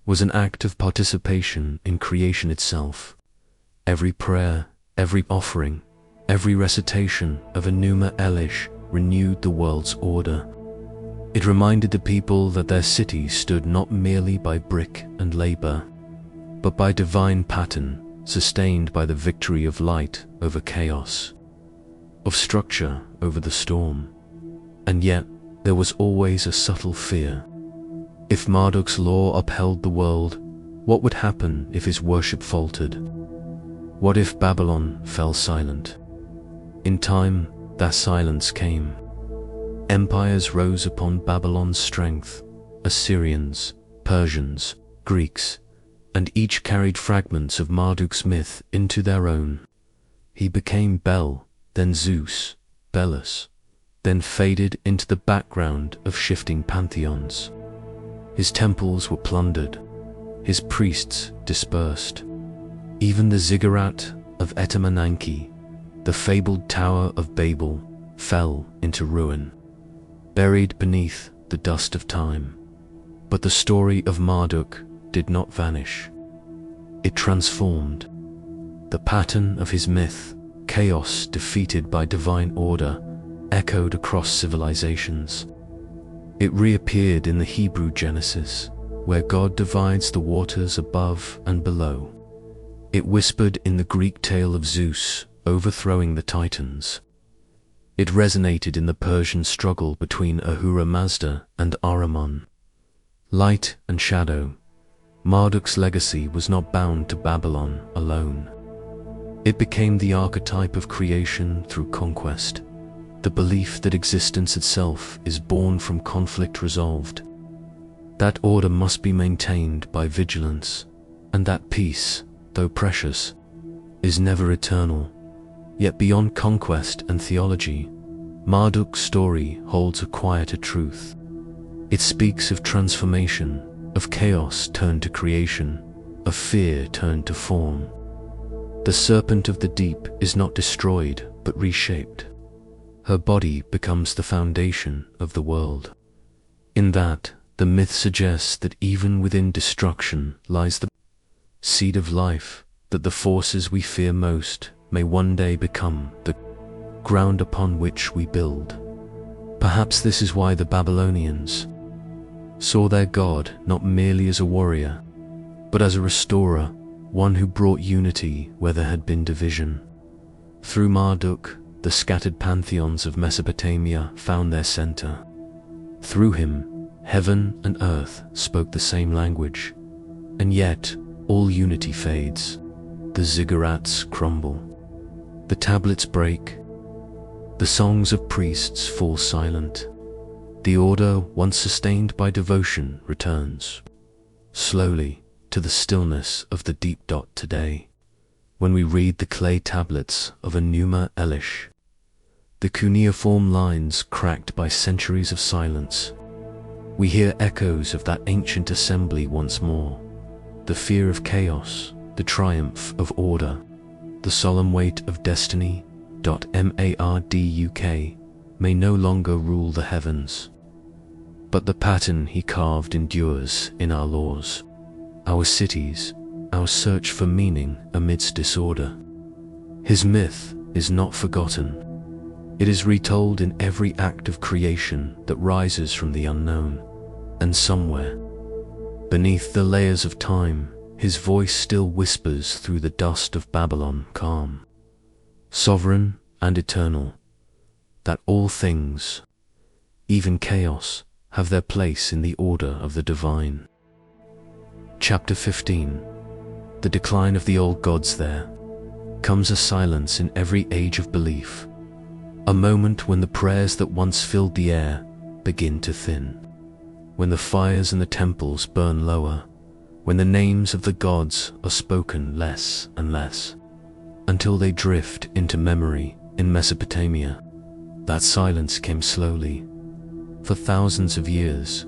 was an act of participation in creation itself. Every prayer, every offering, every recitation of Enuma Elish renewed the world's order. It reminded the people that their city stood not merely by brick and labor, but by divine pattern sustained by the victory of light over chaos, of structure over the storm. And yet, there was always a subtle fear. If Marduk's law upheld the world, what would happen if his worship faltered? What if Babylon fell silent? In time, that silence came. Empires rose upon Babylon's strength: Assyrians, Persians, Greeks, and each carried fragments of Marduk's myth into their own. He became Bel, then Zeus, Belus, then faded into the background of shifting pantheons. His temples were plundered, his priests dispersed. Even the ziggurat of Enki, the fabled Tower of Babel, fell into ruin, buried beneath the dust of time. But the story of Marduk did not vanish. It transformed. The pattern of his myth, chaos defeated by divine order, echoed across civilizations. It reappeared in the Hebrew Genesis, where God divides the waters above and below. It whispered in the Greek tale of Zeus overthrowing the Titans. It resonated in the Persian struggle between Ahura Mazda and Ahriman. Light and shadow, Marduk's legacy was not bound to Babylon alone. It became the archetype of creation through conquest, the belief that existence itself is born from conflict resolved. That order must be maintained by vigilance, and that peace, though precious, is never eternal. Yet beyond conquest and theology, Marduk's story holds a quieter truth. It speaks of transformation, of chaos turned to creation, of fear turned to form. The serpent of the deep is not destroyed, but reshaped. Her body becomes the foundation of the world. In that, the myth suggests that even within destruction lies the seed of life, that the forces we fear most may one day become the ground upon which we build. Perhaps this is why the Babylonians saw their god not merely as a warrior, but as a restorer, one who brought unity where there had been division. Through Marduk, the scattered pantheons of Mesopotamia found their center. Through him, heaven and earth spoke the same language, and yet all unity fades. The ziggurats crumble, the tablets break, the songs of priests fall silent. The order once sustained by devotion returns, slowly, to the stillness of the deep dot today. When we read the clay tablets of Enuma Elish, the cuneiform lines cracked by centuries of silence, we hear echoes of that ancient assembly once more. The fear of chaos, the triumph of order, the solemn weight of destiny. Marduk may no longer rule the heavens, but the pattern he carved endures in our laws, our cities, our search for meaning amidst disorder. His myth is not forgotten. It is retold in every act of creation that rises from the unknown, and somewhere, beneath the layers of time, his voice still whispers through the dust of Babylon calm, sovereign and eternal, that all things, even chaos, have their place in the order of the divine. Chapter 15. The decline of the old gods. There comes a silence in every age of belief, a moment when the prayers that once filled the air begin to thin, when the fires in the temples burn lower, when the names of the gods are spoken less and less, until they drift into memory. In Mesopotamia, that silence came slowly. For thousands of years,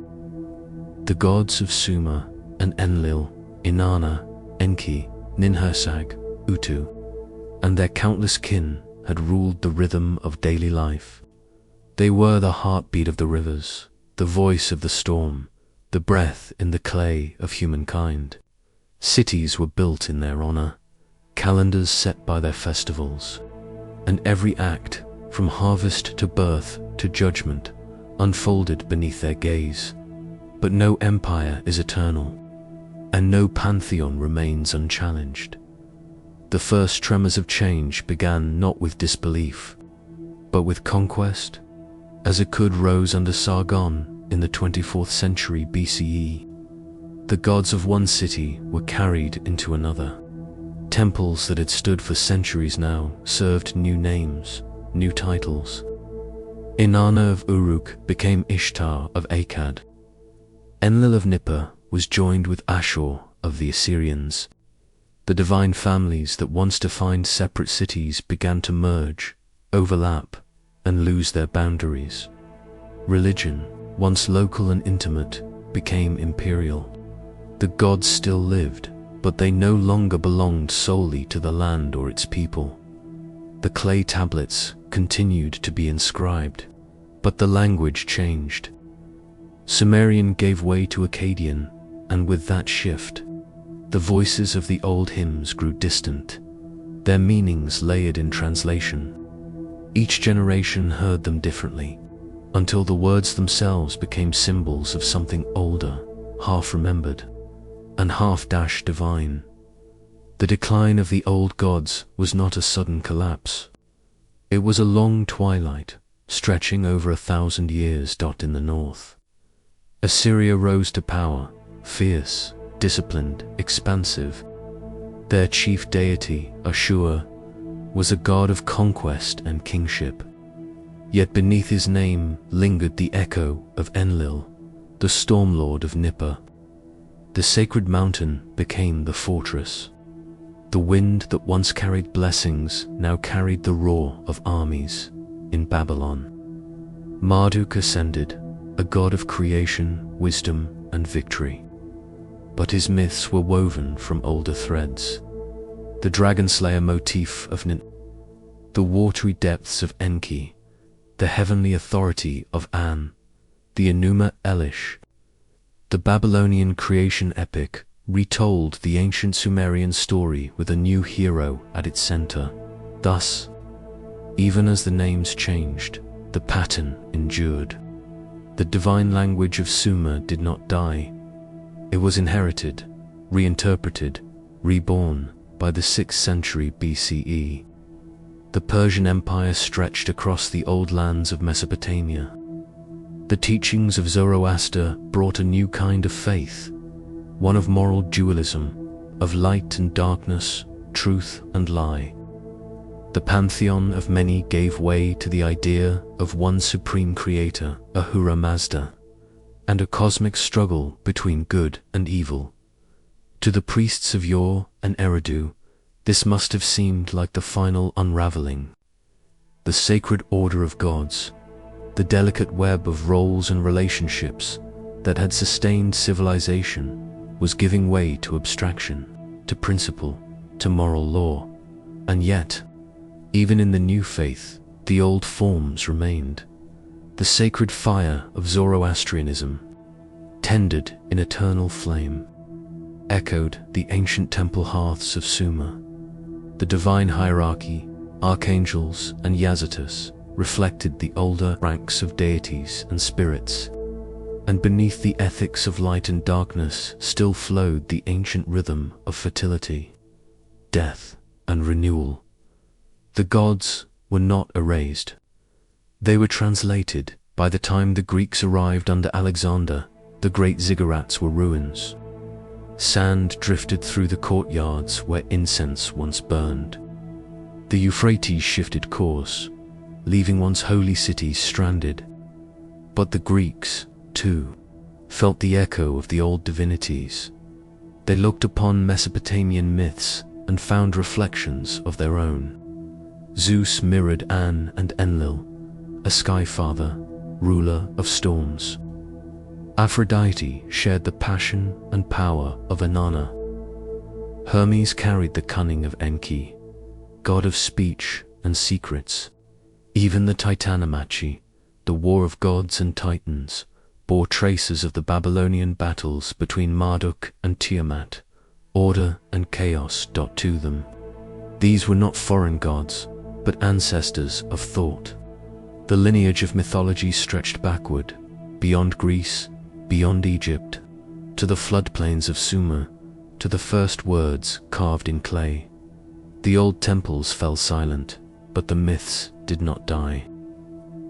the gods of Sumer and Enlil, Inanna, Enki, Ninhursag, Utu, and their countless kin had ruled the rhythm of daily life. They were the heartbeat of the rivers, the voice of the storm, the breath in the clay of humankind. Cities were built in their honor, calendars set by their festivals, and every act, from harvest to birth to judgment, unfolded beneath their gaze. But no empire is eternal, and no pantheon remains unchallenged. The first tremors of change began not with disbelief, but with conquest, as Akud rose under Sargon in the 24th century BCE. The gods of one city were carried into another. Temples that had stood for centuries now served new names, new titles. Inanna of Uruk became Ishtar of Akkad. Enlil of Nippur was joined with Ashur of the Assyrians. The divine families that once defined separate cities began to merge, overlap, and lose their boundaries. Religion, once local and intimate, became imperial. The gods still lived, but they no longer belonged solely to the land or its people. The clay tablets continued to be inscribed, but the language changed. Sumerian gave way to Akkadian, and with that shift, the voices of the old hymns grew distant, their meanings layered in translation. Each generation heard them differently, until the words themselves became symbols of something older, half-remembered, and half-divine. The decline of the old gods was not a sudden collapse. It was a long twilight, stretching over 1,000 years. In the north, Assyria rose to power, fierce, disciplined, expansive. Their chief deity, Ashur, was a god of conquest and kingship. Yet beneath his name lingered the echo of Enlil, the storm lord of Nippur. The sacred mountain became the fortress. The wind that once carried blessings now carried the roar of armies in Babylon. Marduk ascended, a god of creation, wisdom, and victory. But his myths were woven from older threads. The dragon slayer motif of Inanna, the watery depths of Enki, the heavenly authority of An, the Enuma Elish. The Babylonian creation epic retold the ancient Sumerian story with a new hero at its center. Thus, even as the names changed, the pattern endured. The divine language of Sumer did not die. It was inherited, reinterpreted, reborn by the 6th century BCE. The Persian Empire stretched across the old lands of Mesopotamia. The teachings of Zoroaster brought a new kind of faith, one of moral dualism, of light and darkness, truth and lie. The pantheon of many gave way to the idea of one supreme creator, Ahura Mazda, and a cosmic struggle between good and evil. To the priests of Yor and Eridu, this must have seemed like the final unraveling. The sacred order of gods, the delicate web of roles and relationships that had sustained civilization, was giving way to abstraction, to principle, to moral law. And yet, even in the new faith, the old forms remained. The sacred fire of Zoroastrianism, tended in eternal flame, echoed the ancient temple hearths of Sumer. The divine hierarchy, archangels and Yazatus, reflected the older ranks of deities and spirits, and beneath the ethics of light and darkness still flowed the ancient rhythm of fertility, death, and renewal. The gods were not erased. They were translated. By the time the Greeks arrived under Alexander, the great ziggurats were ruins. Sand drifted through the courtyards where incense once burned. The Euphrates shifted course, leaving once holy cities stranded. But the Greeks, too, felt the echo of the old divinities. They looked upon Mesopotamian myths and found reflections of their own. Zeus mirrored An and Enlil, a sky father, ruler of storms. Aphrodite shared the passion and power of Inanna. Hermes carried the cunning of Enki, god of speech and secrets. Even the Titanomachy, the war of gods and titans, bore traces of the Babylonian battles between Marduk and Tiamat, order and chaos. To them, these were not foreign gods, but ancestors of thought. The lineage of mythology stretched backward, beyond Greece, beyond Egypt, to the floodplains of Sumer, to the first words carved in clay. The old temples fell silent, but the myths did not die.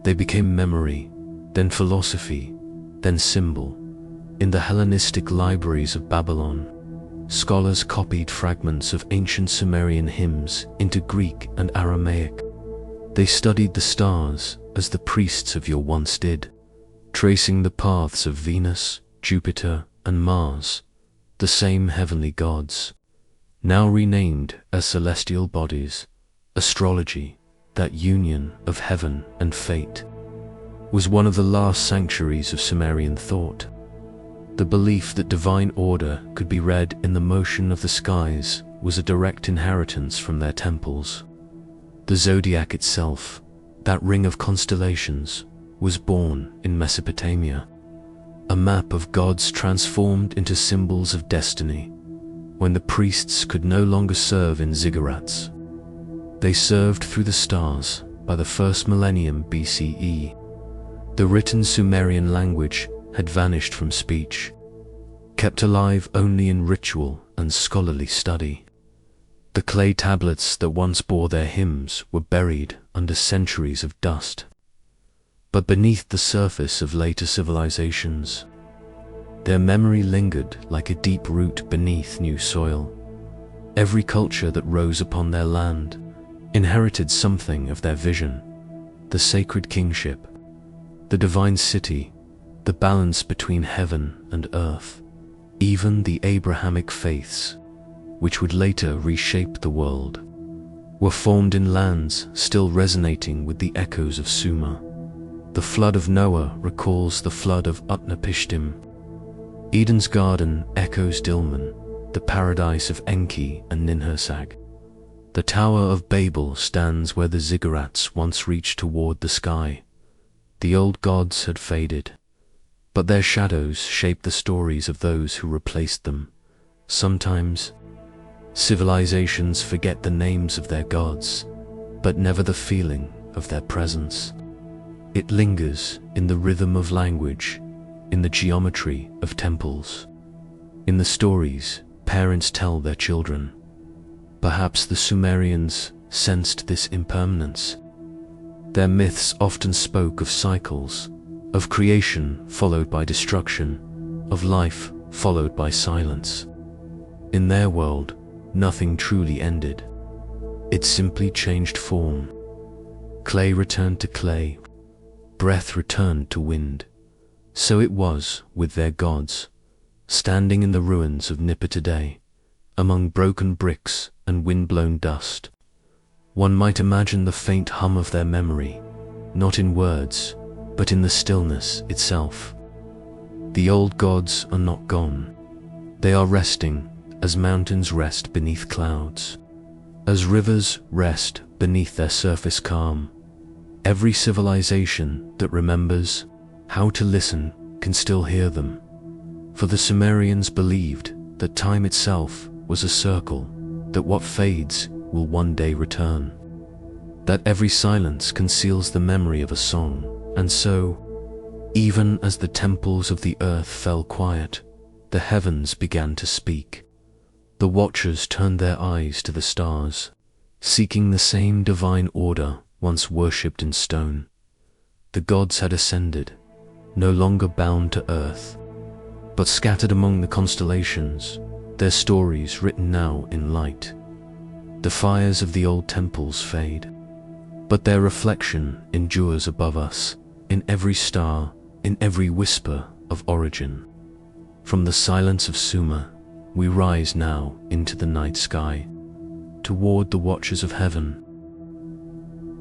They became memory, then philosophy, then symbol. In the Hellenistic libraries of Babylon, scholars copied fragments of ancient Sumerian hymns into Greek and Aramaic. They studied the stars as the priests of yore once did, tracing the paths of Venus, Jupiter, and Mars, the same heavenly gods, now renamed as celestial bodies. Astrology, that union of heaven and fate, was one of the last sanctuaries of Sumerian thought. The belief that divine order could be read in the motion of the skies was a direct inheritance from their temples. The zodiac itself, that ring of constellations, was born in Mesopotamia, a map of gods transformed into symbols of destiny. When the priests could no longer serve in ziggurats, they served through the stars, by the first millennium BCE. The written Sumerian language had vanished from speech, kept alive only in ritual and scholarly study. The clay tablets that once bore their hymns were buried under centuries of dust. But beneath the surface of later civilizations, their memory lingered like a deep root beneath new soil. Every culture that rose upon their land inherited something of their vision: the sacred kingship, the divine city, the balance between heaven and earth, even the Abrahamic faiths, which would later reshape the world, were formed in lands still resonating with the echoes of Sumer. The flood of Noah recalls the flood of Utnapishtim. Eden's garden echoes Dilmun, the paradise of Enki and Ninhursag. The Tower of Babel stands where the ziggurats once reached toward the sky. The old gods had faded, but their shadows shaped the stories of those who replaced them. Sometimes, civilizations forget the names of their gods, but never the feeling of their presence. It lingers in the rhythm of language, in the geometry of temples, in the stories parents tell their children. Perhaps the Sumerians sensed this impermanence. Their myths often spoke of cycles, of creation followed by destruction, of life followed by silence. In their world, nothing truly ended. It simply changed form. Clay returned to clay, breath returned to wind. So it was with their gods, standing in the ruins of Nippur today, among broken bricks and wind-blown dust. One might imagine the faint hum of their memory, not in words, but in the stillness itself. The old gods are not gone. They are resting as mountains rest beneath clouds, as rivers rest beneath their surface calm. Every civilization that remembers how to listen can still hear them. For the Sumerians believed that time itself was a circle, that what fades will one day return, that every silence conceals the memory of a song. And so, even as the temples of the earth fell quiet, the heavens began to speak. The watchers turned their eyes to the stars, seeking the same divine order once worshipped in stone. The gods had ascended, no longer bound to earth, but scattered among the constellations, their stories written now in light. The fires of the old temples fade, but their reflection endures above us, in every star, in every whisper of origin. From the silence of Sumer, we rise now into the night sky, toward the watchers of heaven.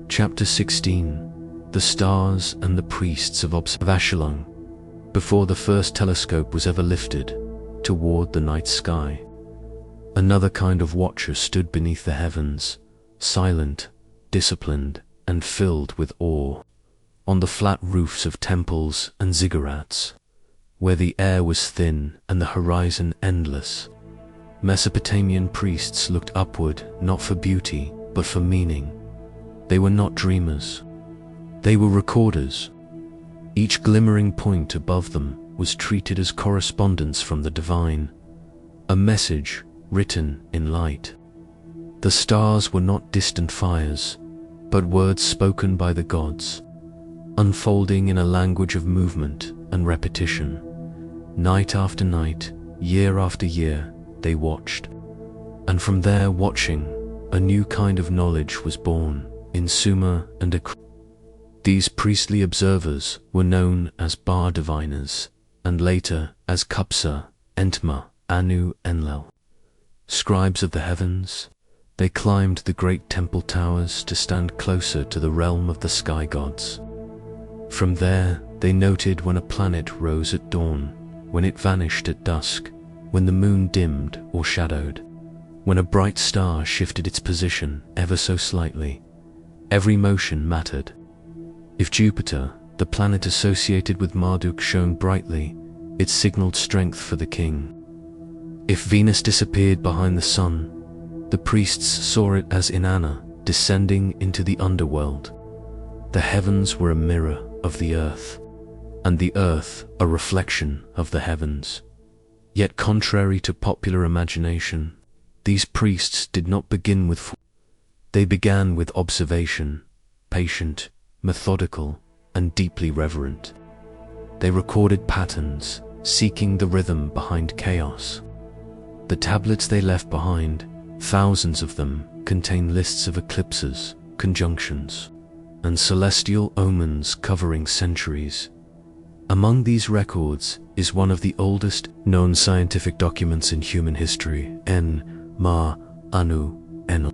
Chapter 16. The Stars and the Priests of Absalom. Before the first telescope was ever lifted toward the night sky, another kind of watcher stood beneath the heavens, silent, disciplined, and filled with awe. On the flat roofs of temples and ziggurats, where the air was thin and the horizon endless, Mesopotamian priests looked upward not for beauty, but for meaning. They were not dreamers. They were recorders. Each glimmering point above them was treated as correspondence from the divine, a message written in light. The stars were not distant fires, but words spoken by the gods, unfolding in a language of movement and repetition. Night after night, year after year, they watched. And from their watching, a new kind of knowledge was born in Sumer and Akkad. These priestly observers were known as bar diviners, and later as Kupsa, Entma, Anu, Enlil. Scribes of the heavens, they climbed the great temple towers to stand closer to the realm of the sky gods. From there, they noted when a planet rose at dawn, when it vanished at dusk, when the moon dimmed or shadowed, when a bright star shifted its position ever so slightly. Every motion mattered. If Jupiter, the planet associated with Marduk, shone brightly, it signaled strength for the king. If Venus disappeared behind the sun, the priests saw it as Inanna descending into the underworld. The heavens were a mirror of the earth, and the earth a reflection of the heavens. Yet contrary to popular imagination, these priests did not begin with they began with observation, patient, methodical, and deeply reverent. They recorded patterns, seeking the rhythm behind chaos. The tablets they left behind, thousands of them, contain lists of eclipses, conjunctions, and celestial omens covering centuries. Among these records is one of the oldest known scientific documents in human history, Ma Anu Enlil,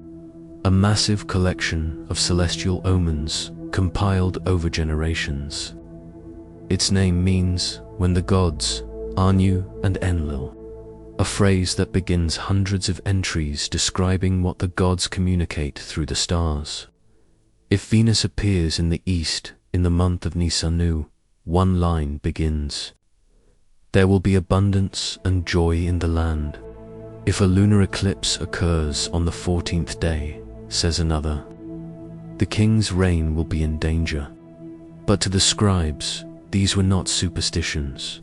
a massive collection of celestial omens compiled over generations. Its name means when the gods, Anu and Enlil, a phrase that begins hundreds of entries describing what the gods communicate through the stars. If Venus appears in the east in the month of Nisanu, one line begins, "There will be abundance and joy in the land." If a lunar eclipse occurs on the 14th day, says another, the king's reign will be in danger. But to the scribes, these were not superstitions.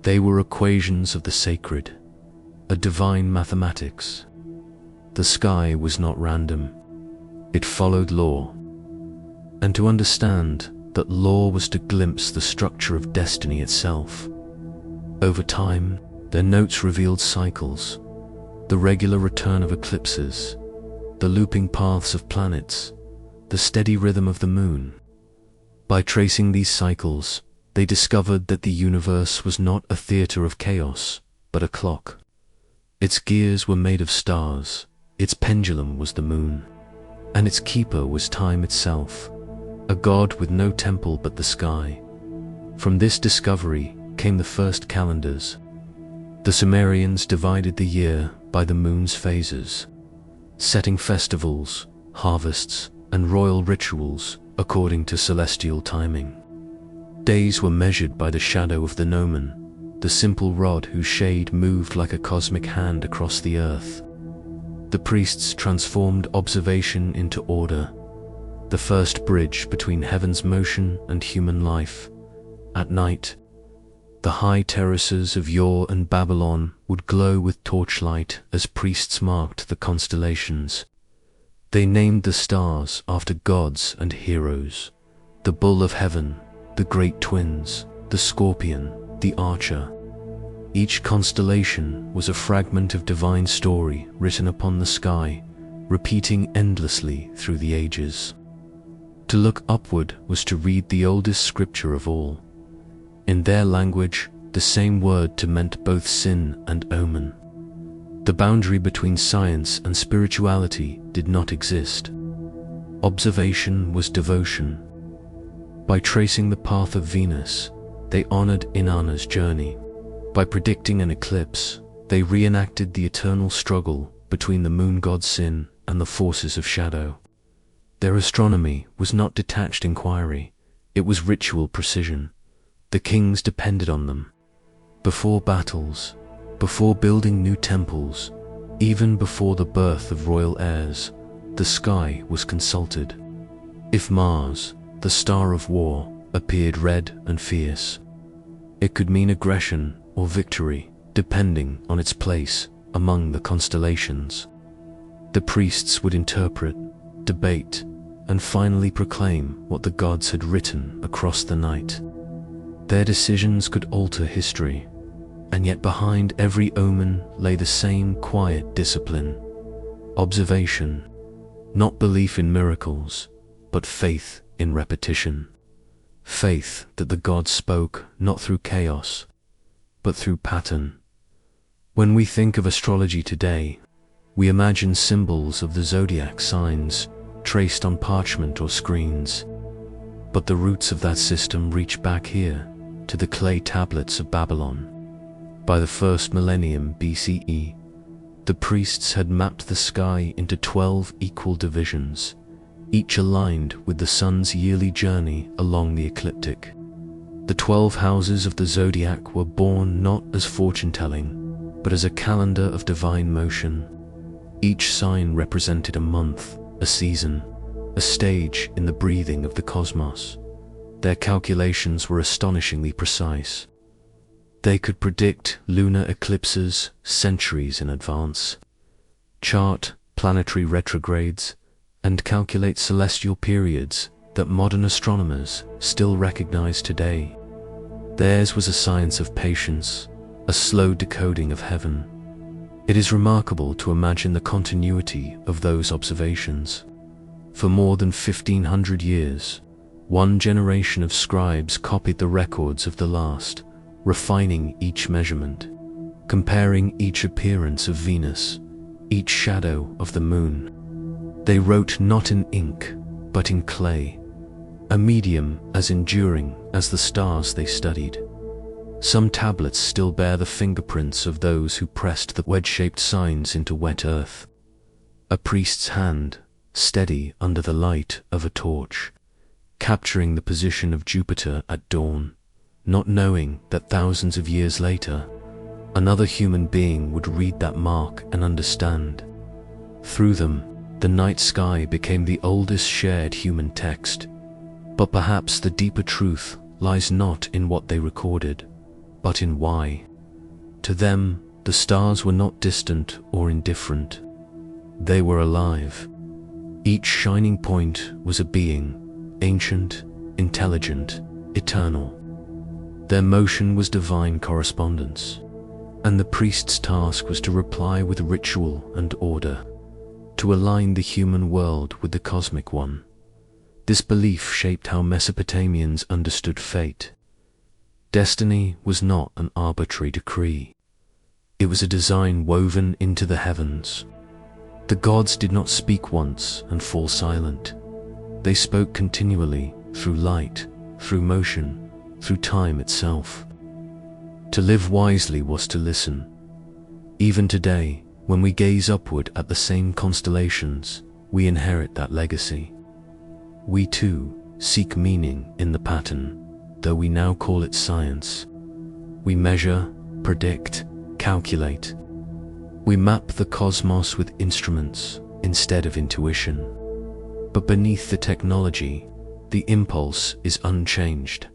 They were equations of the sacred, a divine mathematics. The sky was not random. It followed law. And to understand that law was to glimpse the structure of destiny itself. Over time, their notes revealed cycles, the regular return of eclipses, the looping paths of planets, the steady rhythm of the moon. By tracing these cycles, they discovered that the universe was not a theater of chaos, but a clock. Its gears were made of stars, its pendulum was the moon, and its keeper was time itself, a god with no temple but the sky. From this discovery came the first calendars. The Sumerians divided the year by the moon's phases, setting festivals, harvests, and royal rituals according to celestial timing. Days were measured by the shadow of the gnomon, the simple rod whose shade moved like a cosmic hand across the earth. The priests transformed observation into order, the first bridge between heaven's motion and human life. At night, the high terraces of Ur and Babylon would glow with torchlight as priests marked the constellations. They named the stars after gods and heroes: the bull of heaven, the great twins, the scorpion, the archer. Each constellation was a fragment of divine story written upon the sky, repeating endlessly through the ages. To look upward was to read the oldest scripture of all. In their language, the same word meant both sin and omen. The boundary between science and spirituality did not exist. Observation was devotion. By tracing the path of Venus, they honored Inanna's journey. By predicting an eclipse, they reenacted the eternal struggle between the moon god Sin and the forces of shadow. Their astronomy was not detached inquiry, it was ritual precision. The kings depended on them. Before battles, before building new temples, even before the birth of royal heirs, the sky was consulted. If Mars, the star of war, appeared red and fierce, it could mean aggression or victory, depending on its place among the constellations. The priests would interpret, debate, and finally proclaim what the gods had written across the night. Their decisions could alter history, and yet behind every omen lay the same quiet discipline: observation, not belief in miracles, but faith in repetition. Faith that the gods spoke not through chaos, but through pattern. When we think of astrology today, we imagine symbols of the zodiac signs traced on parchment or screens. But the roots of that system reach back here, to the clay tablets of Babylon. By the first millennium BCE, the priests had mapped the sky into 12 equal divisions, each aligned with the sun's yearly journey along the ecliptic. The 12 houses of the zodiac were born not as fortune-telling, but as a calendar of divine motion. Each sign represented a month, a season, a stage in the breathing of the cosmos. Their calculations were astonishingly precise. They could predict lunar eclipses centuries in advance, chart planetary retrogrades, and calculate celestial periods that modern astronomers still recognize today. Theirs was a science of patience, a slow decoding of heaven. It is remarkable to imagine the continuity of those observations. For more than 1500 years, one generation of scribes copied the records of the last, refining each measurement, comparing each appearance of Venus, each shadow of the moon. They wrote not in ink, but in clay, a medium as enduring as the stars they studied. Some tablets still bear the fingerprints of those who pressed the wedge-shaped signs into wet earth. A priest's hand, steady under the light of a torch, capturing the position of Jupiter at dawn, not knowing that thousands of years later, another human being would read that mark and understand. Through them, the night sky became the oldest shared human text. But perhaps the deeper truth lies not in what they recorded, but in why. To them, the stars were not distant or indifferent. They were alive. Each shining point was a being, ancient, intelligent, eternal. Their motion was divine correspondence, and the priest's task was to reply with ritual and order, to align the human world with the cosmic one. This belief shaped how Mesopotamians understood fate. Destiny was not an arbitrary decree. It was a design woven into the heavens. The gods did not speak once and fall silent. They spoke continually, through light, through motion, through time itself. To live wisely was to listen. Even today, when we gaze upward at the same constellations, we inherit that legacy. We too seek meaning in the pattern, though we now call it science. We measure, predict, calculate. We map the cosmos with instruments instead of intuition. But beneath the technology, the impulse is unchanged.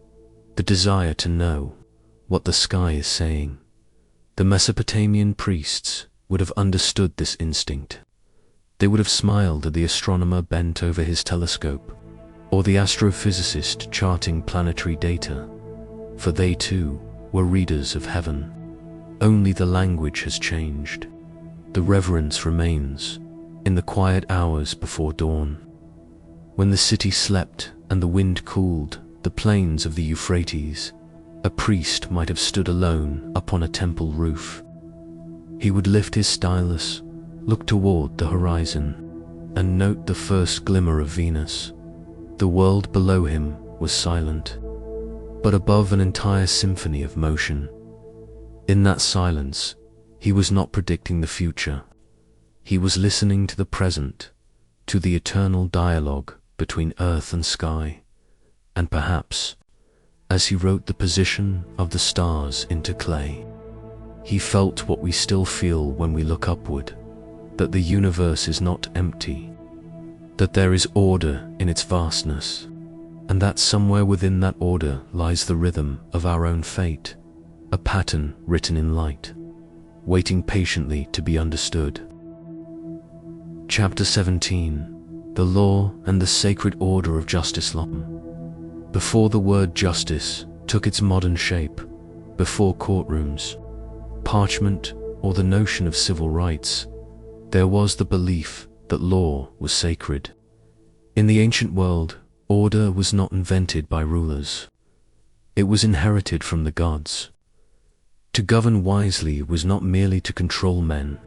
The desire to know what the sky is saying. The Mesopotamian priests would have understood this instinct. They would have smiled at the astronomer bent over his telescope, or the astrophysicist charting planetary data, for they too were readers of heaven. Only the language has changed. The reverence remains in the quiet hours before dawn. When the city slept and the wind cooled the plains of the Euphrates, a priest might have stood alone upon a temple roof. He would lift his stylus, look toward the horizon, and note the first glimmer of Venus. The world below him was silent, but above an entire symphony of motion. In that silence, he was not predicting the future. He was listening to the present, to the eternal dialogue between earth and sky, and perhaps, as he wrote the position of the stars into clay, he felt what we still feel when we look upward, that the universe is not empty, that there is order in its vastness, and that somewhere within that order lies the rhythm of our own fate, a pattern written in light, waiting patiently to be understood. Chapter 17. The Law and the Sacred Order of Justice. Before the word justice took its modern shape, before courtrooms, parchment, or the notion of civil rights, there was the belief that law was sacred. In the ancient world, order was not invented by rulers. It was inherited from the gods. To govern wisely was not merely to control men,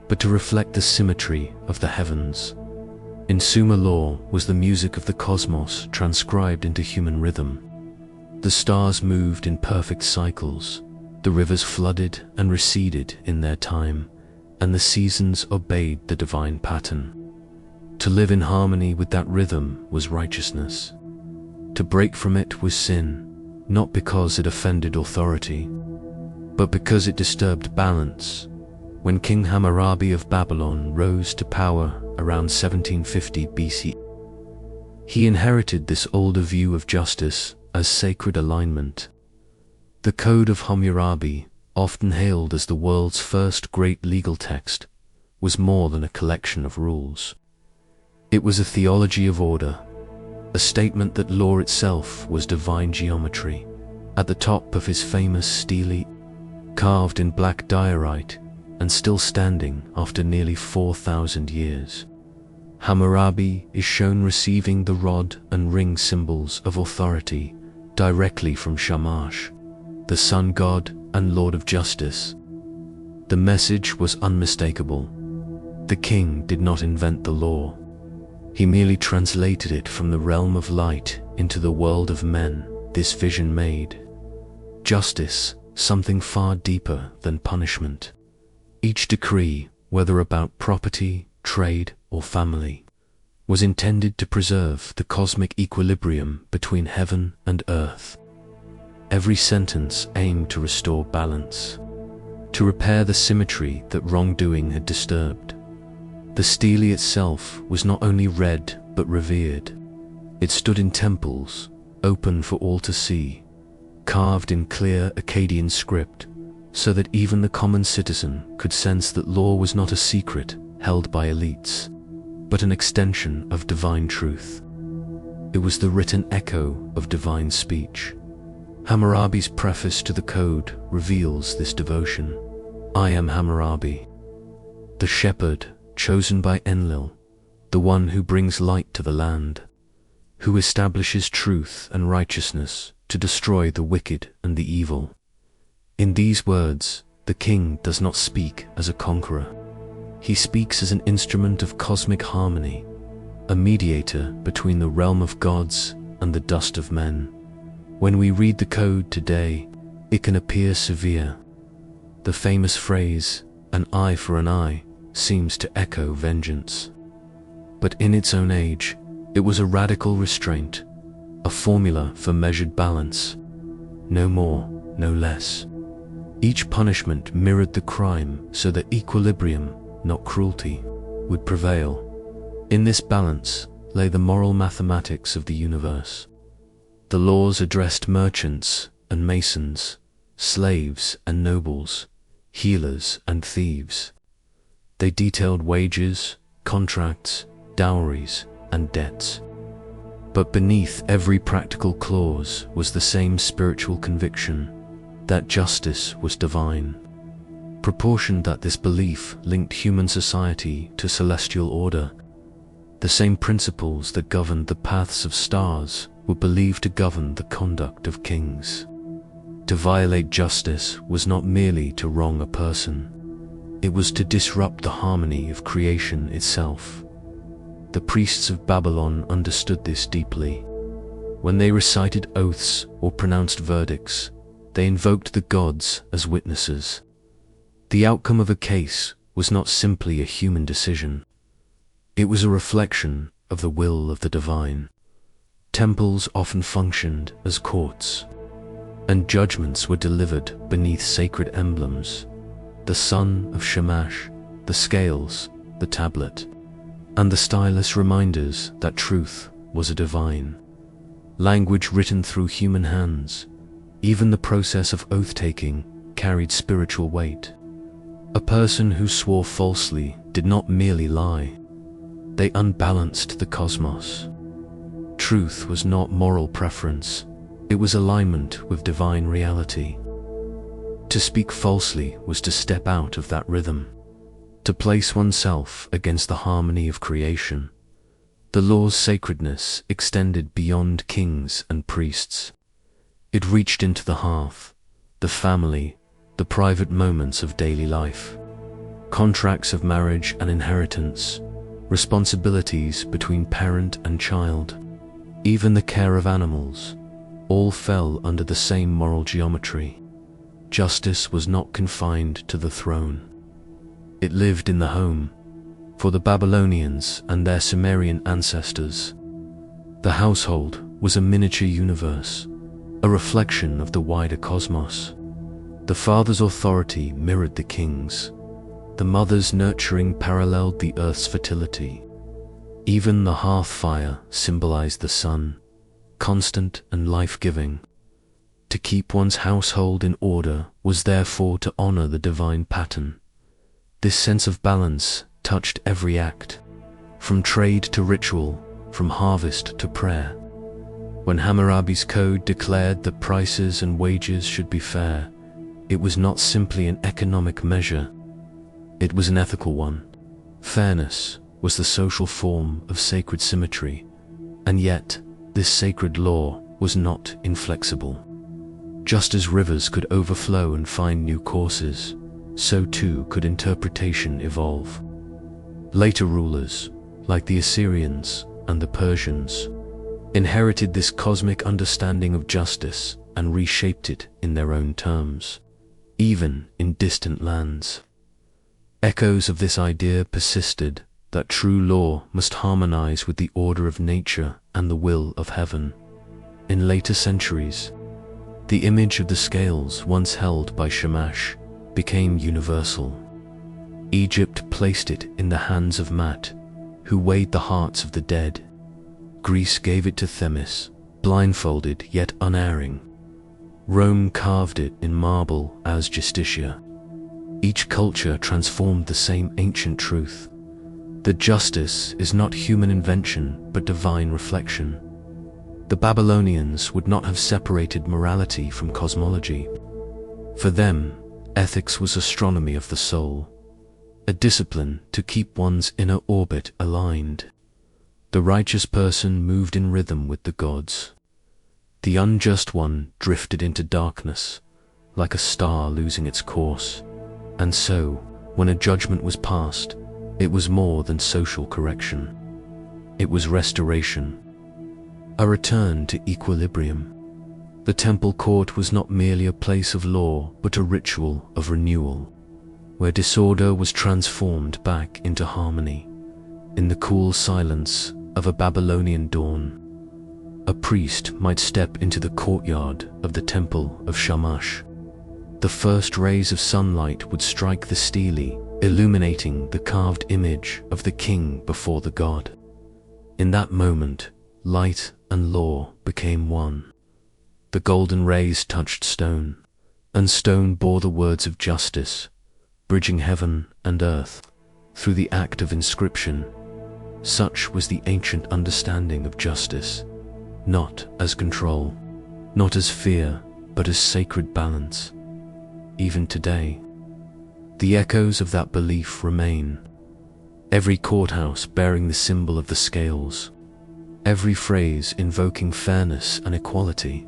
but to reflect the symmetry of the heavens. In Sumer law was the music of the cosmos transcribed into human rhythm. The stars moved in perfect cycles, the rivers flooded and receded in their time, and the seasons obeyed the divine pattern. To live in harmony with that rhythm was righteousness. To break from it was sin, not because it offended authority, but because it disturbed balance. When King Hammurabi of Babylon rose to power around 1750 BC, He inherited this older view of justice as sacred alignment. The Code of Hammurabi, often hailed as the world's first great legal text, was more than a collection of rules. It was a theology of order, a statement that law itself was divine geometry. At the top of his famous stele, carved in black diorite and still standing after nearly 4,000 years, Hammurabi is shown receiving the rod and ring symbols of authority directly from Shamash, the sun god and lord of justice. The message was unmistakable. The king did not invent the law. He merely translated it from the realm of light into the world of men. This vision made justice something far deeper than punishment. Each decree, whether about property, trade, or family, was intended to preserve the cosmic equilibrium between heaven and earth. Every sentence aimed to restore balance, to repair the symmetry that wrongdoing had disturbed. The stele itself was not only read but revered. It stood in temples, open for all to see, carved in clear Akkadian script, so that even the common citizen could sense that law was not a secret held by elites, but an extension of divine truth. It was the written echo of divine speech. Hammurabi's preface to the code reveals this devotion. I am Hammurabi, the shepherd chosen by Enlil, the one who brings light to the land, who establishes truth and righteousness to destroy the wicked and the evil. In these words, the king does not speak as a conqueror. He speaks as an instrument of cosmic harmony, a mediator between the realm of gods and the dust of men. When we read the code today, it can appear severe. The famous phrase, an eye for an eye, seems to echo vengeance. But in its own age, it was a radical restraint, a formula for measured balance. No more, no less. Each punishment mirrored the crime so that equilibrium, not cruelty, would prevail. In this balance lay the moral mathematics of the universe. The laws addressed merchants and masons, slaves and nobles, healers and thieves. They detailed wages, contracts, dowries, and debts. But beneath every practical clause was the same spiritual conviction that justice was divine. Proportioned that this belief linked human society to celestial order, the same principles that governed the paths of stars were believed to govern the conduct of kings. To violate justice was not merely to wrong a person, it was to disrupt the harmony of creation itself. The priests of Babylon understood this deeply. When they recited oaths or pronounced verdicts, they invoked the gods as witnesses. The outcome of a case was not simply a human decision. It was a reflection of the will of the divine. Temples often functioned as courts, and judgments were delivered beneath sacred emblems: the sun of Shamash, the scales, the tablet, and the stylus reminders that truth was a divine. Language written through human hands, even the process of oath-taking, carried spiritual weight. A person who swore falsely did not merely lie, they unbalanced the cosmos. Truth was not moral preference, it was alignment with divine reality. To speak falsely was to step out of that rhythm, to place oneself against the harmony of creation. The law's sacredness extended beyond kings and priests. It reached into the hearth, the family, the private moments of daily life. Contracts of marriage and inheritance, responsibilities between parent and child, even the care of animals, all fell under the same moral geometry. Justice was not confined to the throne. It lived in the home. For the Babylonians and their Sumerian ancestors, the household was a miniature universe, a reflection of the wider cosmos. The father's authority mirrored the king's. The mother's nurturing paralleled the earth's fertility. Even the hearth fire symbolized the sun, constant and life-giving. To keep one's household in order was therefore to honor the divine pattern. This sense of balance touched every act, from trade to ritual, from harvest to prayer. When Hammurabi's code declared that prices and wages should be fair, it was not simply an economic measure, it was an ethical one. Fairness was the social form of sacred symmetry, and yet this sacred law was not inflexible. Just as rivers could overflow and find new courses, so too could interpretation evolve. Later rulers, like the Assyrians and the Persians, inherited this cosmic understanding of justice and reshaped it in their own terms, even in distant lands. Echoes of this idea persisted, that true law must harmonize with the order of nature and the will of heaven. In later centuries, the image of the scales once held by Shamash became universal. Egypt placed it in the hands of Mat, who weighed the hearts of the dead. Greece gave it to Themis, blindfolded yet unerring. Rome carved it in marble as Justitia. Each culture transformed the same ancient truth, that justice is not human invention but divine reflection. The Babylonians would not have separated morality from cosmology. For them, ethics was astronomy of the soul, a discipline to keep one's inner orbit aligned. The righteous person moved in rhythm with the gods. The unjust one drifted into darkness, like a star losing its course. And so, when a judgment was passed, it was more than social correction. It was restoration, a return to equilibrium. The temple court was not merely a place of law, but a ritual of renewal, where disorder was transformed back into harmony. In the cool silence of a Babylonian dawn, a priest might step into the courtyard of the temple of Shamash. The first rays of sunlight would strike the stele, illuminating the carved image of the king before the god. In that moment, light and law became one. The golden rays touched stone, and stone bore the words of justice, bridging heaven and earth through the act of inscription. Such was the ancient understanding of justice, not as control, not as fear, but as sacred balance. Even today, the echoes of that belief remain. Every courthouse bearing the symbol of the scales, every phrase invoking fairness and equality,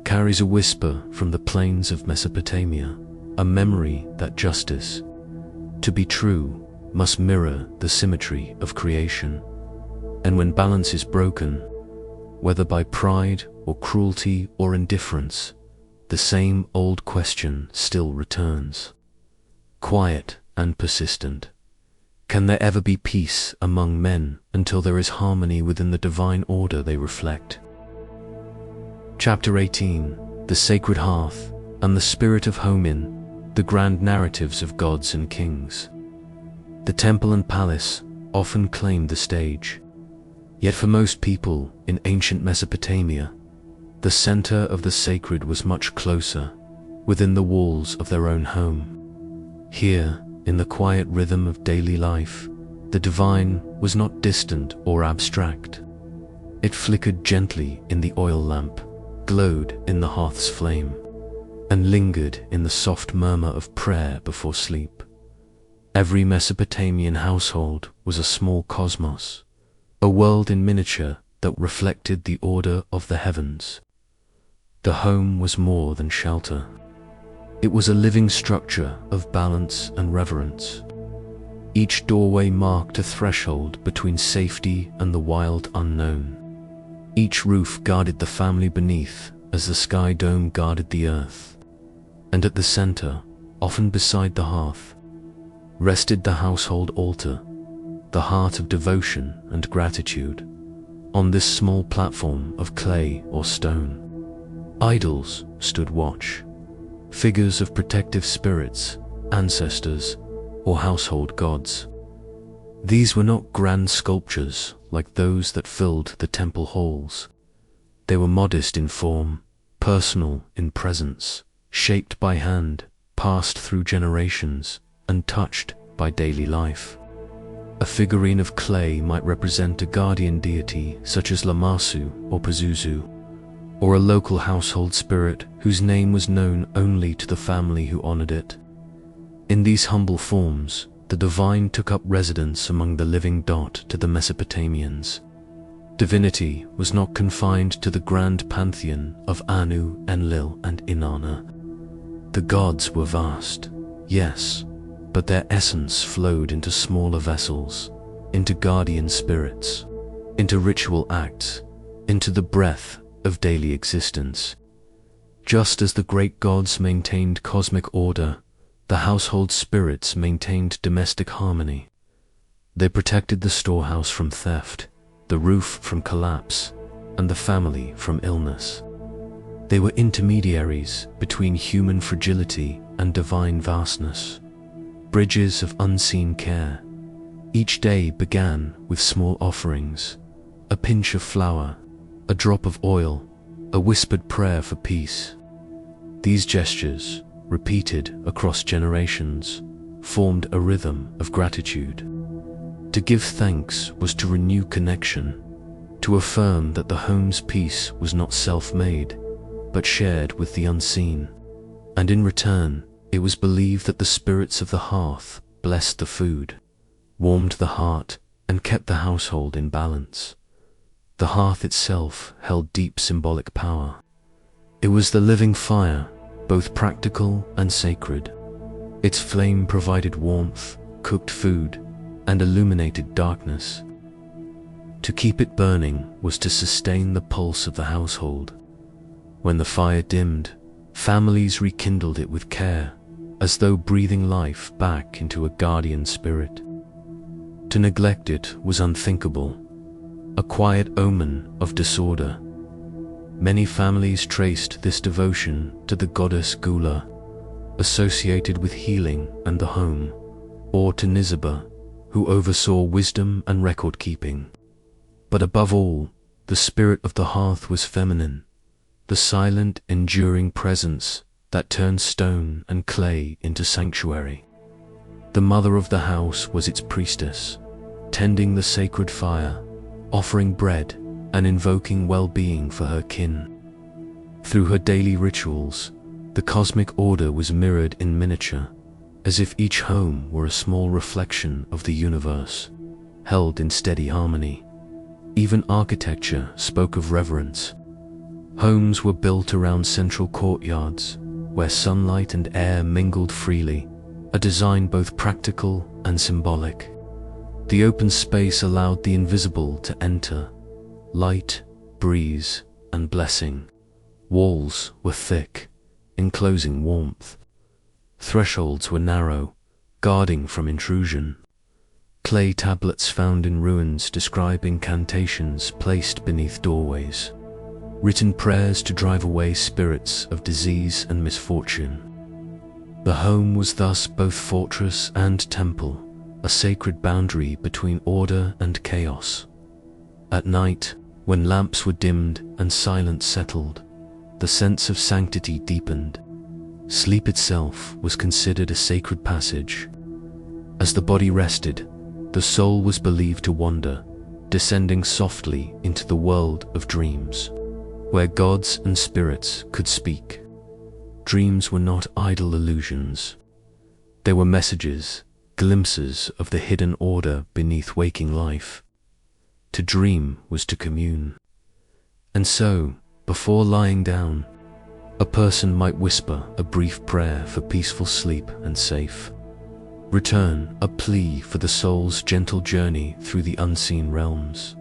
carries a whisper from the plains of Mesopotamia, a memory that justice, to be true, must mirror the symmetry of creation. And when balance is broken, whether by pride or cruelty or indifference, the same old question still returns, quiet and persistent. Can there ever be peace among men until there is harmony within the divine order they reflect? Chapter 18, The Sacred Hearth and the Spirit of Homin, the Grand Narratives of Gods and Kings. The temple and palace often claimed the stage, yet for most people in ancient Mesopotamia, the center of the sacred was much closer, within the walls of their own home. Here, in the quiet rhythm of daily life, the divine was not distant or abstract. It flickered gently in the oil lamp, glowed in the hearth's flame, and lingered in the soft murmur of prayer before sleep. Every Mesopotamian household was a small cosmos, a world in miniature that reflected the order of the heavens. The home was more than shelter. It was a living structure of balance and reverence. Each doorway marked a threshold between safety and the wild unknown. Each roof guarded the family beneath as the sky dome guarded the earth. And at the center, often beside the hearth, rested the household altar, the heart of devotion and gratitude. On this small platform of clay or stone, idols stood watch, figures of protective spirits, ancestors, or household gods. These were not grand sculptures like those that filled the temple halls. They were modest in form, personal in presence, shaped by hand, passed through generations, and touched by daily life. A figurine of clay might represent a guardian deity such as Lamassu or Pazuzu, or a local household spirit whose name was known only to the family who honored it. In these humble forms, the divine took up residence among the living to the Mesopotamians. Divinity was not confined to the grand pantheon of Anu, Enlil, and Inanna. The gods were vast, yes, but their essence flowed into smaller vessels, into guardian spirits, into ritual acts, into the breath of daily existence. Just as the great gods maintained cosmic order, the household spirits maintained domestic harmony. They protected the storehouse from theft, the roof from collapse, and the family from illness. They were intermediaries between human fragility and divine vastness, bridges of unseen care. Each day began with small offerings, a pinch of flour, a drop of oil, a whispered prayer for peace. These gestures, repeated across generations, formed a rhythm of gratitude. To give thanks was to renew connection, to affirm that the home's peace was not self-made, but shared with the unseen. And in return, it was believed that the spirits of the hearth blessed the food, warmed the heart, and kept the household in balance. The hearth itself held deep symbolic power. It was the living fire, both practical and sacred. Its flame provided warmth, cooked food, and illuminated darkness. To keep it burning was to sustain the pulse of the household. When the fire dimmed, families rekindled it with care, as though breathing life back into a guardian spirit. To neglect it was unthinkable, a quiet omen of disorder. Many families traced this devotion to the goddess Gula, associated with healing and the home, or to Nisaba, who oversaw wisdom and record-keeping. But above all, the spirit of the hearth was feminine, the silent, enduring presence that turned stone and clay into sanctuary. The mother of the house was its priestess, tending the sacred fire, offering bread, and invoking well-being for her kin. Through her daily rituals, the cosmic order was mirrored in miniature, as if each home were a small reflection of the universe, held in steady harmony. Even architecture spoke of reverence. Homes were built around central courtyards, where sunlight and air mingled freely, a design both practical and symbolic. The open space allowed the invisible to enter, light, breeze, and blessing. Walls were thick, enclosing warmth. Thresholds were narrow, guarding from intrusion. Clay tablets found in ruins describe incantations placed beneath doorways, written prayers to drive away spirits of disease and misfortune. The home was thus both fortress and temple, a sacred boundary between order and chaos. At night, when lamps were dimmed and silence settled, the sense of sanctity deepened. Sleep itself was considered a sacred passage. As the body rested, the soul was believed to wander, descending softly into the world of dreams, where gods and spirits could speak. Dreams were not idle illusions. They were messages, glimpses of the hidden order beneath waking life. To dream was to commune. And so, before lying down, a person might whisper a brief prayer for peaceful sleep and safe return, a plea for the soul's gentle journey through the unseen realms.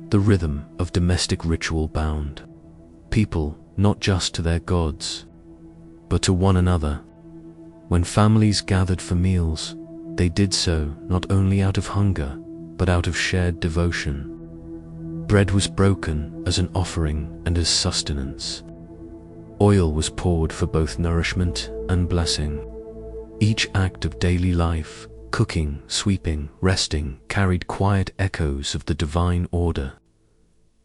The rhythm of domestic ritual bound people not just to their gods, but to one another. When families gathered for meals, they did so not only out of hunger, but out of shared devotion. Bread was broken as an offering and as sustenance. Oil was poured for both nourishment and blessing. Each act of daily life, Cooking, sweeping, resting carried quiet echoes of the divine order.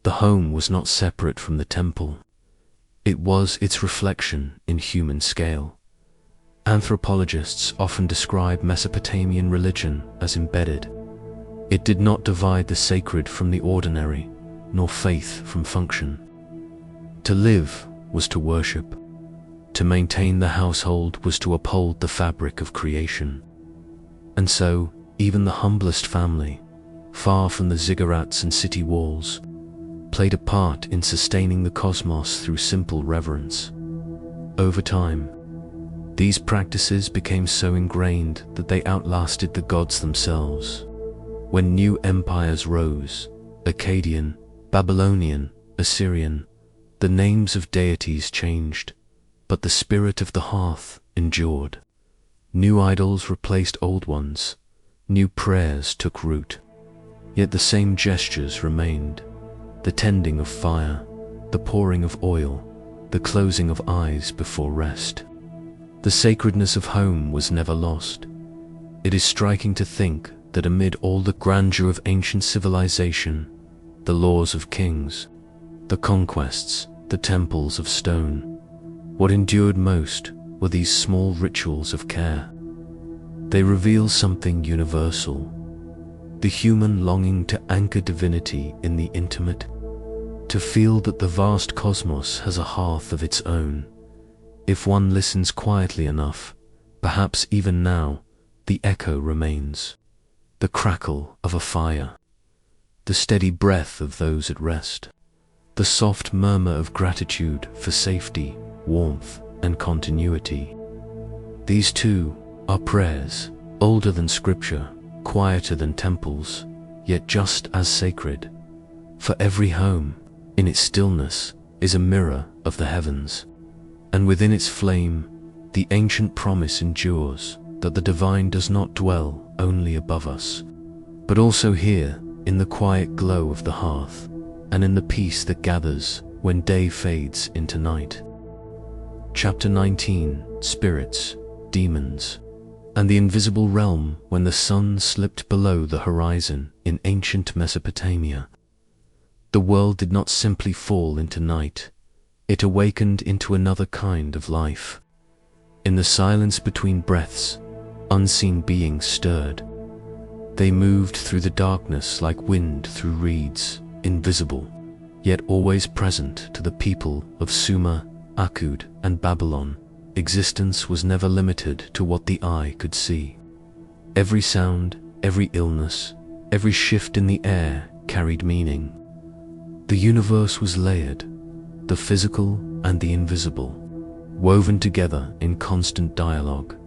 The home was not separate from the temple. It was its reflection in human scale. Anthropologists often describe Mesopotamian religion as embedded. It did not divide the sacred from the ordinary, nor faith from function. To live was to worship. To maintain the household was to uphold the fabric of creation. And so, even the humblest family, far from the ziggurats and city walls, played a part in sustaining the cosmos through simple reverence. Over time, these practices became so ingrained that they outlasted the gods themselves. When new empires rose, Akkadian, Babylonian, Assyrian, the names of deities changed, but the spirit of the hearth endured. New idols replaced old ones, new prayers took root, yet the same gestures remained: the tending of fire, the pouring of oil, the closing of eyes before rest. The sacredness of home was never lost. It is striking to think that amid all the grandeur of ancient civilization, the laws of kings, the conquests, the temples of stone, what endured most were these small rituals of care. They reveal something universal, the human longing to anchor divinity in the intimate, to feel that the vast cosmos has a hearth of its own. If one listens quietly enough, perhaps even now, the echo remains, the crackle of a fire, the steady breath of those at rest, the soft murmur of gratitude for safety, warmth, and continuity. These too are prayers, older than scripture, quieter than temples, yet just as sacred. For every home, in its stillness, is a mirror of the heavens, and within its flame, the ancient promise endures that the divine does not dwell only above us, but also here in the quiet glow of the hearth, and in the peace that gathers when day fades into night. Chapter 19: Spirits, Demons, and the Invisible Realm. When the sun slipped below the horizon in ancient Mesopotamia, the world did not simply fall into night, it awakened into another kind of life. In the silence between breaths, unseen beings stirred. They moved through the darkness like wind through reeds, invisible, yet always present to the people of Sumer, Akkad, and Babylon. Existence was never limited to what the eye could see. Every sound, every illness, every shift in the air carried meaning. The universe was layered, the physical and the invisible, woven together in constant dialogue.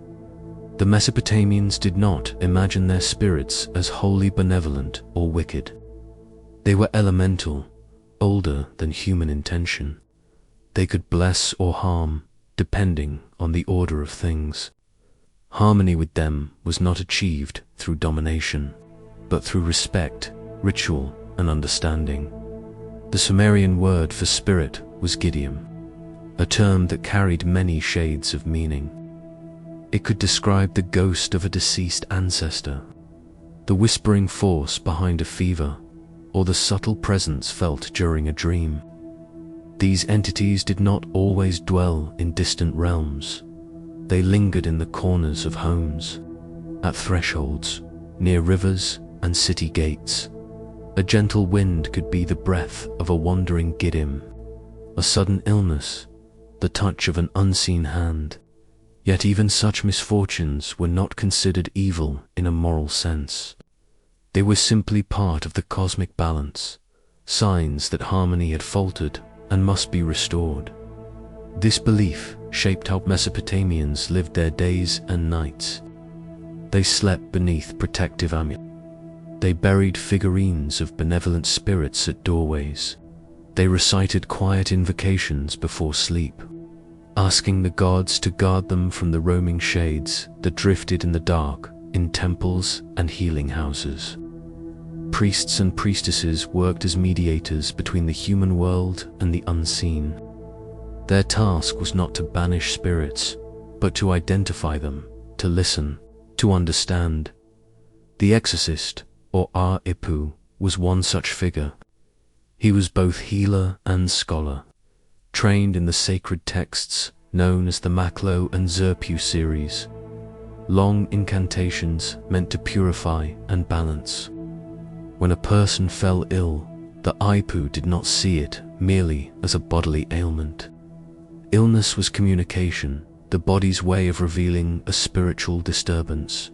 The Mesopotamians did not imagine their spirits as wholly benevolent or wicked. They were elemental, older than human intention. They could bless or harm, depending on the order of things. Harmony with them was not achieved through domination, but through respect, ritual, and understanding. The Sumerian word for spirit was Gideon, a term that carried many shades of meaning. It could describe the ghost of a deceased ancestor, the whispering force behind a fever, or the subtle presence felt during a dream. These entities did not always dwell in distant realms. They lingered in the corners of homes, at thresholds, near rivers and city gates. A gentle wind could be the breath of a wandering Giddim, a sudden illness, the touch of an unseen hand. Yet even such misfortunes were not considered evil in a moral sense. They were simply part of the cosmic balance, signs that harmony had faltered and must be restored. This belief shaped how Mesopotamians lived their days and nights. They slept beneath protective amulets. They buried figurines of benevolent spirits at doorways. They recited quiet invocations before sleep, asking the gods to guard them from the roaming shades that drifted in the dark in temples and healing houses. Priests and priestesses worked as mediators between the human world and the unseen. Their task was not to banish spirits, but to identify them, to listen, to understand, The exorcist, or Apsu, was one such figure. He was both healer and scholar, trained in the sacred texts known as the Maklo and Zerpu series, long incantations meant to purify and balance. When a person fell ill, the Apsu did not see it merely as a bodily ailment. Illness was communication, the body's way of revealing a spiritual disturbance.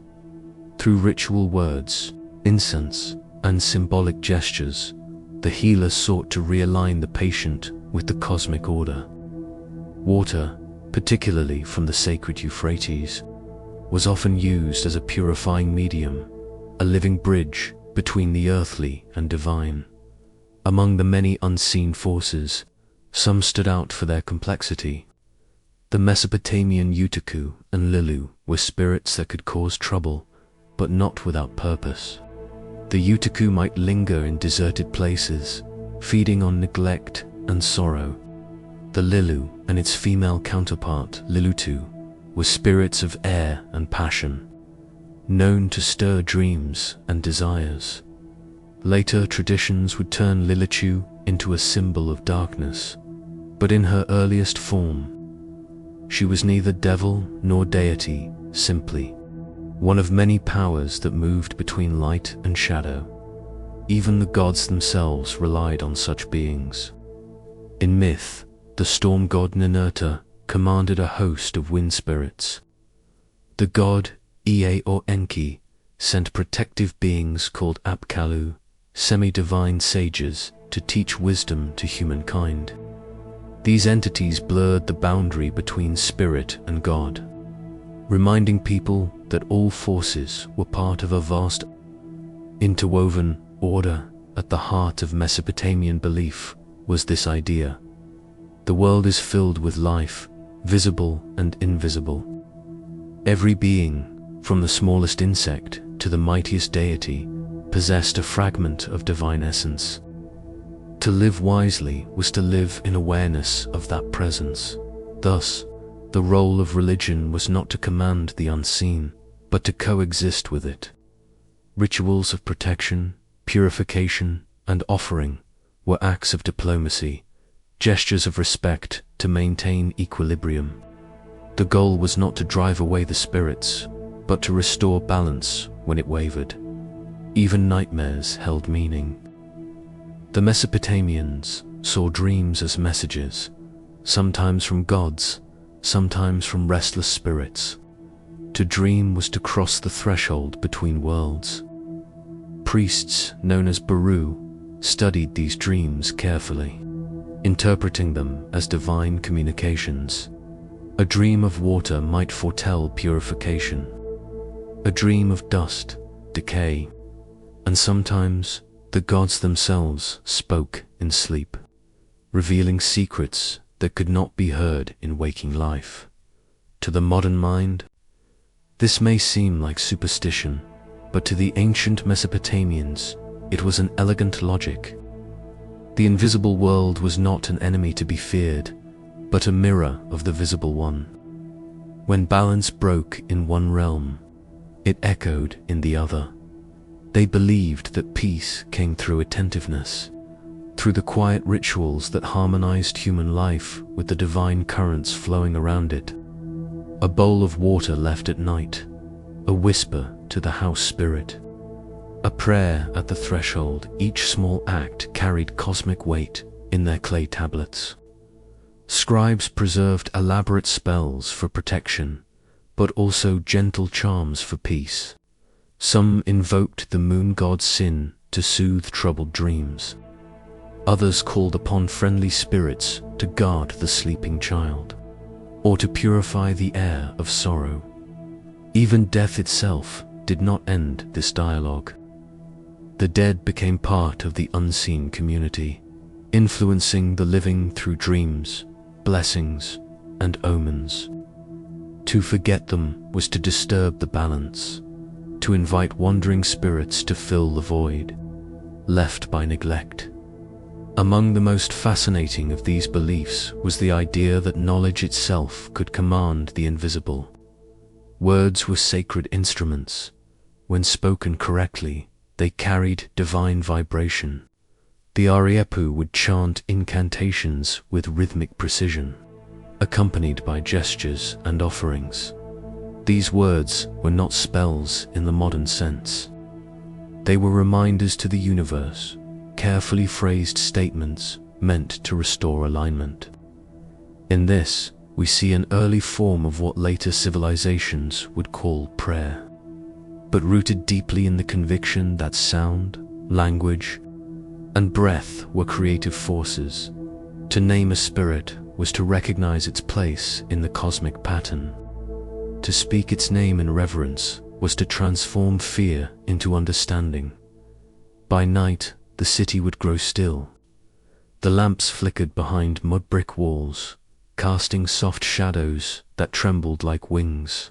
Through ritual words, incense, and symbolic gestures, the healer sought to realign the patient with the cosmic order. Water, particularly from the sacred Euphrates, was often used as a purifying medium, a living bridge between the earthly and divine. Among the many unseen forces, some stood out for their complexity. The Mesopotamian Utuku and Lilu were spirits that could cause trouble, but not without purpose. The Utuku might linger in deserted places, feeding on neglect and sorrow. The Lilu and its female counterpart, Lilutu, were spirits of air and passion, known to stir dreams and desires. Later traditions would turn Lilichu into a symbol of darkness, but in her earliest form, she was neither devil nor deity, simply one of many powers that moved between light and shadow. Even the gods themselves relied on such beings. In myth, the storm god Ninurta commanded a host of wind spirits. The god Ea or Enki sent protective beings called Apkallu, semi-divine sages, to teach wisdom to humankind. These entities blurred the boundary between spirit and God, reminding people that all forces were part of a vast, interwoven order. At the heart of Mesopotamian belief was this idea: the world is filled with life, visible and invisible. Every being, from the smallest insect to the mightiest deity, possessed a fragment of divine essence. To live wisely was to live in awareness of that presence. Thus, the role of religion was not to command the unseen, but to coexist with it. Rituals of protection, purification, and offering were acts of diplomacy, gestures of respect to maintain equilibrium. The goal was not to drive away the spirits, but to restore balance when it wavered. Even nightmares held meaning. The Mesopotamians saw dreams as messages, sometimes from gods, sometimes from restless spirits. To dream was to cross the threshold between worlds. Priests, known as Baru, studied these dreams carefully, interpreting them as divine communications. A dream of water might foretell purification, a dream of dust, decay, and sometimes the gods themselves spoke in sleep, revealing secrets that could not be heard in waking life. To the modern mind, this may seem like superstition, but to the ancient Mesopotamians, it was an elegant logic. The invisible world was not an enemy to be feared, but a mirror of the visible one. When balance broke in one realm, it echoed in the other. They believed that peace came through attentiveness, through the quiet rituals that harmonized human life with the divine currents flowing around it. A bowl of water left at night, a whisper to the house spirit, a prayer at the threshold. Each small act carried cosmic weight in their clay tablets. Scribes preserved elaborate spells for protection, but also gentle charms for peace. Some invoked the moon god Sin to soothe troubled dreams. Others called upon friendly spirits to guard the sleeping child, or to purify the air of sorrow. Even death itself did not end this dialogue. The dead became part of the unseen community, influencing the living through dreams, blessings, and omens. To forget them was to disturb the balance, to invite wandering spirits to fill the void left by neglect. Among the most fascinating of these beliefs was the idea that knowledge itself could command the invisible. Words were sacred instruments, when spoken correctly, they carried divine vibration. The Ariepu would chant incantations with rhythmic precision, accompanied by gestures and offerings. These words were not spells in the modern sense. They were reminders to the universe, carefully phrased statements meant to restore alignment. In this, we see an early form of what later civilizations would call prayer, but rooted deeply in the conviction that sound, language, and breath were creative forces. To name a spirit was to recognize its place in the cosmic pattern. To speak its name in reverence was to transform fear into understanding. By night, the city would grow still. The lamps flickered behind mud brick walls, casting soft shadows that trembled like wings.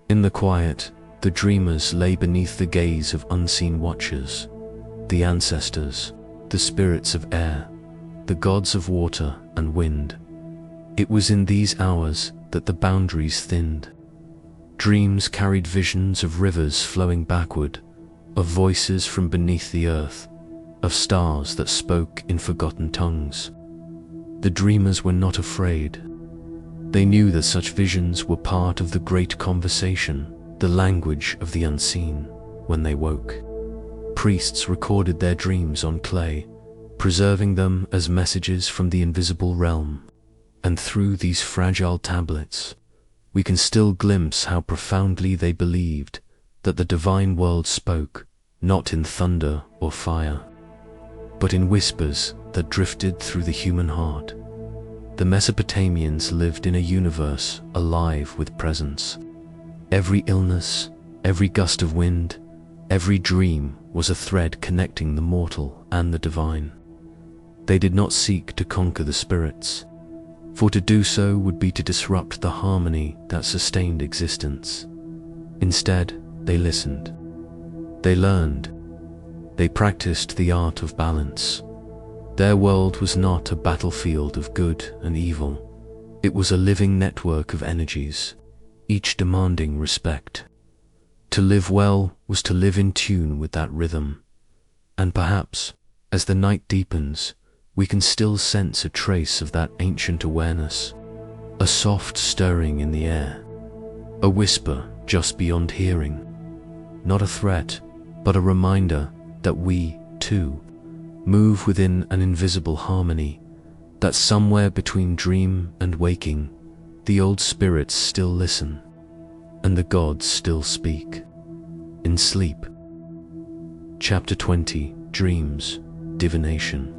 In the quiet, the dreamers lay beneath the gaze of unseen watchers, the ancestors, the spirits of air, the gods of water and wind. It was in these hours that the boundaries thinned. Dreams carried visions of rivers flowing backward, of voices from beneath the earth, of stars that spoke in forgotten tongues. The dreamers were not afraid. They knew that such visions were part of the great conversation, the language of the unseen. When they woke, priests recorded their dreams on clay, preserving them as messages from the invisible realm. And through these fragile tablets, we can still glimpse how profoundly they believed that the divine world spoke, not in thunder or fire, but in whispers that drifted through the human heart. The Mesopotamians lived in a universe alive with presence. Every illness, every gust of wind, every dream was a thread connecting the mortal and the divine. They did not seek to conquer the spirits, for to do so would be to disrupt the harmony that sustained existence. Instead, they listened. They learned. They practiced the art of balance. Their world was not a battlefield of good and evil. It was a living network of energies, each demanding respect. To live well was to live in tune with that rhythm. And perhaps, as the night deepens, we can still sense a trace of that ancient awareness, a soft stirring in the air, a whisper just beyond hearing. Not a threat, but a reminder that we, too, move within an invisible harmony, that somewhere between dream and waking, the old spirits still listen, and the gods still speak. In sleep. Chapter 20, Dreams, Divination.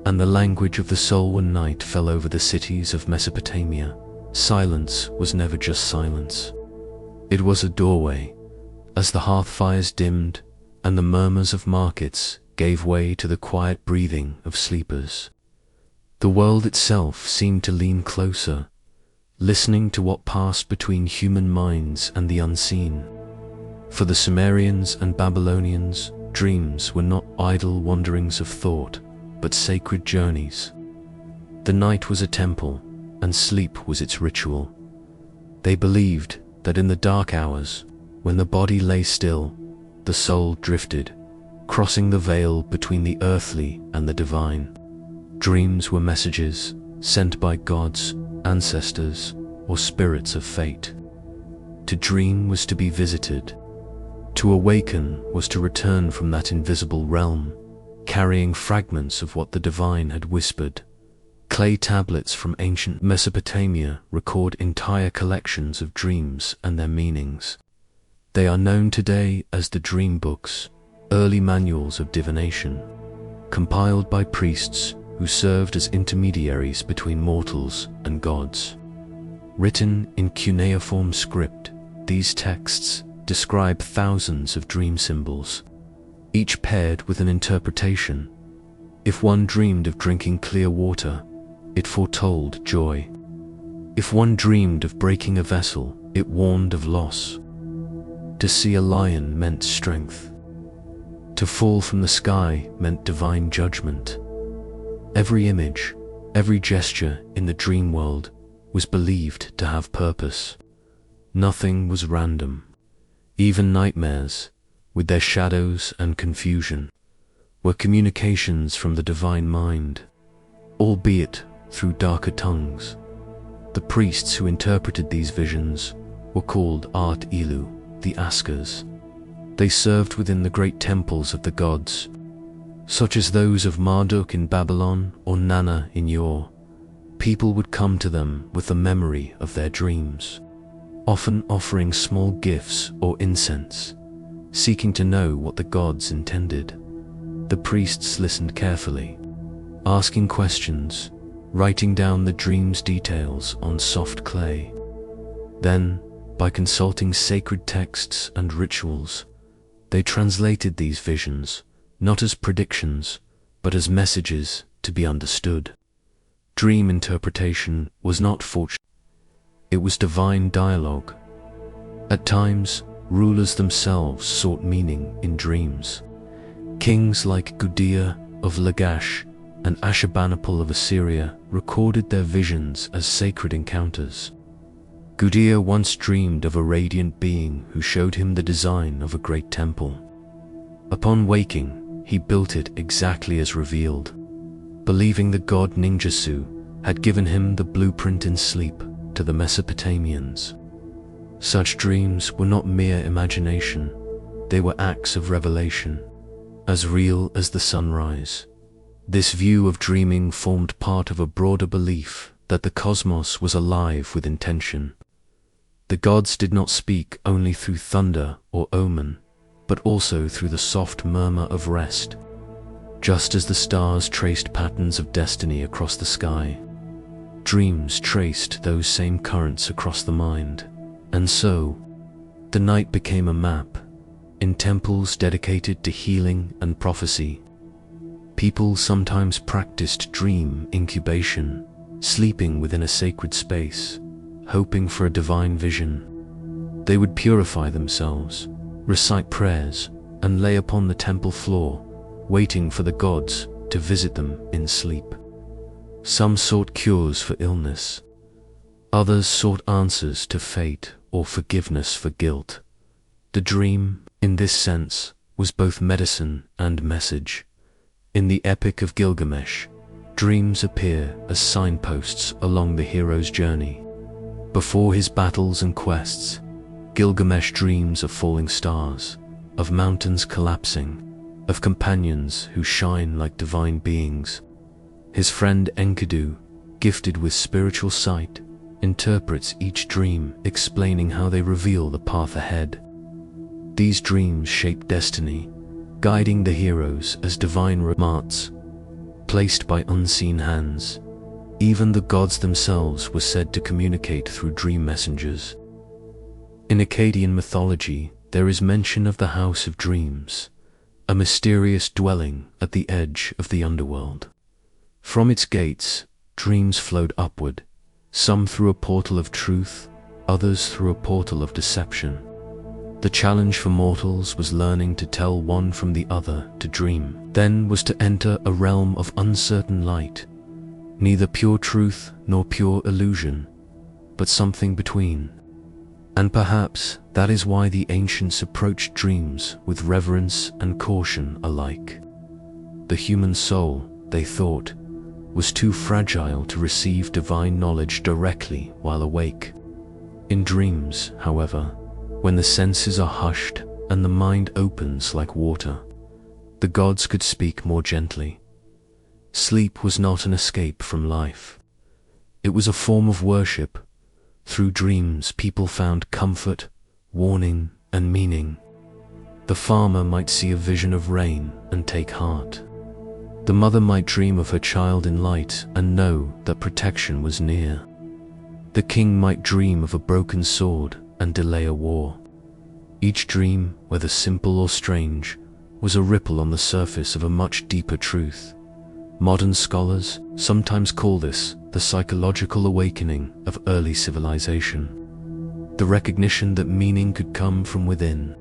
And the language of the soul one night fell over the cities of Mesopotamia. Silence was never just silence. It was a doorway, as the hearth fires dimmed and the murmurs of markets gave way to the quiet breathing of sleepers. The world itself seemed to lean closer, listening to what passed between human minds and the unseen. For the Sumerians and Babylonians, dreams were not idle wanderings of thought, but sacred journeys. The night was a temple, and sleep was its ritual. They believed that in the dark hours, when the body lay still, the soul drifted, crossing the veil between the earthly and the divine. Dreams were messages sent by gods, ancestors, or spirits of fate. To dream was to be visited. To awaken was to return from that invisible realm, carrying fragments of what the divine had whispered. Clay tablets from ancient Mesopotamia record entire collections of dreams and their meanings. They are known today as the dream books, early manuals of divination, compiled by priests who served as intermediaries between mortals and gods. Written in cuneiform script, these texts describe thousands of dream symbols, each paired with an interpretation. If one dreamed of drinking clear water, it foretold joy. If one dreamed of breaking a vessel, it warned of loss. To see a lion meant strength. To fall from the sky meant divine judgment. Every image, every gesture in the dream world was believed to have purpose. Nothing was random. Even nightmares, with their shadows and confusion, were communications from the divine mind, albeit through darker tongues. The priests who interpreted these visions were called Art Ilu, the Askers. They served within the great temples of the gods, such as those of Marduk in Babylon or Nanna in Ur. People would come to them with the memory of their dreams, often offering small gifts or incense, seeking to know what the gods intended. The priests listened carefully, asking questions, writing down the dream's details on soft clay. Then, by consulting sacred texts and rituals, they translated these visions not as predictions, but as messages to be understood. Dream interpretation was not fortune, it was divine dialogue. At times, rulers themselves sought meaning in dreams. Kings like Gudea of Lagash and Ashurbanipal of Assyria recorded their visions as sacred encounters. Gudea once dreamed of a radiant being who showed him the design of a great temple. Upon waking, he built it exactly as revealed, believing the god Ninjasu had given him the blueprint in sleep to the Mesopotamians. Such dreams were not mere imagination, they were acts of revelation, as real as the sunrise. This view of dreaming formed part of a broader belief that the cosmos was alive with intention. The gods did not speak only through thunder or omen, but also through the soft murmur of rest. Just as the stars traced patterns of destiny across the sky, dreams traced those same currents across the mind. And so, the night became a map. In temples dedicated to healing and prophecy, people sometimes practiced dream incubation, sleeping within a sacred space, hoping for a divine vision. They would purify themselves, recite prayers, and lay upon the temple floor, waiting for the gods to visit them in sleep. Some sought cures for illness. Others sought answers to fate or forgiveness for guilt. The dream, in this sense, was both medicine and message. In the Epic of Gilgamesh, dreams appear as signposts along the hero's journey. Before his battles and quests, Gilgamesh dreams of falling stars, of mountains collapsing, of companions who shine like divine beings. His friend Enkidu, gifted with spiritual sight, interprets each dream, explaining how they reveal the path ahead. These dreams shape destiny, guiding the heroes as divine ramats, placed by unseen hands. Even the gods themselves were said to communicate through dream messengers. In Akkadian mythology, there is mention of the House of Dreams, a mysterious dwelling at the edge of the underworld. From its gates, dreams flowed upward, some through a portal of truth, others through a portal of deception. The challenge for mortals was learning to tell one from the other to dream, then was to enter a realm of uncertain light, neither pure truth nor pure illusion, but something between. And perhaps that is why the ancients approached dreams with reverence and caution alike. The human soul, they thought, was too fragile to receive divine knowledge directly while awake. In dreams, however, when the senses are hushed and the mind opens like water, the gods could speak more gently. Sleep was not an escape from life. It was a form of worship. Through dreams, people found comfort, warning, and meaning. The farmer might see a vision of rain and take heart. The mother might dream of her child in light and know that protection was near. The king might dream of a broken sword and delay a war. Each dream, whether simple or strange, was a ripple on the surface of a much deeper truth. Modern scholars sometimes call this the psychological awakening of early civilization, the recognition that meaning could come from within,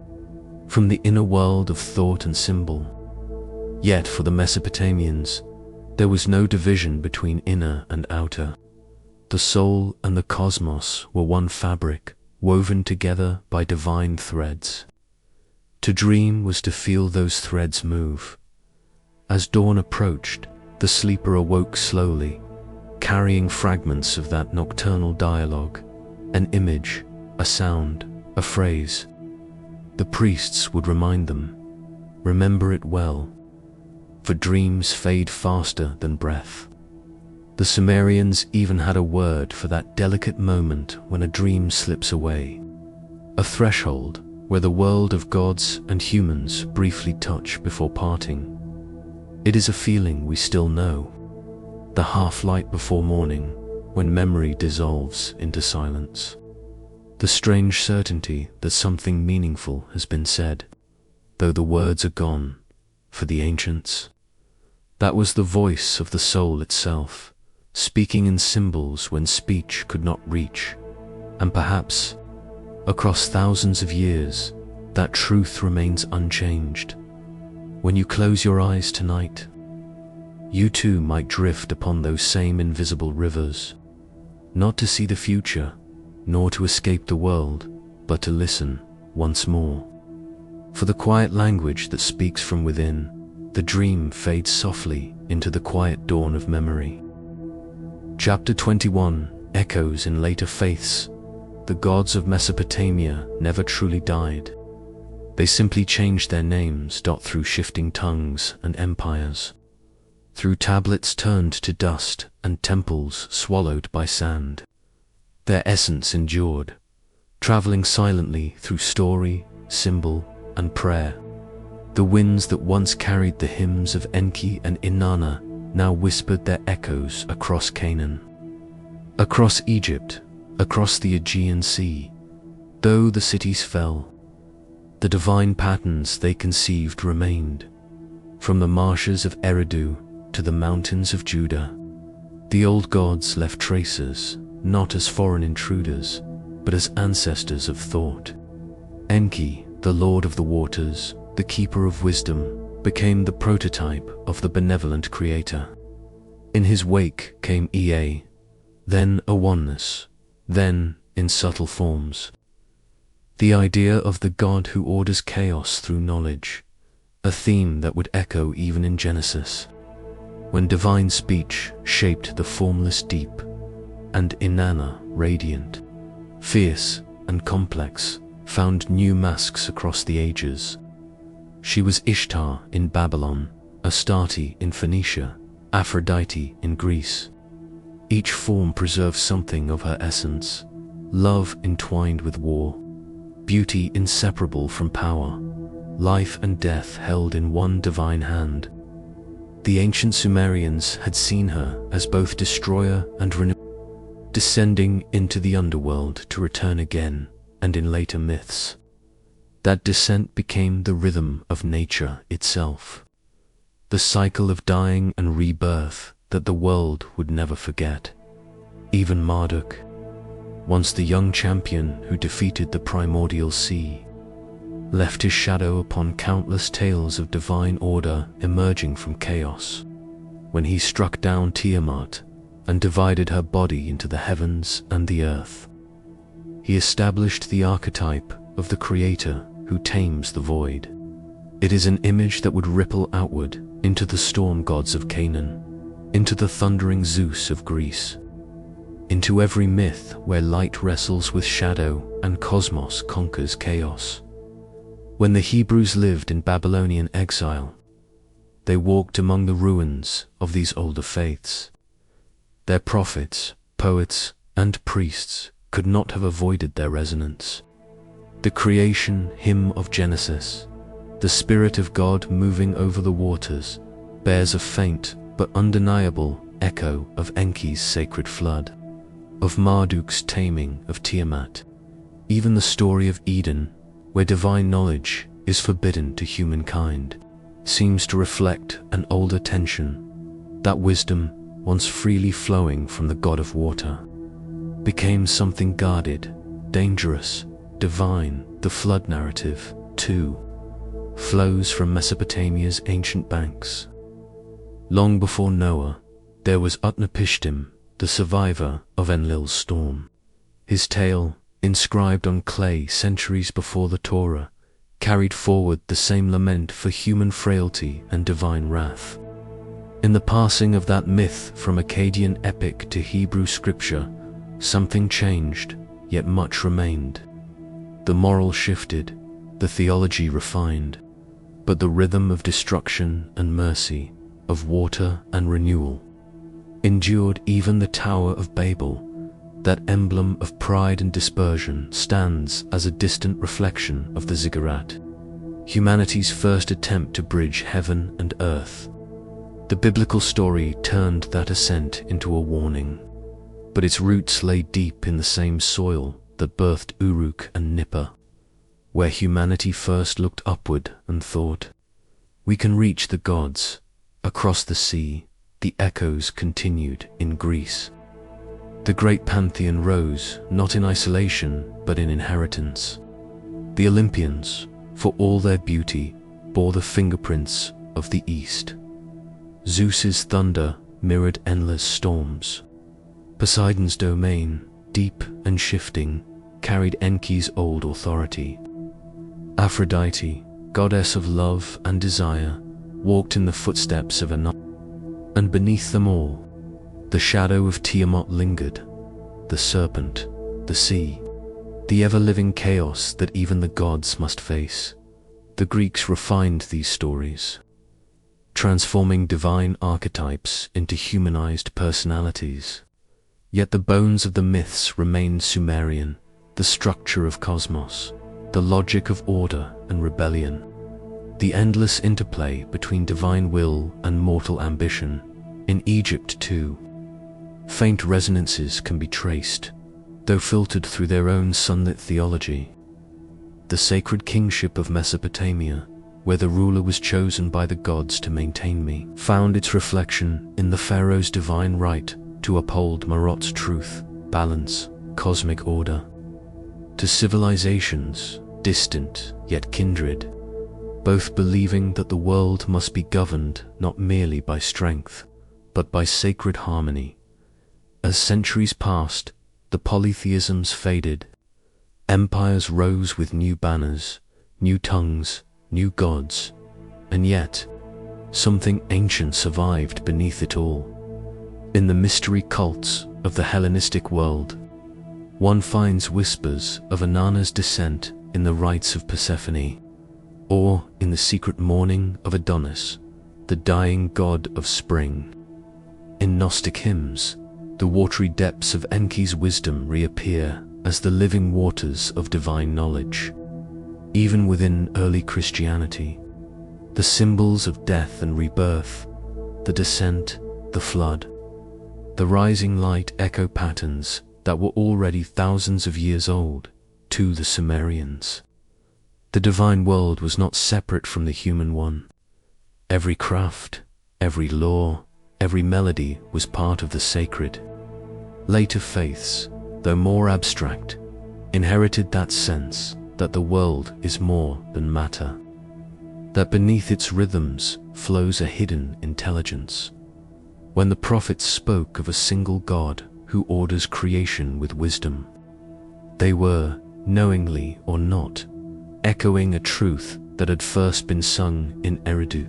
from the inner world of thought and symbol. Yet for the Mesopotamians, there was no division between inner and outer. The soul and the cosmos were one fabric, woven together by divine threads. To dream was to feel those threads move. As dawn approached, the sleeper awoke slowly, carrying fragments of that nocturnal dialogue, an image, a sound, a phrase. The priests would remind them, remember it well, for dreams fade faster than breath. The Sumerians even had a word for that delicate moment when a dream slips away, a threshold where the world of gods and humans briefly touch before parting. It is a feeling we still know, the half-light before morning, when memory dissolves into silence. The strange certainty that something meaningful has been said, though the words are gone. For the ancients, that was the voice of the soul itself, speaking in symbols when speech could not reach. And perhaps, across thousands of years, that truth remains unchanged. When you close your eyes tonight, you too might drift upon those same invisible rivers, not to see the future, nor to escape the world, but to listen once more. For the quiet language that speaks from within, the dream fades softly into the quiet dawn of memory. Chapter 21 echoes in later faiths. The gods of Mesopotamia never truly died. They simply changed their names through shifting tongues and empires, through tablets turned to dust and temples swallowed by sand. Their essence endured, traveling silently through story, symbol, and prayer. The winds that once carried the hymns of Enki and Inanna now whispered their echoes across Canaan, across Egypt, across the Aegean Sea. Though the cities fell, the divine patterns they conceived remained. From the marshes of Eridu to the mountains of Judah, the old gods left traces, not as foreign intruders, but as ancestors of thought. Enki, the lord of the waters, the keeper of wisdom, became the prototype of the benevolent creator. In his wake came Ea, then a oneness, then in subtle forms. The idea of the God who orders chaos through knowledge, a theme that would echo even in Genesis, when divine speech shaped the formless deep, and Inanna, radiant, fierce, and complex, found new masks across the ages. She was Ishtar in Babylon, Astarte in Phoenicia, Aphrodite in Greece. Each form preserves something of her essence, love entwined with war, beauty inseparable from power, life and death held in one divine hand. The ancient Sumerians had seen her as both destroyer and renewer, descending into the underworld to return again, and in later myths, that descent became the rhythm of nature itself, the cycle of dying and rebirth that the world would never forget. Even Marduk, once the young champion who defeated the primordial sea, left his shadow upon countless tales of divine order emerging from chaos, when he struck down Tiamat and divided her body into the heavens and the earth. He established the archetype of the creator who tames the void. It is an image that would ripple outward into the storm gods of Canaan, into the thundering Zeus of Greece, into every myth where light wrestles with shadow and cosmos conquers chaos. When the Hebrews lived in Babylonian exile, they walked among the ruins of these older faiths. Their prophets, poets, and priests could not have avoided their resonance. The creation hymn of Genesis, the Spirit of God moving over the waters, bears a faint but undeniable echo of Enki's sacred flood, of Marduk's taming of Tiamat. Even the story of Eden, where divine knowledge is forbidden to humankind, seems to reflect an older tension. That wisdom, once freely flowing from the god of water, became something guarded, dangerous, divine. The flood narrative, too, flows from Mesopotamia's ancient banks. Long before Noah, there was Utnapishtim, the survivor of Enlil's storm. His tale, inscribed on clay centuries before the Torah, carried forward the same lament for human frailty and divine wrath. In the passing of that myth from Akkadian epic to Hebrew scripture, something changed, yet much remained. The moral shifted, the theology refined, but the rhythm of destruction and mercy, of water and renewal, endured. Even the Tower of Babel, that emblem of pride and dispersion, stands as a distant reflection of the ziggurat, humanity's first attempt to bridge heaven and earth. The biblical story turned that ascent into a warning, but its roots lay deep in the same soil that birthed Uruk and Nippur, where humanity first looked upward and thought, "We can reach the gods." Across the sea, the echoes continued in Greece. The great pantheon rose, not in isolation, but in inheritance. The Olympians, for all their beauty, bore the fingerprints of the East. Zeus's thunder mirrored endless storms. Poseidon's domain, deep and shifting, carried Enki's old authority. Aphrodite, goddess of love and desire, walked in the footsteps of Inanna. And beneath them all, the shadow of Tiamat lingered, the serpent, the sea, the ever-living chaos that even the gods must face. The Greeks refined these stories, transforming divine archetypes into humanized personalities. Yet the bones of the myths remained Sumerian, the structure of cosmos, the logic of order and rebellion, the endless interplay between divine will and mortal ambition. In Egypt too, faint resonances can be traced, though filtered through their own sunlit theology. The sacred kingship of Mesopotamia, where the ruler was chosen by the gods to maintain me, found its reflection in the pharaoh's divine right to uphold Marot's truth, balance, cosmic order. To civilizations, distant yet kindred, both believing that the world must be governed not merely by strength, but by sacred harmony. As centuries passed, the polytheisms faded. Empires rose with new banners, new tongues, new gods, and yet, something ancient survived beneath it all. In the mystery cults of the Hellenistic world, one finds whispers of Inanna's descent in the rites of Persephone, or in the secret mourning of Adonis, the dying god of spring. In Gnostic hymns, the watery depths of Enki's wisdom reappear as the living waters of divine knowledge. Even within early Christianity, the symbols of death and rebirth, the descent, the flood, the rising light echo patterns that were already thousands of years old to the Sumerians. The divine world was not separate from the human one. Every craft, every law, every melody was part of the sacred. Later faiths, though more abstract, inherited that sense that the world is more than matter, that beneath its rhythms flows a hidden intelligence. When the prophets spoke of a single God who orders creation with wisdom, they were, knowingly or not, echoing a truth that had first been sung in Eridu,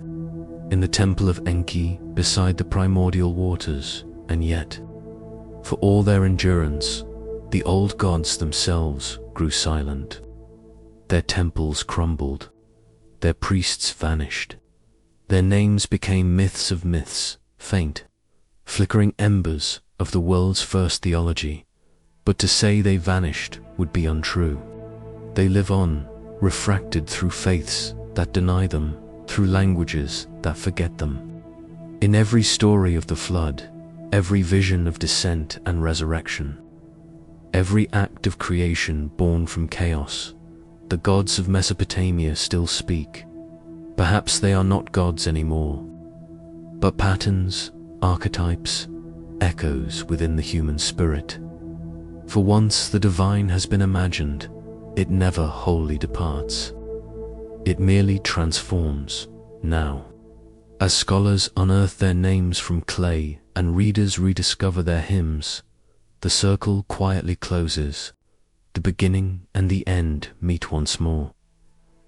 in the temple of Enki beside the primordial waters. And yet, for all their endurance, the old gods themselves grew silent. Their temples crumbled, their priests vanished, their names became myths of myths, faint, flickering embers of the world's first theology. But to say they vanished would be untrue. They live on, refracted through faiths that deny them, through languages that forget them. In every story of the flood, every vision of descent and resurrection, every act of creation born from chaos, the gods of Mesopotamia still speak. Perhaps they are not gods anymore, but patterns, archetypes, echoes within the human spirit. For once the divine has been imagined, it never wholly departs. It merely transforms, now. As scholars unearth their names from clay and readers rediscover their hymns, the circle quietly closes. The beginning and the end meet once more.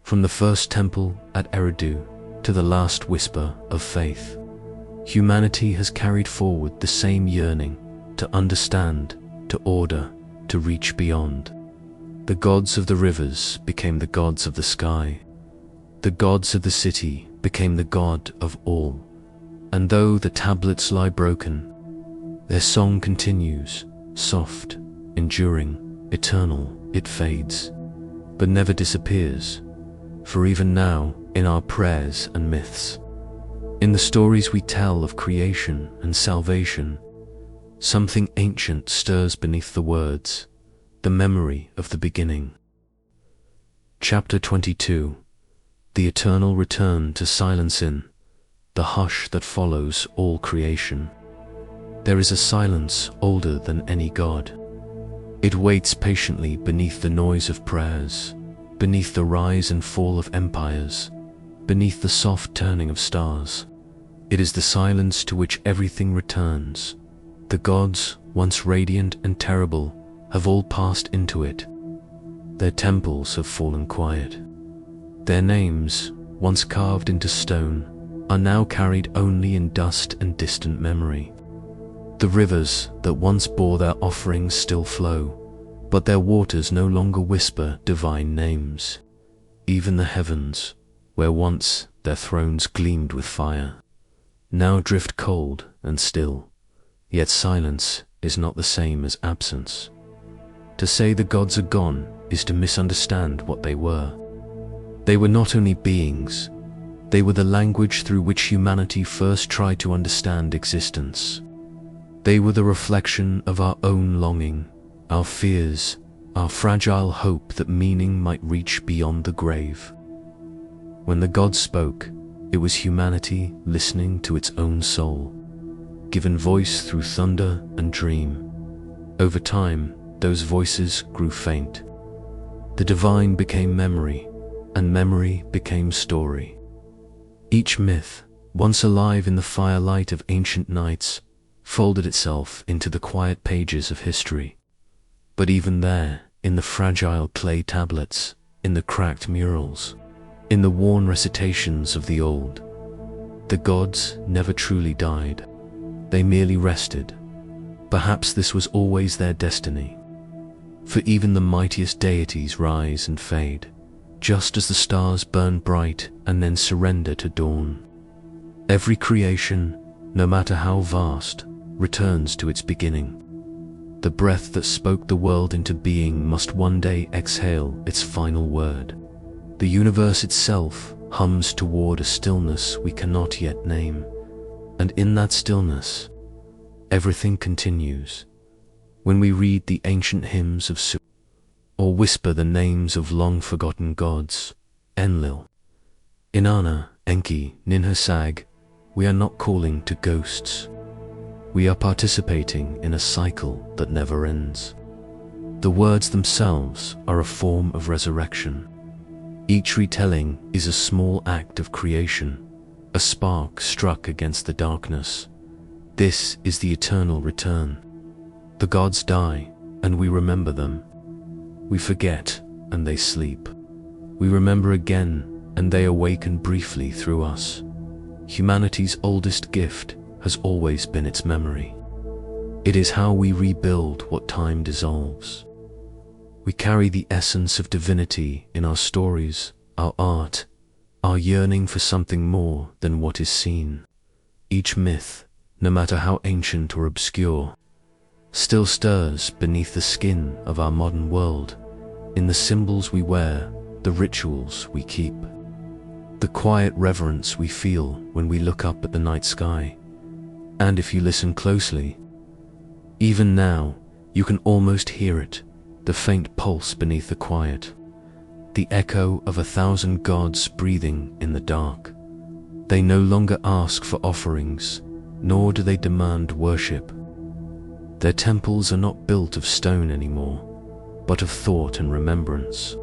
From the first temple at Eridu to the last whisper of faith, humanity has carried forward the same yearning to understand, to order, to reach beyond. The gods of the rivers became the gods of the sky. The gods of the city became the god of all. And though the tablets lie broken, their song continues, soft, enduring, eternal. It fades, but never disappears. For even now, in our prayers and myths, in the stories we tell of creation and salvation, something ancient stirs beneath the words, the memory of the beginning. Chapter 22. The eternal return to silence in the hush that follows all creation. There is a silence older than any god. It waits patiently beneath the noise of prayers, beneath the rise and fall of empires, beneath the soft turning of stars. It is the silence to which everything returns. The gods, once radiant and terrible, have all passed into it. Their temples have fallen quiet. Their names, once carved into stone, are now carried only in dust and distant memory. The rivers that once bore their offerings still flow, but their waters no longer whisper divine names. Even the heavens, where once their thrones gleamed with fire, now drift cold and still. Yet silence is not the same as absence. To say the gods are gone is to misunderstand what they were. They were not only beings, they were the language through which humanity first tried to understand existence. They were the reflection of our own longing, our fears, our fragile hope that meaning might reach beyond the grave. When the gods spoke, it was humanity listening to its own soul, given voice through thunder and dream. Over time, those voices grew faint. The divine became memory, and memory became story. Each myth, once alive in the firelight of ancient nights, folded itself into the quiet pages of history. But even there, in the fragile clay tablets, in the cracked murals, in the worn recitations of the old, the gods never truly died. They merely rested. Perhaps this was always their destiny. For even the mightiest deities rise and fade, just as the stars burn bright and then surrender to dawn. Every creation, no matter how vast, returns to its beginning. The breath that spoke the world into being must one day exhale its final word. The universe itself hums toward a stillness we cannot yet name, and in that stillness, everything continues. When we read the ancient hymns of Su, or whisper the names of long-forgotten gods, Enlil, Inanna, Enki, Ninhursag, we are not calling to ghosts. We are participating in a cycle that never ends. The words themselves are a form of resurrection. Each retelling is a small act of creation, a spark struck against the darkness. This is the eternal return. The gods die, and we remember them. We forget, and they sleep. We remember again, and they awaken briefly through us. Humanity's oldest gift has always been its memory. It is how we rebuild what time dissolves. We carry the essence of divinity in our stories, our art, our yearning for something more than what is seen. Each myth, no matter how ancient or obscure, still stirs beneath the skin of our modern world, in the symbols we wear, the rituals we keep, the quiet reverence we feel when we look up at the night sky. And if you listen closely, even now, you can almost hear it, the faint pulse beneath the quiet, the echo of 1,000 gods breathing in the dark. They no longer ask for offerings, nor do they demand worship. Their temples are not built of stone anymore, but of thought and remembrance.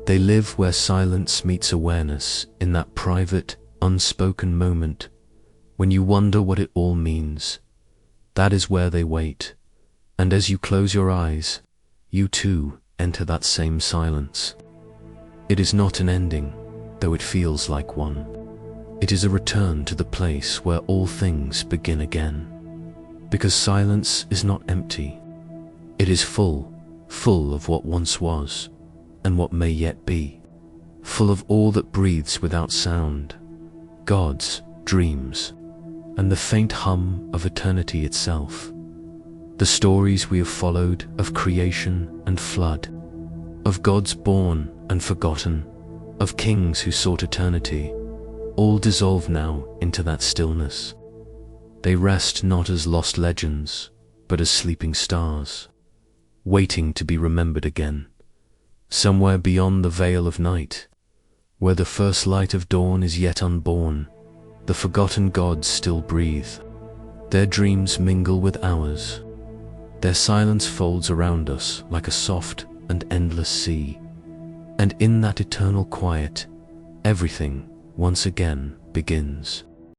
They live where silence meets awareness, in that private, unspoken moment when you wonder what it all means. That is where they wait, and as you close your eyes, you too enter that same silence. It is not an ending, though it feels like one. It is a return to the place where all things begin again. Because silence is not empty. It is full of what once was, and what may yet be. Full of all that breathes without sound, gods, dreams, and the faint hum of eternity itself. The stories we have followed of creation and flood, of gods born and forgotten, of kings who sought eternity, all dissolve now into that stillness. They rest not as lost legends, but as sleeping stars, waiting to be remembered again, somewhere beyond the veil of night, where the first light of dawn is yet unborn. The forgotten gods still breathe. Their dreams mingle with ours. Their silence folds around us like a soft and endless sea. And in that eternal quiet, everything once again begins.